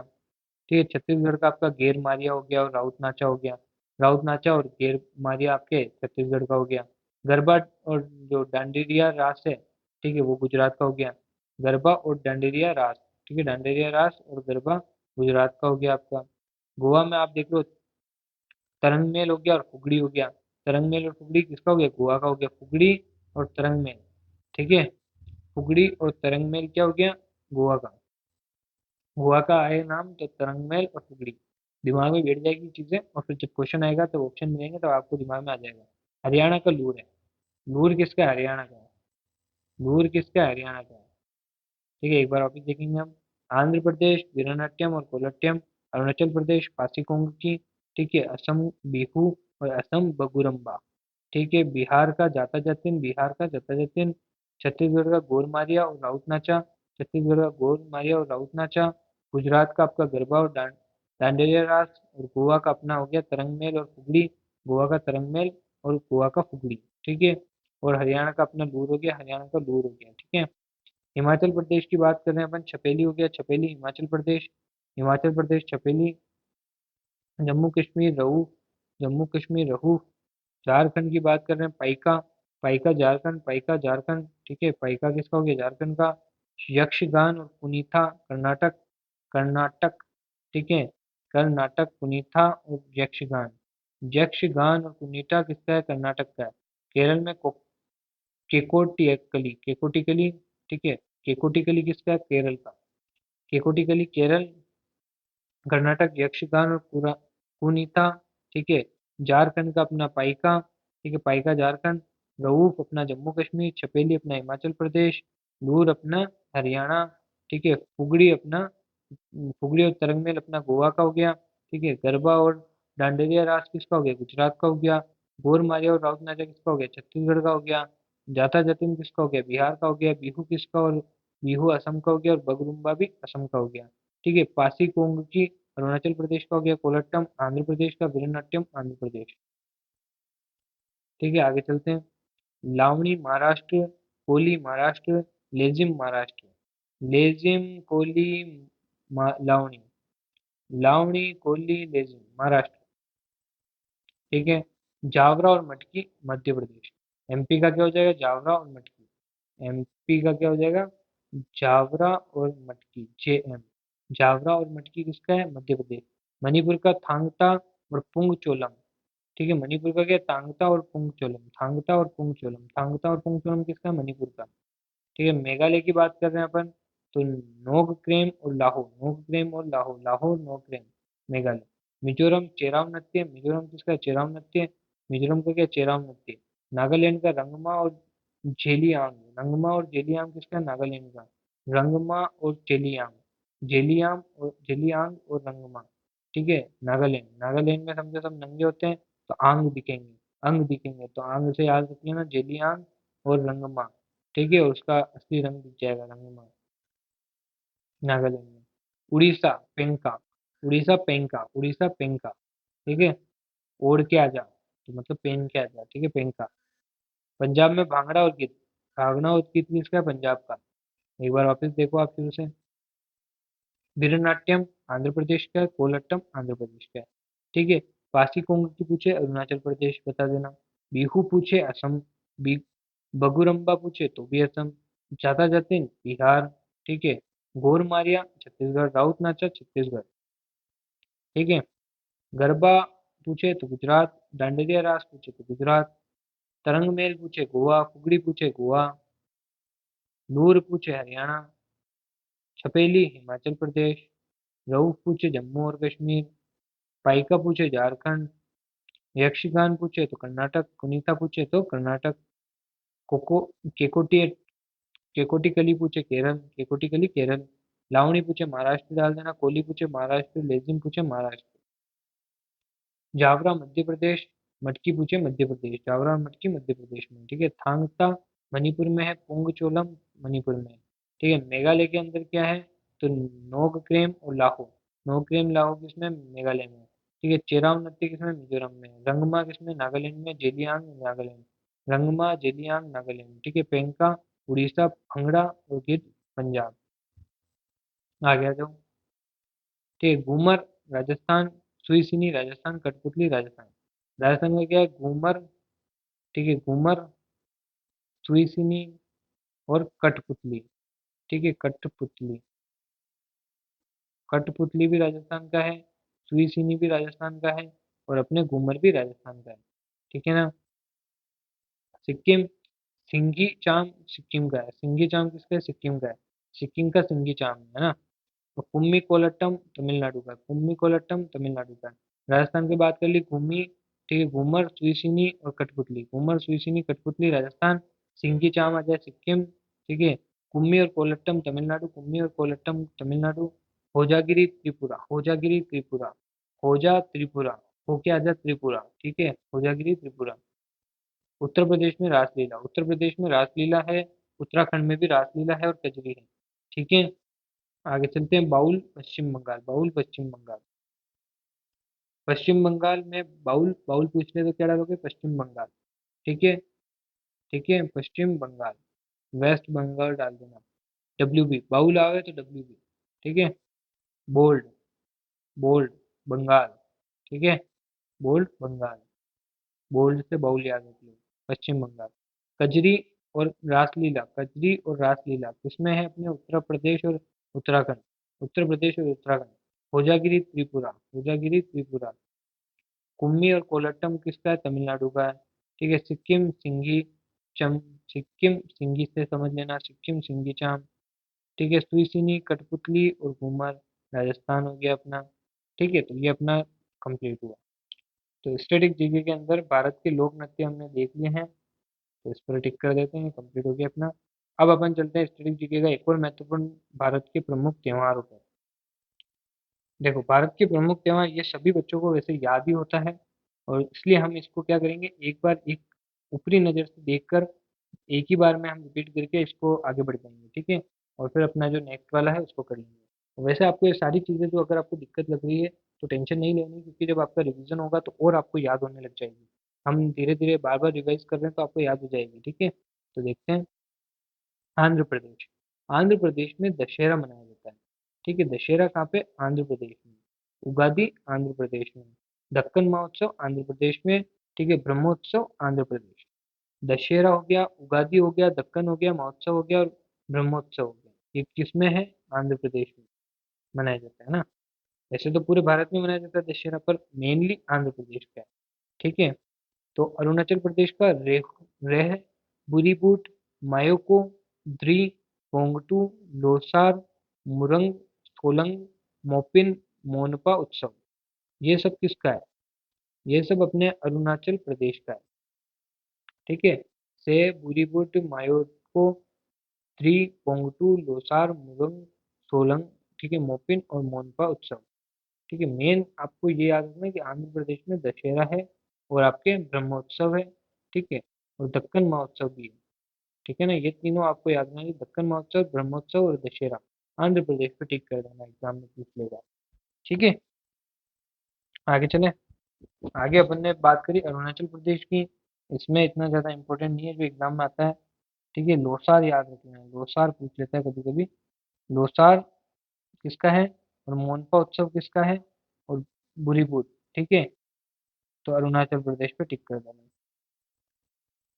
ठीक है। छत्तीसगढ़ का आपका गेर मारिया हो गया और राउत नाचा हो गया, राउत नाचा और गेर मारिया आपके छत्तीसगढ़ का हो गया। गरबा और जो डांडिया रास है, ठीक है, वो गुजरात का हो गया। गरबा और डांडिया रास, ठीक है, डांडिया रास और गरबा गुजरात का हो गया आपका। गोवा में आप देख लो, तरंग मेल हो गया और फुगड़ी हो गया, तरंग मेल और फुगड़ी किसका हो गया? गोवा का हो गया, फुगड़ी और तरंग मेल, ठीक है, फुगड़ी और तरंग मेल क्या हो गया? गोवा का। गोवा का आए नाम तो तरंग मेल और फुगड़ी, दिमाग में बैठ जाएगी चीजें, और फिर जब क्वेश्चन आएगा तो ऑप्शन मिलेंगे तो आपको दिमाग में आ जाएगा। हरियाणा का लूर है, लूर किसका है? हरियाणा का है, लूर किसका है? हरियाणा का है, ठीक है। एक बार वापिस देखेंगे हम, आंध्र प्रदेश वीरनाट्यम और कोलट्टम, अरुणाचल प्रदेश पासीघोंगी, ठीक है, असम बिहू और असम बगुरम्बा, ठीक है, बिहार का जाता जतिन, बिहार का जाता जतिन, छत्तीसगढ़ का गोरमारिया और राउत नाचा, छत्तीसगढ़ का गोरमारिया और राउत नाचा, गुजरात का आपका गरबा और डांडेरिया रास, और गोवा का अपना हो गया तरंग मेल और फुगड़ी, गोवा का तरंग मेल और गोवा का फुगड़ी, ठीक है। और हरियाणा का अपना लूर हो गया, हरियाणा का लूर हो गया, ठीक है। हिमाचल प्रदेश की बात कर रहे हैं अपन, छपेली हो गया, छपेली हिमाचल प्रदेश, हिमाचल प्रदेश छपेली, जम्मू कश्मीर रहू, जम्मू कश्मीर रहू। झारखंड की बात कर रहे हैं, पाइका, पाइका झारखंड, पाइका झारखंड, ठीक है, पाइका किसका हो गया? झारखंड का। यक्षगान और कुनीथा कर्नाटक, कर्नाटक, ठीक है, कर्नाटक कुनीथा और यक्षगान, यक्षगान और कुनीता किसका है? कर्नाटक का है। केरल में केकोटिकली, केकोटिकली, ठीक है, केकोटिकली किसका है? केरल का। केकोटिकली केरल, कर्नाटक यक्षगान और कुनीता, ठीक है, झारखंड का अपना पाइका, ठीक है, पाइका झारखंड, रऊफ अपना जम्मू कश्मीर, छपेली अपना हिमाचल प्रदेश, लूर अपना हरियाणा, ठीक है, फुगड़ी अपना, फुगड़ी और तरंगमेल अपना गोवा का हो गया, ठीक है, गरबा और डांडेरिया रास किसका हो गया? गुजरात का हो गया। गोर मारिया और राउत नाचा किसका हो गया? छत्तीसगढ़ का हो गया। जाता जतिन किसका हो गया? बिहार का हो गया। बिहू किसका? और बिहू असम का हो गया, और बगरुम्बा भी असम का हो गया, ठीक है। पासी कोंगकी अरुणाचल प्रदेश का हो गया। कोलट्टम आंध्र प्रदेश का। वीरनाट्यम आंध्र प्रदेश, ठीक है। आगे चलते हैं, लावणी महाराष्ट्र, कोली महाराष्ट्र, लेजिम महाराष्ट्र, लेजिम कोली लावणी, लावणी कोली लेजिम महाराष्ट्र, ठीक है। जावरा और मटकी मध्य प्रदेश, एमपी का क्या हो जाएगा? जावरा और मटकी, एमपी का क्या हो जाएगा? जावरा और मटकी, JM। जावरा और मटकी किसका है? मध्य प्रदेश। मणिपुर का थांगता और पुंगचोलम, ठीक है, मणिपुर का क्या? तांगता और पुंगचोलम, थांगता और पुंगचोलम, थांगता और पुंगचोलम किसका है? मणिपुर का। ठीक है, मेघालय की बात कर रहे हैं अपन, तो नोकक्रेम और लाहो, नोकक्रेम और लाहो, लाहो नोकक्रेम, मेघालय। मिजोरम चेराव नृत्य, मिजोरम किसका है? चेराव नृत्य, मिजोरम का क्या? चेराव नृत्य। नागालैंड का रंगमा और जेलियांग, रंगमा और जेलियांग किसका है? नागालैंड का। रंगमा और जेलियांग, जेलियांग और जेलियांग और रंगमा, ठीक है, नागालैंड। नागालैंड में समझो सब नंगे होते हैं, तो आंग दिखेंगे, अंग दिखेंगे, तो आंग से याद रखिए ना, जेलियांग और रंगमा, ठीक है, उसका असली रंग दिख जाएगा रंगमा, नागालैंड में। उड़ीसा पेंका, उड़ीसा पेंका, उड़ीसा पेंका, ठीक है, ओढ़ के आजा, तो मतलब पहन के आजा, ठीक है, पेंका। पंजाब में भांगड़ा और गीत, भांगड़ा और गीत किसका है? पंजाब का। एक बार वापस देखो आप फिर से। भरतनाट्यम आंध्र प्रदेश का है, कोलट्टम आंध्र प्रदेश का है, ठीक है। पासी कोंग की पूछे अरुणाचल प्रदेश बता देना। बिहू पूछे असम, बी बगुरम्बा पूछे तो भी असम। जाता जातिन बिहार, ठीक है। गोर मारिया छत्तीसगढ़, राउत नाचा छत्तीसगढ़, ठीक है। गरबा पूछे तो गुजरात, डांडरिया रास पूछे तो गुजरात। तरंग मेल पूछे गोवा, फुगड़ी पूछे गोवा। नूर पूछे हरियाणा, छपेली हिमाचल प्रदेश। रऊफ पूछे जम्मू और कश्मीर। पाइका पूछे झारखंड। यक्षगान पूछे तो कर्नाटक, कुनीता पूछे तो कर्नाटक। कोको केकोटी केकोटी कली पूछे केरल, केकोटी कली केरल। लावणी पूछे महाराष्ट्र डाल देना, कोली पूछे महाराष्ट्र, लेजिम पूछे महाराष्ट्र। जावरा मध्य प्रदेश, मटकी पूछे मध्य प्रदेश, जावरा और मटकी मध्य प्रदेश में, ठीक है। थांगता मणिपुर में है, पुंगचोलम मणिपुर में है, ठीक है। मेघालय के अंदर क्या है? तो नोकक्रेम और लाहो, नोकक्रेम लाहो किसमें? मेघालय में, ठीक है। चेराव नृत्य किसमें? मिजोरम में। रंगमा किसमें? नागालैंड में। जेलियांग नागालैंड, रंगमा जेलियांग नागालैंड, ठीक है। पेंका उड़ीसा, भंगड़ा और गिर पंजाब। आ गया जो, ठीक है। घूमर राजस्थान, सुईसिनी राजस्थान, कठपुतली राजस्थान। राजस्थान में क्या है? घूमर, ठीक है, घूमर, सुईसिनी और कठपुतली, ठीक है, कठपुतली। कठपुतली भी राजस्थान का है, सुईसिनी भी राजस्थान का है, और अपने घूमर भी राजस्थान का है, ठीक है ना। सिक्किम, सिंघी चाम सिक्किम का है, सिंघी चाम किसका है? सिक्किम का है, सिक्किम का सिंघी चाम है ना। तो कुम्मी कोलट्टम तमिलनाडु का, कुम्मी कोलट्टम तमिलनाडु का। राजस्थान की बात कर ली, घूमी, ठीक है, घूमर सुईसिनी और कठपुतली, घूमर सुईसिनी कठपुतली राजस्थान। सिंगी चाम आ जाए सिक्किम, ठीक है। कुम्मी और कोलट्टम तमिलनाडु, कुम्मी और कोलट्टम तमिलनाडु। होजागिरी त्रिपुरा, होजागिरी त्रिपुरा, होजा त्रिपुरा, होके आजा त्रिपुरा, ठीक है, होजागिरी त्रिपुरा। उत्तर प्रदेश में रासलीला, उत्तर प्रदेश में रासलीला है, उत्तराखंड में भी रासलीला है और कजरी है, ठीक है। आगे चलते हैं, बाउल पश्चिम बंगाल, बाउल पश्चिम बंगाल। पश्चिम बंगाल में बाउल, बाउल पूछ ले तो क्या डालोगे? पश्चिम बंगाल, ठीक है, ठीक है, पश्चिम बंगाल। वेस्ट बंगाल डाल देना। WB बाउल आओगे तो WB, ठीक है। बोल्ड, बोल्ड बंगाल, ठीक है, बोल्ड बंगाल। बोल्ड से बाउल याद रख लो, पश्चिम बंगाल। कजरी और रासलीला, कजरी और रासलीला किसमें है? अपने उत्तर प्रदेश और उत्तराखंड, उत्तर प्रदेश और उत्तराखंड। होजागिरी त्रिपुरा, होजागिरी त्रिपुरा। कुम्मी और कोलट्टम किसका है? तमिलनाडु का है, ठीक है। सिक्किम सिंघी चम, सिक्किम सिंघी से समझ लेना, सिक्किम सिंघी चाम, ठीक है। सुईसिनी कठपुतली और घूमर राजस्थान हो गया अपना, ठीक है। तो ये अपना कंप्लीट हुआ। तो स्टैटिक जीके के अंदर भारत के लोक नृत्य हमने देख लिए हैं, तो इस पर टिक कर देते हैं, कंप्लीट हो गया अपना। अब अपन चलते हैं स्टैटिक जीके का एक और महत्वपूर्ण भारत के प्रमुख त्योहारों पर। देखो, भारत के प्रमुख त्योहार ये सभी बच्चों को वैसे याद ही होता है, और इसलिए हम इसको क्या करेंगे, एक बार एक ऊपरी नज़र से देखकर एक ही बार में हम रिपीट करके इसको आगे बढ़ जाएंगे, ठीक है। और फिर अपना जो नेक्स्ट वाला है उसको कर लेंगे। वैसे आपको ये सारी चीज़ें जो अगर आपको दिक्कत लग रही है तो टेंशन नहीं लेनी, क्योंकि जब आपका रिवीजन होगा तो और आपको याद होने लग जाएगी। हम धीरे धीरे बार बार रिवाइज कर रहे हैं तो आपको याद हो जाएगी, ठीक है। तो देखते हैं, आंध्र प्रदेश, आंध्र प्रदेश में दशहरा मनाया जाता है, ठीक है। दशहरा कहाँ पे? आंध्र प्रदेश में। उगादि आंध्र प्रदेश में। दक्कन महोत्सव आंध्र प्रदेश में, ठीक है। ब्रह्मोत्सव आंध्र प्रदेश। दशहरा हो गया, उगादि हो गया, दक्कन हो गया, महोत्सव हो गया और ब्रह्मोत्सव हो गया। ये किसमें है? आंध्र प्रदेश में मनाया जाता है ना। वैसे तो पूरे भारत में मनाया जाता है दशहरा, पर मेनली आंध्र प्रदेश का है। ठीक है। तो अरुणाचल प्रदेश का रेह, बुरीबूट, मायोको, द्री, पोंगटू, लोसार, मुरंग, सोलंग, मोपिन, मोनपा उत्सव, ये सब किसका है? ये सब अपने अरुणाचल प्रदेश का है। ठीक है। से बुरीबुट, मायोको, द्री, पोंगटू, लोसार, मुरंग, सोलंग, ठीक है, मोपिन और मोनपा उत्सव। ठीक है। मेन आपको ये याद रखना है कि आंध्र प्रदेश में दशहरा है और आपके ब्रह्मोत्सव है। ठीक है। और दक्कन महोत्सव भी है। ठीक है ना, ये तीनों आपको याद रखना है कि दक्कन महोत्सव, ब्रह्मोत्सव और दशहरा आंध्र प्रदेश पे टिक कर देना, एग्जाम में पूछ लेगा। ठीक है। आगे चले। आगे अपन ने बात करी अरुणाचल प्रदेश की। इसमें इतना ज्यादा इंपॉर्टेंट नहीं है जो एग्जाम में आता है। ठीक है। लोसार याद रखना है, लोसार पूछ लेता है कभी कभी। लोसार किसका है और मोनपा उत्सव किसका है और बुरीबूट। ठीक है। तो अरुणाचल प्रदेश पे टिक कर देना।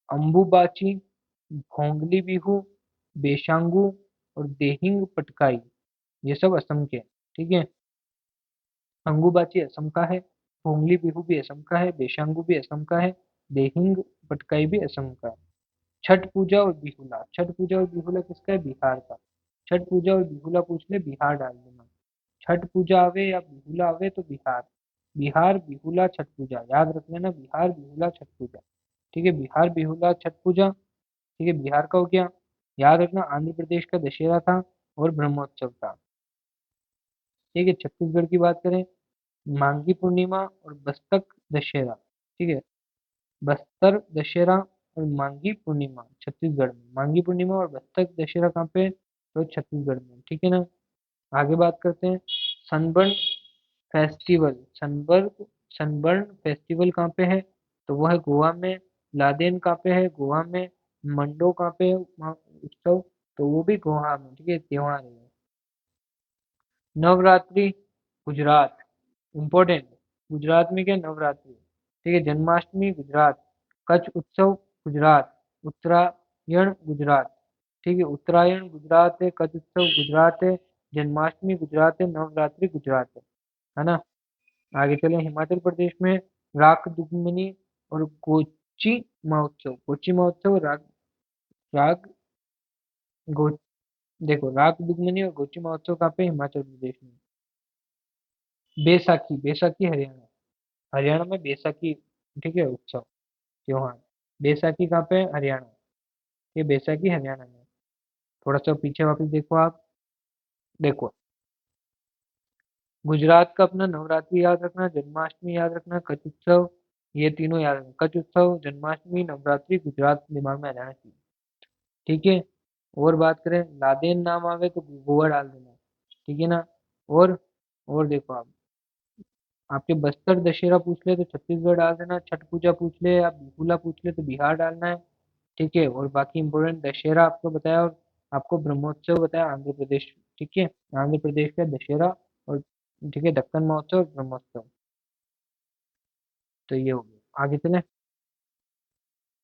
अंबुबाची, भोंगली बिहू, बेशांगू और देहिंग पटकाई, ये सब असम के हैं। ठीक है। अंगुबाची असम का है, भोंगली बिहू भी असम का है, बेशांगू भी असम का है, देहिंग पटकाई भी असम का है। छठ पूजा और बिहुला, छठ पूजा और बिहुला किसका है? बिहार का। छठ पूजा और बिहुला पूछ ले, बिहार डाल देना। छठ पूजा आवे या बिहुला आवे तो बिहार। बिहार बिहुला छठ पूजा याद रख लेना, बिहार बिहुला छठ पूजा। ठीक है। बिहार बिहुला छठ पूजा। ठीक है, बिहार का हो गया। याद रखना आंध्र प्रदेश का दशहरा था और ब्रह्मोत्सव था। ठीक है। छत्तीसगढ़ की बात करें, माघी पूर्णिमा और बस्तक दशहरा। ठीक है। बस्तर दशहरा और माघी पूर्णिमा छत्तीसगढ़ में, माघी पूर्णिमा और बस्तर दशहरा कहाँ पे? तो छत्तीसगढ़ में। ठीक है ना। आगे बात करते हैं सनबर्न फेस्टिवल। सनबर्न फेस्टिवल कहाँ पे है? तो वो है गोवा में। लादेन कहाँ पे है? गोवा में। मंडो कहाँ पे है वहाँ उत्सव? तो वो भी गोवा में। ठीक है, त्योहार है। नवरात्रि गुजरात, इम्पोर्टेंट। गुजरात में क्या? नवरात्रि। ठीक है। जन्माष्टमी गुजरात, कच्छ उत्सव गुजरात, उत्तरायण गुजरात। ठीक है। उत्तरायण गुजरात है, कच्छ उत्सव गुजरात है, जन्माष्टमी गुजरात है, नवरात्रि गुजरात है ना। आगे चले हिमाचल प्रदेश में, राख दुगमनी और गोची महोत्सव। गोची महोत्सव राग गो देखो, राग दुगमनी और गोची महोत्सव कहाँ पे? हिमाचल प्रदेश में। बैसाखी, बैसाखी हरियाणा। हरियाणा में बैसाखी, ठीक है, उत्सव त्योहार। बैसाखी कहाँ पे है? हरियाणा। ये बैसाखी हरियाणा में। थोड़ा सा पीछे वापस देखो आप। देखो, गुजरात का अपना नवरात्रि याद रखना, जन्माष्टमी याद रखना, कच्छ उत्सव, ये तीनों याद रखना। कच्छ उत्सव, जन्माष्टमी, नवरात्रि गुजरात दिमाग में आ जाना चाहिए। ठीक है। और बात करें, लादेन नाम आवे तो गोवा डाल देना। ठीक है ना। और और देखो आप, आपके बस्तर दशहरा पूछ ले तो छत्तीसगढ़ डाल देना। छठ पूजा पूछ ले, आप बिहुला पूछ ले तो बिहार डालना है। ठीक है। और बाकी इंपोर्टेंट दशहरा आपको बताया और आपको ब्रह्मोत्सव बताया आंध्र प्रदेश। ठीक है। आंध्र प्रदेश का दशहरा और, ठीक है, दक्कन महोत्सव और ब्रह्मोत्सव। तो ये हो गया। आगे चले।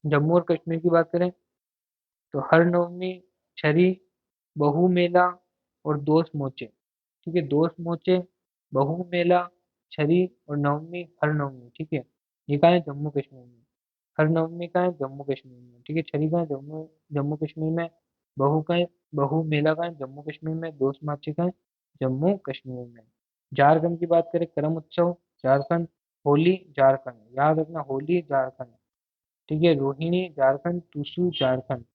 जम्मू और कश्मीर की बात करें तो हर नवमी, छरी, बहु मेला और दोस्त मोचे। ठीक है। दोस्त मोचे, बहु मेला, छरी और नवमी, हर नवमी। ठीक है। ये कहाँ है? जम्मू कश्मीर में। हर नवमी का है जम्मू कश्मीर में। ठीक है। छठी का है जम्मू जम्मू कश्मीर में। बहू का है, बहु मेला का है जम्मू कश्मीर में। दोस्त माची का है जम्मू कश्मीर में। झारखंड की बात करें, करम उत्सव झारखंड, होली झारखंड, याद रखना होली झारखंड। ठीक है। रोहिणी झारखंड, टूसू झारखंड।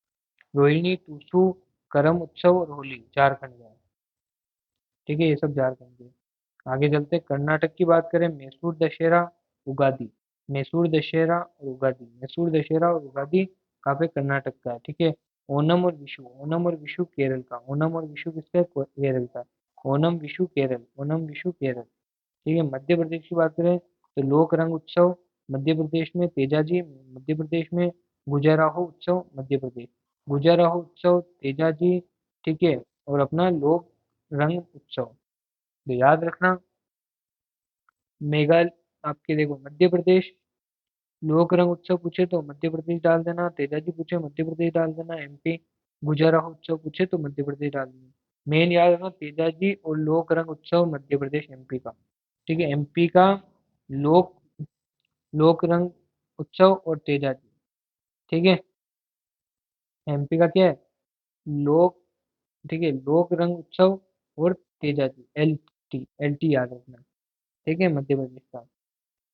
रोहिणी, टूसू, करम उत्सव और होली झारखंड में। ठीक है, ये सब झारखंड के। आगे चलते हैं, कर्नाटक की बात करें, मैसूर दशहरा, उगादी। मैसूर दशहरा और उगादी, मैसूर दशहरा और उगादी कहाँ पे? कर्नाटक का है। ठीक है। ओनम और विशु, ओनम और विशु केरल का। ओनम और विशु किसका है? केरल का। ओनम विशु केरल, ओनम विशु केरल। ठीक है। मध्य प्रदेश की बात करें तो लोक रंग उत्सव मध्य प्रदेश में, तेजाजी मध्य प्रदेश में, गुजाराहो उत्सव मध्य प्रदेश। गुजाराहो उत्सव, तेजाजी। ठीक है। और अपना लोक रंग उत्सव। तो याद रखना, मेघाल आपके देखो मध्य प्रदेश, लोक रंग उत्सव पूछे तो मध्य प्रदेश डाल देना। तेजाजी पूछे मध्य प्रदेश डाल देना। एमपी गुजारा उत्सव पूछे तो मध्य प्रदेश डाल देना। मेन याद रखना, तेजाजी और लोक रंग उत्सव मध्य प्रदेश एमपी का। ठीक है, एमपी का लोक लोक रंग उत्सव और तेजाजी। ठीक है, एमपी का क्या है, लोक, ठीक है, लोक रंग उत्सव और तेजाजी, एल टी याद रखना। ठीक है, मध्य प्रदेश का।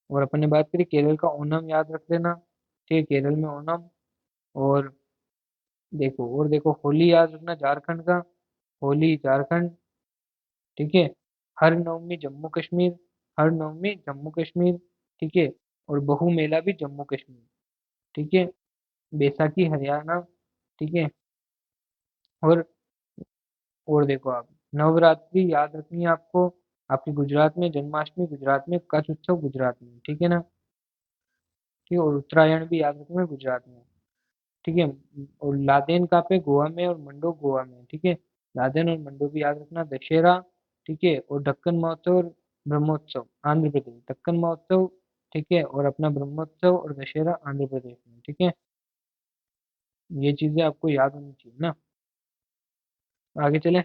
और अपन ने बात करी केरल का, ओनम याद रख लेना। ठीक है, केरल में ओनम। और देखो होली याद रखना, झारखंड का, होली झारखंड। ठीक है, हर नवमी जम्मू कश्मीर, हर नवमी जम्मू कश्मीर। ठीक है, और बहु मेला भी जम्मू कश्मीर। ठीक है, बैसाखी हरियाणा। ठीक है, और देखो आप, नवरात्रि याद रखनी है आपको, आपकी गुजरात में, जन्माष्टमी गुजरात में, कच्छ उत्सव गुजरात में। ठीक है ना। ठीक है, और उत्तरायण भी याद रखना है गुजरात में। ठीक है, और लादेन कहाँ पे, गोवा में, और मंडो गोवा में। ठीक है, लादेन और मंडो भी याद रखना। दशहरा, ठीक है, और दक्कन महोत्सव और ब्रह्मोत्सव आंध्र प्रदेश, दक्कन महोत्सव। ठीक है, और अपना ब्रह्मोत्सव और दशहरा आंध्र प्रदेश में। ठीक है, ये चीजें आपको याद होनी चाहिए ना। आगे चले,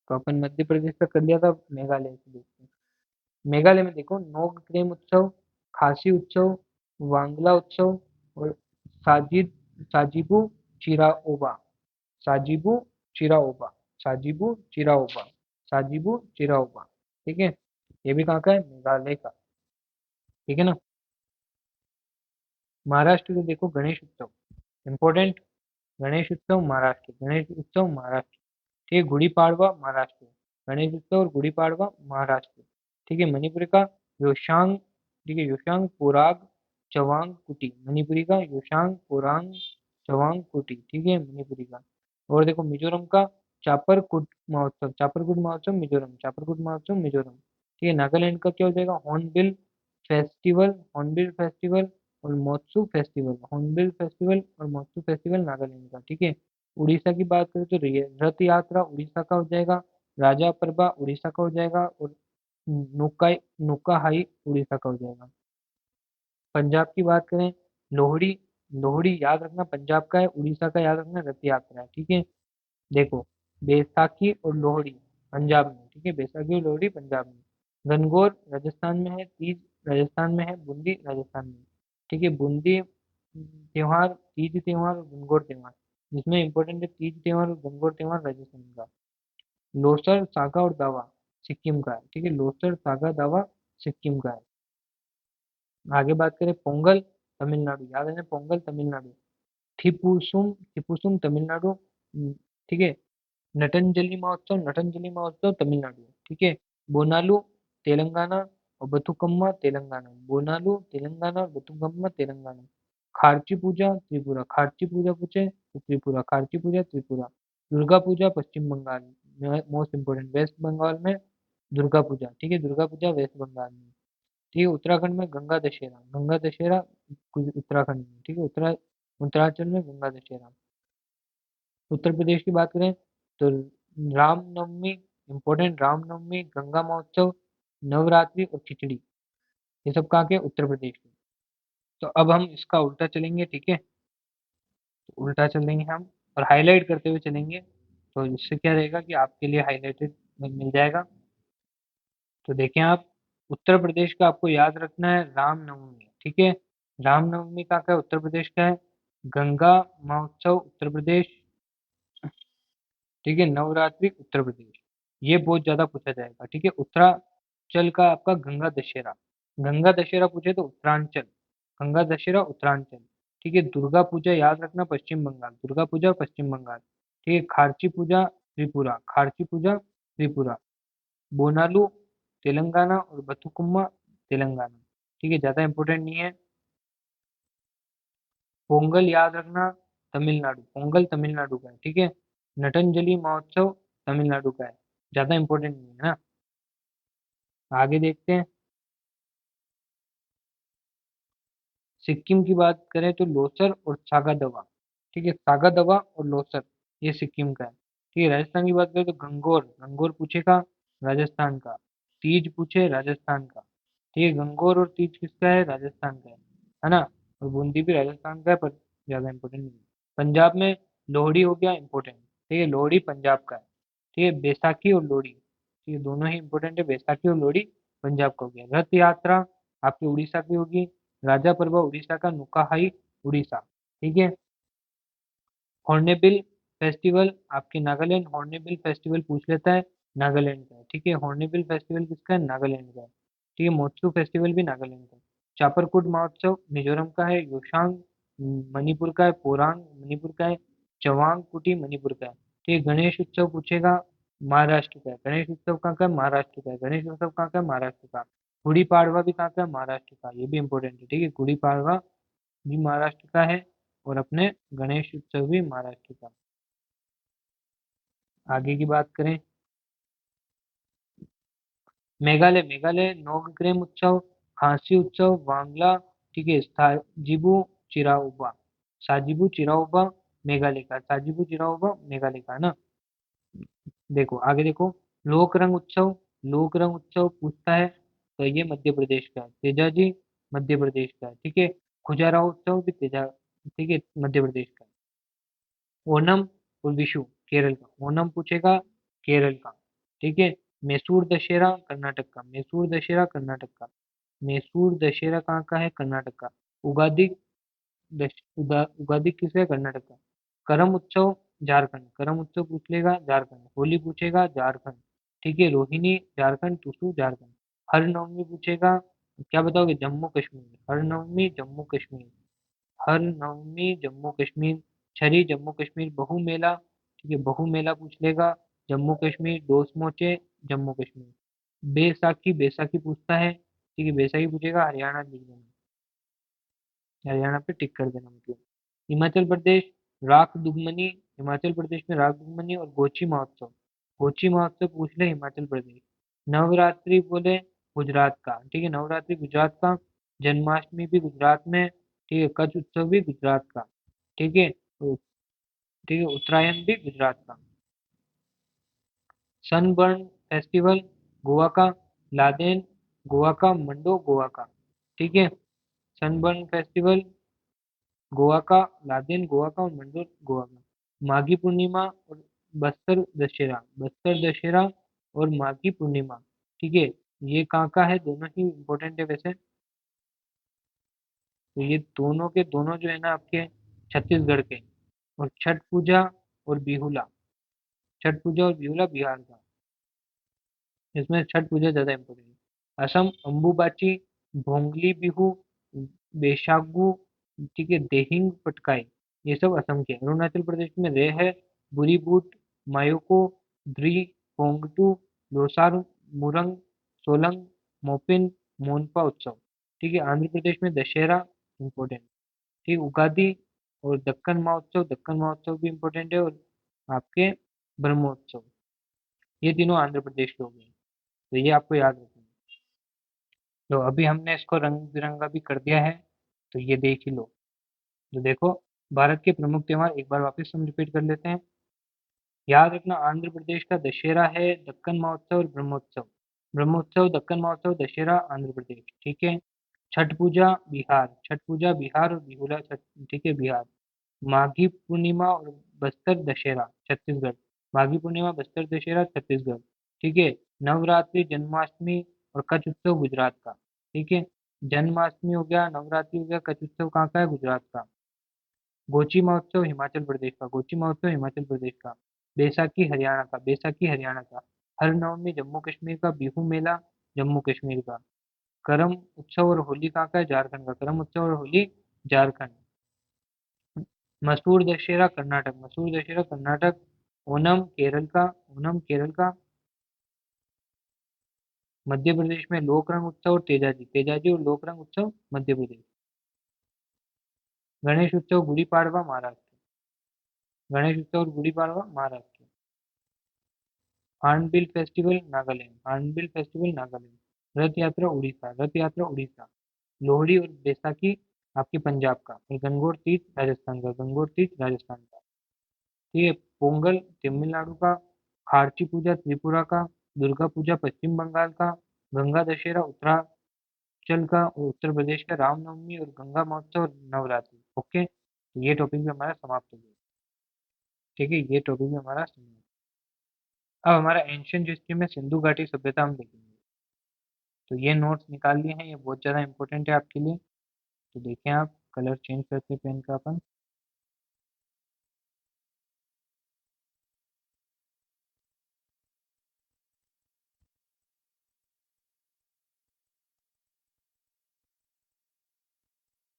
तो अपन मध्य प्रदेश का कर लिया था, मेघालय से देखते हैं। मेघालय में देखो, नोक क्रेम उत्सव, खासी उत्सव, वांगला उत्सव, और साजिद साजिबू चिराओबा, साजिबू चिराओबा, साजिबू चिराओबा, साजिबू चिराओबा। ठीक है, ये भी कहाँ का है, मेघालय का। ठीक है ना। महाराष्ट्र को देखो, गणेश उत्सव इम्पोर्टेंट, गणेश उत्सव महाराष्ट्र, गणेश उत्सव महाराष्ट्र। ठीक है, गुड़ी पाड़वा महाराष्ट्र, गणेश उत्सव और गुड़ी पाड़वा महाराष्ट्र। ठीक है, मणिपुर का योशांग। ठीक है, योशांग पोराग चवांग कुटी, मणिपुरी का योशांग पोरांग चवांग कुटी। ठीक है, मणिपुरी का। और देखो मिजोरम का चापरकुट महोत्सव, चापरकुट महोत्सव मिजोरम, चापरकुट महोत्सव मिजोरम। ठीक है, नागालैंड का क्या हो जाएगा, हॉर्नबिल फेस्टिवल, हॉर्नबिल फेस्टिवल और मोत्सू फेस्टिवल, हॉर्नबिल फेस्टिवल और मोत्सू फेस्टिवल नागालैंड का। ठीक है, उड़ीसा की बात करें तो रथ यात्रा उड़ीसा का हो जाएगा, राजा परबा उड़ीसा का हो जाएगा, और नुकाई नुकाहाई उड़ीसा का हो जाएगा। पंजाब की बात करें, लोहड़ी, लोहड़ी याद रखना पंजाब का है, उड़ीसा का याद रखना रथ यात्रा है। ठीक है, देखो, बैसाखी और लोहड़ी पंजाब में। ठीक है, बैसाखी और लोहड़ी पंजाब में। गणगौर राजस्थान में है, तीज राजस्थान में है, बूंदी राजस्थान में। ठीक है, बूंदी त्योहार, तीज त्योहार और गणगौर त्योहार, जिसमें इंपॉर्टेंट है तीज त्योहार और गणगौर त्योहार राजस्थान का। लोसर सागा और दावा सिक्किम का है। ठीक है, लोसर सागा दावा सिक्किम का है। आगे बात करें, पोंगल तमिलनाडु, याद है ना, पोंगल तमिलनाडु। थिपुसुम तमिलनाडु। ठीक है, नटंजलि महोत्सव तमिलनाडु। ठीक है, बोनालू तेलंगाना और बथुकम्मा तेलंगाना, बोनालू तेलंगाना और बथुकम्मा तेलंगाना। खार्ची पूजा त्रिपुरा, खार्ची पूजा पूछे तो Tripura, Kharchi Puja Tripura. Durga Puja Paschim Bangal, most important, West Bengal में दुर्गा पूजा। ठीक है, दुर्गा पूजा वेस्ट बंगाल में। ठीक है, उत्तराखंड में गंगा दशहरा, गंगा दशहरा उत्तराखंड में। ठीक है, उत्तरांचल में गंगा दशहरा। उत्तर प्रदेश की बात करें तो रामनवमी इम्पोर्टेंट, रामनवमी, गंगा महोत्सव, नवरात्रि और खिचड़ी, ये सब कहाँ के, उत्तर प्रदेश के। तो अब हम इसका उल्टा चलेंगे। ठीक है, तो उल्टा चलेंगे हम, और हाईलाइट करते हुए चलेंगे, तो इससे क्या रहेगा कि आपके लिए हाईलाइटेड मिल जाएगा। तो देखें आप, उत्तर प्रदेश का आपको याद रखना है रामनवमी। ठीक है, रामनवमी का क्या उत्तर प्रदेश का है, गंगा महोत्सव उत्तर प्रदेश। ठीक है, नवरात्रि उत्तर प्रदेश, ये बहुत ज्यादा पूछा जाएगा। ठीक है, उत्तरांचल का आपका गंगा दशहरा, गंगा दशहरा पूछे तो उत्तरांचल, गंगा दशहरा उत्तरांचल। ठीक है, दुर्गा पूजा याद रखना पश्चिम बंगाल, दुर्गा पूजा पश्चिम बंगाल। ठीक है, खार्ची पूजा त्रिपुरा, खार्ची पूजा त्रिपुरा। बोनालू तेलंगाना और बथुकुम्मा तेलंगाना। ठीक है, ज्यादा इंपॉर्टेंट नहीं है। पोंगल याद रखना तमिलनाडु, पोंगल तमिलनाडु का है। ठीक है, नटंजलि महोत्सव तमिलनाडु का है, ज्यादा इंपॉर्टेंट नहीं है ना। आगे देखते हैं, सिक्किम की बात करें तो लोसर और सागा दवा। ठीक है, सागा दवा और लोसर, ये सिक्किम का है। ठीक है, राजस्थान की बात करें तो गंगोर, गंगोर पूछेगा राजस्थान का, तीज पूछे राजस्थान का। ठीक है, गंगोर और तीज किसका है, राजस्थान का है ना। और बूंदी भी राजस्थान का है, पर ज्यादा इंपॉर्टेंट नहीं है। पंजाब में लोहड़ी हो गया इंपॉर्टेंट, ठीक है, लोहड़ी पंजाब का है। ठीक है, बैसाखी और लोहड़ी, ठीक है, दोनों ही इंपॉर्टेंट है, बैसाखी और लोहड़ी पंजाब का हो गया। रथ यात्रा आपकी उड़ीसा की होगी। राजा पर्व उड़ीसा का, नुकाहाई उड़ीसा। ठीक है, हॉर्नबिल फेस्टिवल आपके नागालैंड, हॉर्नबिल फेस्टिवल पूछ लेता है, नागालैंड का है। ठीक है, हॉर्नबिल फेस्टिवल किसका है, नागालैंड का है। ठीक है, मोत्सू फेस्टिवल भी नागालैंड का है। चापरकूट महोत्सव मिजोरम का है। योशांग मणिपुर का है। पोरांग मणिपुर का है। चवांग कुटी मणिपुर का है। ठीक है, गणेश उत्सव पूछेगा, महाराष्ट्र का है। गणेश उत्सव कहाँ का है, महाराष्ट्र का है। गणेश उत्सव कहाँ का है, महाराष्ट्र का। गुड़ी पाड़वा भी कहाँ का है, महाराष्ट्र का, ये भी इंपॉर्टेंट है। ठीक है, गुड़ी पाड़वा भी महाराष्ट्र का है, और अपने गणेश उत्सव भी महाराष्ट्र का। आगे की बात करें, मेघालय, मेघालय नोकग्रेम उत्सव, खांसी उत्सव, वांगला। ठीक है, साजिबू चिराओबा, साजिबू चिराओबा मेघालय का, साजिबू चिराओबा मेघालय का है ना। देखो आगे देखो, लोक रंग उत्सव, लोक रंग उत्सव पूछता है तो ये मध्य प्रदेश का है। तेजाजी मध्य प्रदेश का है। ठीक है, खुजारा उत्सव भी तेजा, ठीक है, मध्य प्रदेश का है। ओनम और विशु केरल का, ओनम पूछेगा केरल का। ठीक है, मैसूर दशहरा कर्नाटक का, मैसूर दशहरा कर्नाटक का, मैसूर दशहरा कहाँ का है, कर्नाटक का। उगादि उगादि किस है, कर्नाटक का। करम उत्सव झारखंड, करम उत्सव पूछ लेगा झारखंड। होली पूछेगा झारखंड। ठीक है, रोहिणी झारखंड, टुसु झारखंड। हर नवमी पूछेगा, क्या बताओगे, जम्मू कश्मीर, हर नवमी जम्मू कश्मीर, हर नवमी जम्मू कश्मीर। छरी जम्मू कश्मीर। बहु मेला, ठीक है, बहु मेला पूछ लेगा जम्मू कश्मीर। दोस्त मोचे जम्मू कश्मीर। बैसाखी, बैसाखी पूछता है, ठीक है, बैसाखी पूछेगा हरियाणा लिख देना, हरियाणा पे टिक कर देना मतलब। हिमाचल प्रदेश राख दुगमनी, हिमाचल प्रदेश में राख दुगमनी और गोची महोत्सव, गोची महोत्सव पूछ ले हिमाचल प्रदेश। नवरात्रि बोले गुजरात का, ठीक है, नवरात्रि गुजरात का। जन्माष्टमी भी गुजरात में, ठीक है, कच्छ उत्सव भी गुजरात का। ठीक है, ठीक है, उत्तरायण भी गुजरात का। सनबर्न फेस्टिवल गोवा का, लादेन गोवा का, मंडो गोवा का। ठीक है, सनबर्न फेस्टिवल गोवा का, लादेन गोवा का और मंडो गोवा का। माघी पूर्णिमा और बस्तर दशहरा, बस्तर दशहरा और माघी पूर्णिमा। ठीक है, ये कहाँ का है, दोनों ही इम्पोर्टेंट है वैसे। तो ये दोनों के दोनों जो है ना आपके छत्तीसगढ़ के। और छठ पूजा और बिहुला, छठ पूजा और बिहुला बिहार का। इसमें छठ पूजा ज्यादा इम्पोर्टेंट है। असम अम्बुबाची, भोंगली बिहू, बेशागु, ठीक है, देहिंग पटकाई, ये सब असम के हैं। अरुणाचल प्रदेश में रे है, बुरीबूट, मायोको, द्री, पोंगटू, लोसार, मुरंग, सोलंग, मोपिन, मोनपा उत्सव। ठीक है, आंध्र प्रदेश में दशहरा इम्पोर्टेंट। ठीक, उगादि और दक्कन महोत्सव, दक्कन महोत्सव भी इम्पोर्टेंट है। और आपके ब्रह्मोत्सव, ये तीनों आंध्र प्रदेश के हो गए। तो ये आपको याद रखना है। तो अभी हमने इसको रंग बिरंगा भी कर दिया है, तो ये देख ही लो। तो देखो, भारत के प्रमुख त्योहार एक बार वापस हम रिपीट कर लेते हैं। याद रखना, आंध्र प्रदेश का दशहरा है, दक्कन महोत्सव और ब्रह्मोत्सव। ब्रह्मोत्सव, दक्कन महोत्सव, दशहरा आंध्र प्रदेश। ठीक है, छठ पूजा बिहार, छठ पूजा बिहार और बिहुला छठ, ठीक है, बिहार। माघी पूर्णिमा और बस्तर दशहरा छत्तीसगढ़, माघी पूर्णिमा बस्तर दशहरा छत्तीसगढ़। ठीक है, नवरात्रि जन्माष्टमी और कच्छ उत्सव गुजरात का। ठीक है, जन्माष्टमी हो गया, नवरात्रि हो गया, कच्छ उत्सव कहाँ का है, गुजरात का। गोची महोत्सव हिमाचल प्रदेश का, गोची महोत्सव हिमाचल प्रदेश का। बैसाखी हरियाणा का, बैसाखी हरियाणा का। हर नवमी जम्मू कश्मीर का। बिहू मेला जम्मू कश्मीर का। करम उत्सव और होली कहाँ का है, झारखंड का, करम उत्सव और होली झारखंड। मसूर दशहरा कर्नाटक, मसूर दशहरा कर्नाटक। ओनम केरल का, ओनम केरल का। मध्य प्रदेश में लोक रंग उत्सव और तेजाजी, तेजाजी और लोक रंग उत्सव मध्य प्रदेश। गणेश उत्सव गुड़ी पाड़वा महाराष्ट्र, गणेश उत्सव और Gudi Padwa Maharashtra. Hornbill festival Nagaland, hornbill festival Nagaland. Rath Yatra Orissa, रथ यात्रा उड़ीसा। लोहड़ी और बैसाखी आपके पंजाब का। और गंगोर तीज राजस्थान का, गंगोर तीज राजस्थान का। ठीक है, पोंगल तमिलनाडु का। खार्ची पूजा त्रिपुरा का। दुर्गा पूजा पश्चिम बंगाल का। गंगा दशहरा उत्तराखंड का और उत्तर प्रदेश का। रामनवमी और गंगा महोत्सव और नवरात्रि। ओके, तो ये टॉपिक भी हमारा समाप्त हो गया। ठीक है, ये टॉपिक भी हमारा सही है। अब हमारा एंशियंट हिस्ट्री में सिंधु घाटी सभ्यता हम देखेंगे। तो ये नोट्स निकाल लिए हैं, ये बहुत ज़्यादा इंपॉर्टेंट है आपके लिए। तो देखें आप, कलर चेंज करते हैं पेन का अपन।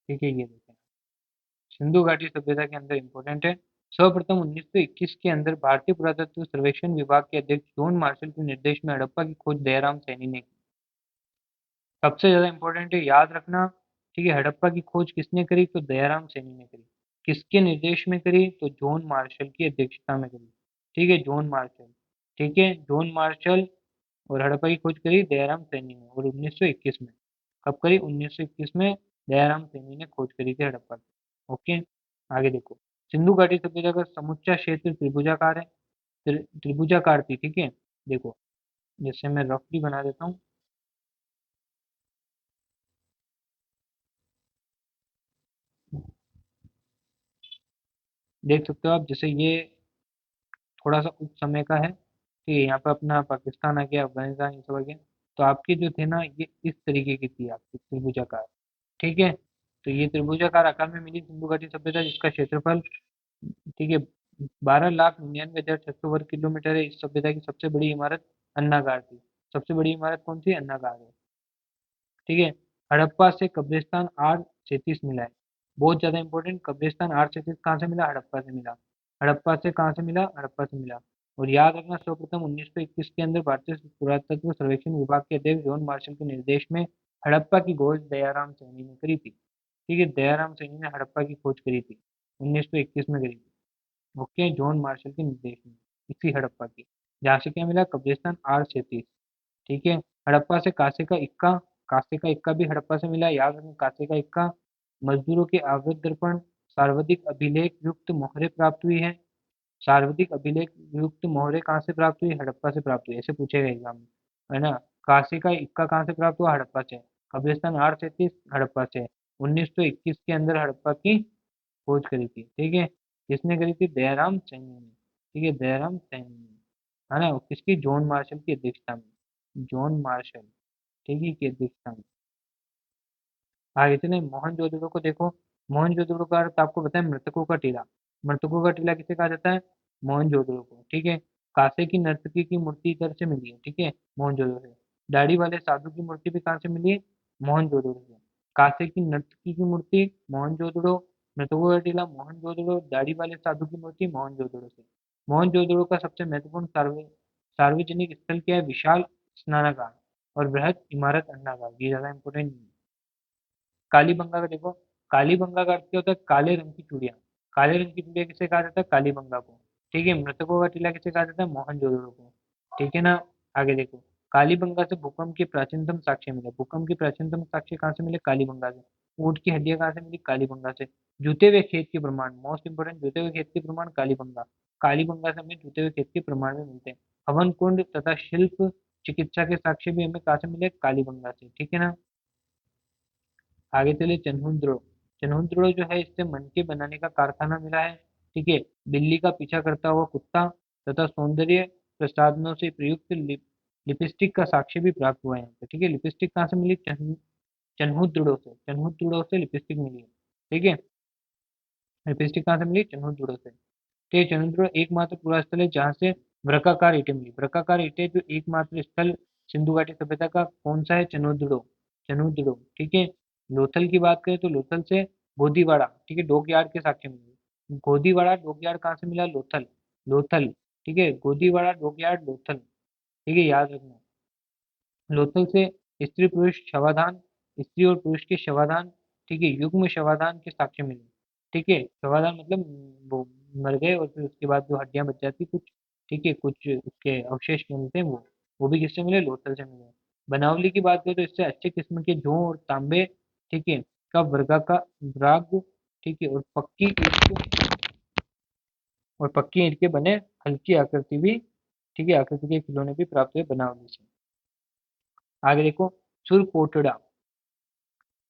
ठीक है, ये देखें, सिंधु घाटी सभ्यता के अंदर इंपॉर्टेंट है। सर्वप्रथम 1921 के अंदर भारतीय पुरातत्व सर्वेक्षण विभाग के अध्यक्ष जॉन मार्शल के निर्देश में हड़प्पा की खोज दयाराम सैनी ने की। सबसे ज्यादा इंपॉर्टेंट है, याद रखना। ठीक है, हड़प्पा की खोज किसने करी? तो दयाराम सैनी ने करी। किसके निर्देश में करी? तो जॉन मार्शल की अध्यक्षता में करी। ठीक है, जॉन मार्शल। ठीक है, जॉन मार्शल। और हड़प्पा की खोज करी दयाराम सैनी ने, और 1921 में। कब करी? 1921 में दयाराम सैनी ने खोज करी थी हड़प्पा की। ओके, आगे देखो। सिंधु घाटी सभ्यता का समुच्चा क्षेत्र त्रिभुजाकार है। त्रिभुजाकार थी, ठीक है। देखो, जैसे मैं रफली बना देता हूँ, देख सकते हो आप, जैसे ये थोड़ा सा उच्च समय का है, ठीक है। यहाँ पे अपना पाकिस्तान आ गया, अफगानिस्तान ये सब आ गया। तो आपकी जो थे ना, ये इस तरीके की थी आपकी त्रिभुजाकार। ठीक है, तो ये त्रिभुजाकार आकार में मिली सिंधु घाटी सभ्यता, जिसका क्षेत्रफल, ठीक है, 12,99,600 वर्ग किलोमीटर है। इस सभ्यता की सबसे बड़ी इमारत अन्नागार थी। सबसे बड़ी इमारत कौन सी? अन्नागार है। ठीक है, हड़प्पा से कब्रिस्तान R37 मिला है। बहुत ज्यादा इंपॉर्टेंट, कब्रिस्तान R37 कहाँ से मिला? हड़प्पा से मिला। हड़प्पा से कहाँ से मिला? हड़प्पा से मिला। और याद रखना, सर्वप्रथम 1921 के अंदर भारतीय पुरातत्व सर्वेक्षण विभाग के अध्यक्ष जॉन मार्शल के निर्देश में हड़प्पा की खोज दयाराम सैनी ने करी थी। ठीक है, दयाराम सैनी ने हड़प्पा की खोज करी थी, 1921 में करी थी। ओके, जॉन मार्शल के निर्देश में, इसी हड़प्पा की, जहाँ से क्या मिला? कब्रिस्तान R37। ठीक है, हड़प्पा से कांसे का इक्का। कांसे का इक्का भी हड़प्पा से मिला, याद रखना, कांसे का इक्का। मजदूरों के अवैध दर्पण, सर्वाधिक अभिलेख युक्त मोहरें प्राप्त हुई है। सर्वाधिक अभिलेख युक्त मोहरें कहाँ से प्राप्त हुई? हड़प्पा से प्राप्त हुई, ऐसे पूछेगा एग्जाम में, है ना। कांसे का इक्का कहाँ से प्राप्त हुआ? हड़प्पा से। कब्रिस्तान R37 हड़प्पा से। 1921 के अंदर हड़प्पा की खोज करी थी, ठीक है। किसने करी थी? दयाराम सैनी ने। ठीक है, दयाराम सैनी ने, है ना। किसकी? जॉन मार्शल की अध्यक्षता में। जॉन मार्शल, ठीक है, की अध्यक्षता में। आगे चले, मोहनजोदड़ो को देखो। मोहनजोदड़ो का अर्थ आपको पता है, मृतकों का टीला। मृतकों का टीला किसे कहा जाता है? मोहनजोदड़ो को, ठीक है। कांसे की नर्तकी की मूर्ति इधर से मिली है, ठीक है, मोहनजोदड़ो से। दाढ़ी वाले साधु की मूर्ति भी कहाँ से मिली है? मोहनजोदड़ो से। कांसे की नर्तकी की मूर्ति मोहनजोदड़ो, मृतकों का टीला मोहनजोदड़ो, दाढ़ी वाले साधु की मूर्ति मोहनजोदड़ो से। मोहनजोदड़ो का सबसे महत्वपूर्ण सार्वजनिक स्थल क्या है? विशाल स्नानागार और बृहद इमारत अन्नागार। ये ज्यादा इंपोर्टेंट नहीं है। कालीबंगा का देखो। कालीबंगा का अर्थ क्या होता है? काले रंग की चूड़ियां। काले रंग की चूड़िया किसे कहा जाता है? कालीबंगा को। ठीक है, मृतकों का टीला किसे कहा जाता है? मोहनजोदड़ो को। ठीक है ना। आगे देखो, कालीबंगा से भूकंप के प्राचीनतम साक्ष्य मिले। भूकंप के प्राचीनतम साक्ष्य कहाँ से मिले? कालीबंगा से। ऊंट की हड्डियां कहाँ से मिली? कालीबंगा से। जूते हुए खेत के प्रमाण, मोस्ट इंपोर्टेंट, जूते हुए खेत के प्रमाण कालीबंगा। कालीबंगा से हमें जूते हुए खेत के प्रमाण में मिलते हैं। हवन कुंड तथा शिल्प चिकित्सा के साक्ष्य भी हमें कहाँ से मिले? कालीबंगा से, ठीक है ना। आगे चले, चन्हुद्रो। चन्हुद्रो जो है, इससे मनके बनाने का कारखाना मिला है। ठीक है, बिल्ली का पीछा करता हुआ कुत्ता तथा सौंदर्य प्रसाधनों से प्रयुक्त लिपस्टिक का साक्ष्य भी प्राप्त हुआ है यहाँ पे। ठीक है, लिपस्टिक कहाँ से मिली? चन्हुद्रो से। चन्हुद्रो से लिपस्टिक मिली है। ठीक है, लिपस्टिक कहाँ से मिली? चन्हुद्रो से। ठीक है, चन्हुद्रो एकमात्र पूरा स्थल है जहाँ से वृक्काकार ईंटें मिली। वृक्काकार ईंटें जो एकमात्र स्थल सिंधु घाटी सभ्यता का कौन सा है? चन्हुद्रो। चन्हुद्रो, ठीक है। लोथल की बात करें तो लोथल से गोदीवाड़ा, ठीक है, डोकयार्ड के साक्ष्य मिले। गोदीवाड़ा डोकयार्ड कहाँ से मिला? लोथल। लोथल, ठीक है, गोदीवाड़ा डोकयार्ड लोथल। ठीक है, याद रखना। लोथल से स्त्री पुरुष शवाधान, स्त्री और पुरुष के शवाधान, ठीक है, युग्म शवाधान के साक्ष्य मिले। ठीक है, शवाधान मतलब वो मर गए और फिर उसके बाद जो हड्डियां बच जाती कुछ, ठीक है, कुछ उसके अवशेष मिलते हैं, वो भी किससे मिले? लोथल से मिले। बनावली की बात करें तो इससे अच्छे किस्म के जौ और तांबे, ठीक है, का वर्गा का राग, ठीक है, और पक्की ईंट के बने हल्की आकृति भी, ठीक है, आकृति के खिलौने भी प्राप्त हुए बनावली से। आगे देखो, सुरकोटड़ा।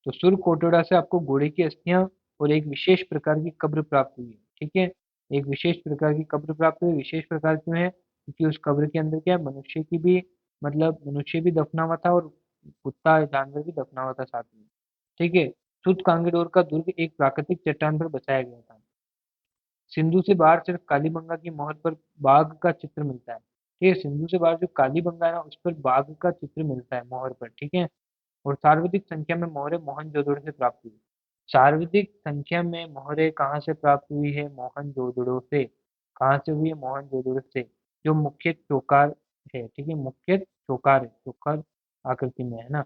तो सुरकोटड़ा से आपको घोड़े की अस्थियां और एक विशेष प्रकार की कब्र प्राप्त हुई है। ठीक है, एक विशेष प्रकार की कब्र प्राप्त हुई। विशेष प्रकार क्यों है? क्योंकि उस कब्र के अंदर क्या है, मनुष्य की भी मतलब मनुष्य भी दफना हुआ था और कुत्ता जानवर भी दफना हुआ था साथ में। ठीक है। सुत कांगीडोर का दुर्ग एक प्राकृतिक चट्टान पर बसाया गया था। सिंधु से बाहर सिर्फ कालीबंगा की मोहर पर बाघ का चित्र मिलता है। ठीक है, सिंधु से बाहर जो कालीबंगा है ना उस पर बाघ का चित्र मिलता है मोहर पर। ठीक है। और सर्वाधिक संख्या में मोहरें मोहनजोदड़ो से प्राप्त हुई। सर्वाधिक संख्या में मोहरें कहाँ से प्राप्त हुई है? मोहनजोदड़ो से। कहाँ से हुई है? मोहनजोदड़ो से। जो मुख्य चौकार है, ठीक है, मुख्य चौकार है, चौकार आकृति में है ना।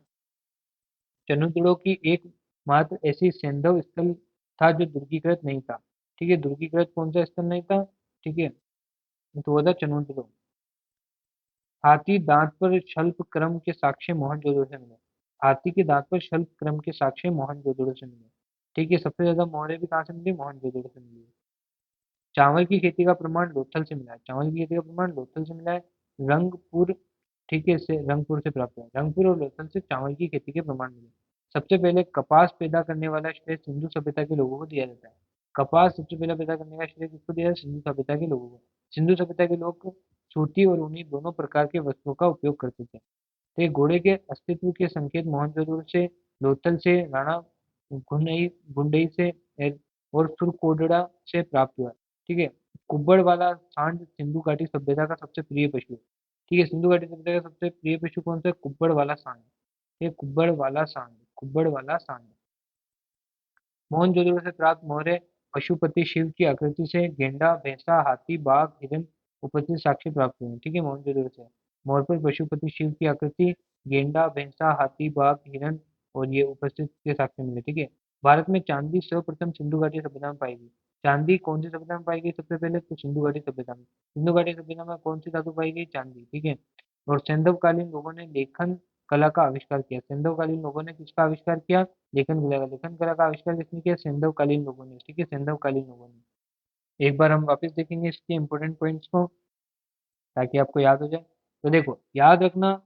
चनुदड़ो की एकमात्र ऐसी सैंधव स्थल था जो दुर्गीकृत नहीं था। ठीक है, दुर्गीकृत कौन सा स्थल नहीं था? ठीक है, तो वो था चनुदड़ो। हाथी दांत पर शल्प क्रम के साक्ष्य मोहनजोदड़ो से मिले। हाथी के दांत पर शल्प क्रम के साक्ष्य मोहनजोदड़ो से मिले। ठीक है, सबसे ज्यादा मोहरें भी कहाँ से मिली? मोहनजोदड़ो से मिली। चावल की खेती का प्रमाण लोथल से मिला है। चावल की खेती का प्रमाण लोथल से मिला है। रंगपुर, ठीक है, से रंगपुर से प्राप्त हुआ है। रंगपुर और लोथल से चावल की खेती के प्रमाण मिले। सबसे पहले कपास पैदा करने वाला श्रेय सिंधु सभ्यता के लोगों को दिया जाता है। कपास सबसे पहले पैदा करने का श्रेय किसको दिया है? सिंधु सभ्यता के लोगों को। सिंधु सभ्यता के लोग सूती और ऊनी दोनों प्रकार के वस्त्रों का उपयोग करते थे। तो ये घोड़े के अस्तित्व के संकेत मोहनजोदड़ो से, लोथल से, राणा गुंडई गुंडई से और सुरकोटड़ा से प्राप्त हुआ। ठीक है। कुब्बड़ वाला सांड सिंधु घाटी सभ्यता का सबसे प्रिय पशु है। ठीक है, सिंधु घाटी सभ्यता का सबसे प्रिय पशु कौन सा है? कुब्बड़ वाला सांड। ये कुब्बड़ वाला सांड, कुब्बड़ वाला सांड। मोहनजोदड़ो से प्राप्त मोहरें पशुपति शिव की आकृति से गेंडा, भैंसा, हाथी, बाघ, हिरण उपस्थित साक्ष्य प्राप्त हुए हैं। ठीक है, मोहनजोदड़ो से मोहर पर पशुपति शिव की आकृति, गेंडा, भैंसा, हाथी, बाघ, हिरण और ये उपस्थित के साक्ष्य मिले। ठीक है। भारत में चांदी सर्वप्रथम सिंधु घाटी सभ्यता में पाई गई। चांदी कौन सी सभ्यता में पाई गई सबसे पहले? तो सिंधु घाटी सभ्यता में। सिंधु घाटी सभ्यता में कौन सी धातु पाई गई? चांदी। ठीक है। और सैंधवकालीन लोगों ने लेखन कला का आविष्कार किया। सैंधवकालीन लोगों ने किसका आविष्कार किया? लेखन कला का। लेखन कला का आविष्कार किसने किया? सैंधवकालीन लोगों ने। ठीक है, सैंधवकालीन लोगों ने। एक बार हम वापस देखेंगे इसके इंपॉर्टेंट पॉइंट्स को ताकि आपको याद हो जाए। तो देखो, याद रखना,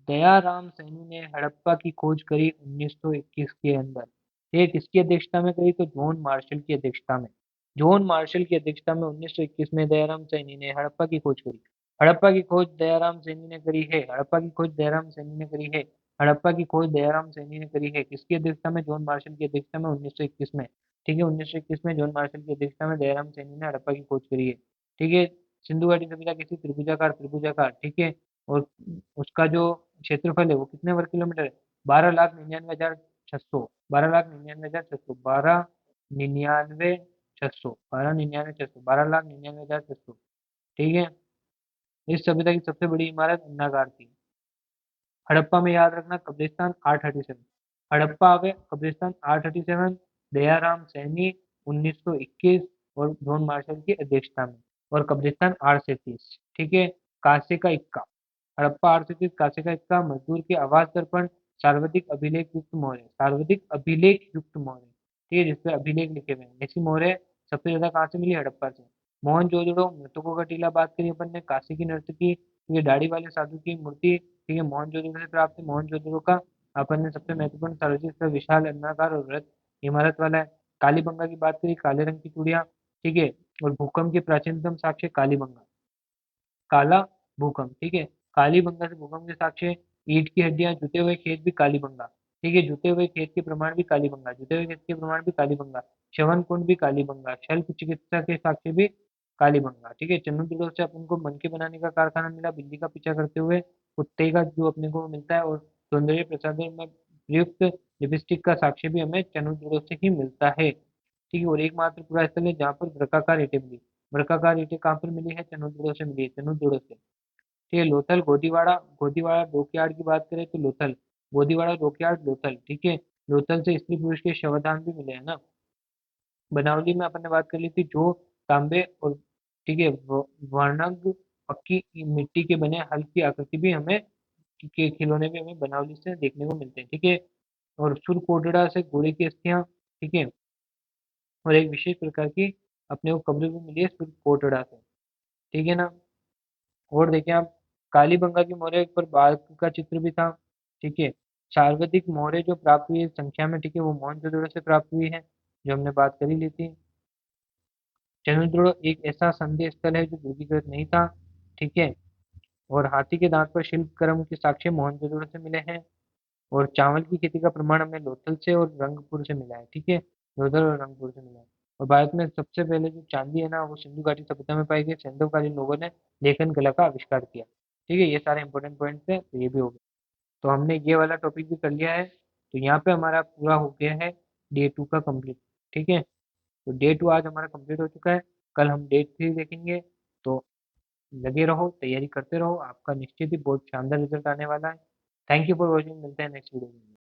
दयाराम सैनी ने हड़प्पा की खोज करी 1921 के अंदर। ये किसकी अध्यक्षता में करी? तो जॉन मार्शल की अध्यक्षता में। जॉन मार्शल की अध्यक्षता में 1921 में दयाराम सैनी ने हड़प्पा की खोज करी। हड़प्पा की खोज दयाराम सैनी ने करी है। हड़प्पा की खोज दयाराम सैनी ने करी है। हड़प्पा की खोज दयाराम सैनी ने करी है। किसकी अध्यक्षता में? जॉन मार्शल की अध्यक्षता में 1921 में। ठीक है, 1921 में जॉन मार्शल की अध्यक्षता में दयाराम सैनी ने हड़प्पा की खोज करी है। ठीक है। सिंधु घाटी सभ्यता किसी त्रिभुजाकार, ठीक है। और उसका जो क्षेत्रफल है वो कितने वर्ग किलोमीटर है? 12,99,600, 12,99,600, 12,99,600, 12,99,600, 12,99,600। ठीक है। इस सभ्यता की सबसे बड़ी इमारत अन्नागार थी। हड़प्पा में याद रखना, कब्रिस्तान 837। हड़प्पा आवे कब्रिस्तान 837। दयाराम सैनी 1921 और जॉन मार्शल की अध्यक्षता में। और कब्रिस्तान 837। ठीक है। कांसे का इक्का। हड़प्पा 837, कांसे का इक्का, मजदूर के आवास दर्पण, सर्वाधिक अभिलेख युक्त मोहर। सर्वाधिक अभिलेख युक्त मोहर। ठीक है, जिसपे अभिलेख लिखे हुए हैं। ऐसी मोहरें सबसे ज्यादा कहाँ से मिली? हड़प्पा से। मोहनजोदड़ो, मृतकों का टीला बात करी अपन ने। काशी की नर्तकी, ये दाढ़ी वाले साधु की मूर्ति। ठीक है, मोहनजोदड़ो से प्राप्त है। मोहनजोदड़ो का अपन ने सबसे महत्वपूर्ण सार्वजनिक स्थल विशाल अन्नाकार और वृहत इमारत वाला है। कालीबंगा की बात करी, काले रंग की चूड़ियां। ठीक है। और भूकंप के प्राचीनतम साक्ष्य कालीबंगा, काला भूकंप। ठीक है। कालीबंगा से भूकंप के साक्ष्य, ईंट की हड्डियां, जुटे हुए खेत भी कालीबंगा। ठीक है, जुटे हुए खेत के प्रमाण भी कालीबंगा, जुटे हुए खेत के प्रमाण भी कालीबंगा। श्रवण कुंड भी कालीबंगा, शल्प चिकित्सा के साक्ष्य भी कालीबंगा। ठीक है। चंद्रदुर्ग से अपन को मनके बनाने का कारखाना मिला, बिल्ली का पीछा करते हुए कुत्ते का जो अपने को मिलता है। और सौंदर्य प्रसाधन में प्रयुक्त लिपस्टिक का साक्ष्य भी हमें चंद्रदुर्ग से ही मिलता है। ठीक है। और एकमात्र पूरा स्थल है जहाँ पर वर्गाकार ईंटें मिली। वर्गाकार ईंटें कहाँ पर मिली है? चंद्रदुर्ग से मिली है, चंद्रदुर्ग से। ठीक है। लोथल, गोदीवाड़ा, गोदीवाड़ा डॉकयार्ड की बात करें तो लोथल, गोदीवाड़ा डॉकयार्ड लोथल। ठीक है। लोथल से स्त्री पुरुष के शवदान भी मिले हैं ना। बनावली में अपन ने बात कर ली थी, जो तांबे और, ठीक है, वर्णक पक्की मिट्टी के बने हल की आकृति भी हमें के खिलौने भी हमें बनावली से देखने को मिलते हैं। ठीक है। और सुरकोटड़ा से घोड़े की अस्थियां। ठीक है। और एक विशेष प्रकार की अपने को कब्र भी मिली है सुरकोटड़ा से। ठीक है ना। और देखें आप, कालीबंगा की मोहरे पर बाघ का चित्र भी था। ठीक है। सर्वाधिक मोहरे जो प्राप्त हुई है संख्या में, ठीक है, वो मोहनजोदड़ो से प्राप्त हुई है, जो हमने बात कर ही ली थी। चंद्रद्रोण एक ऐसा संदेह स्थल है जो ध्रुवीकृत नहीं था, ठीक है। और हाथी के दांत पर शिल्प कर्म के साक्ष्य मोहनजोदड़ो से मिले हैं। और चावल की खेती का प्रमाण हमें लोथल से और रंगपुर से मिला है, ठीक है। लोथल और रंगपुर से मिला है। और भारत में सबसे पहले जो चांदी है ना वो सिंधु घाटी सभ्यता में पाई गई। सिंधुकालीन लोगों ने लेखन कला का आविष्कार किया, ठीक है। ये सारे इंपॉर्टेंट पॉइंट्स हैं, तो ये भी हो गए। तो हमने ये वाला टॉपिक भी कर लिया है, तो यहाँ पे हमारा पूरा हो गया है डे 2 का कंप्लीट, ठीक है। तो डे 2 आज हमारा कंप्लीट हो चुका है। कल हम डे 3 देखेंगे। तो लगे रहो, तैयारी करते रहो, आपका निश्चित ही बहुत शानदार रिजल्ट आने वाला है। थैंक यू फॉर वॉचिंग, मिलते हैं नेक्स्ट वीडियो में।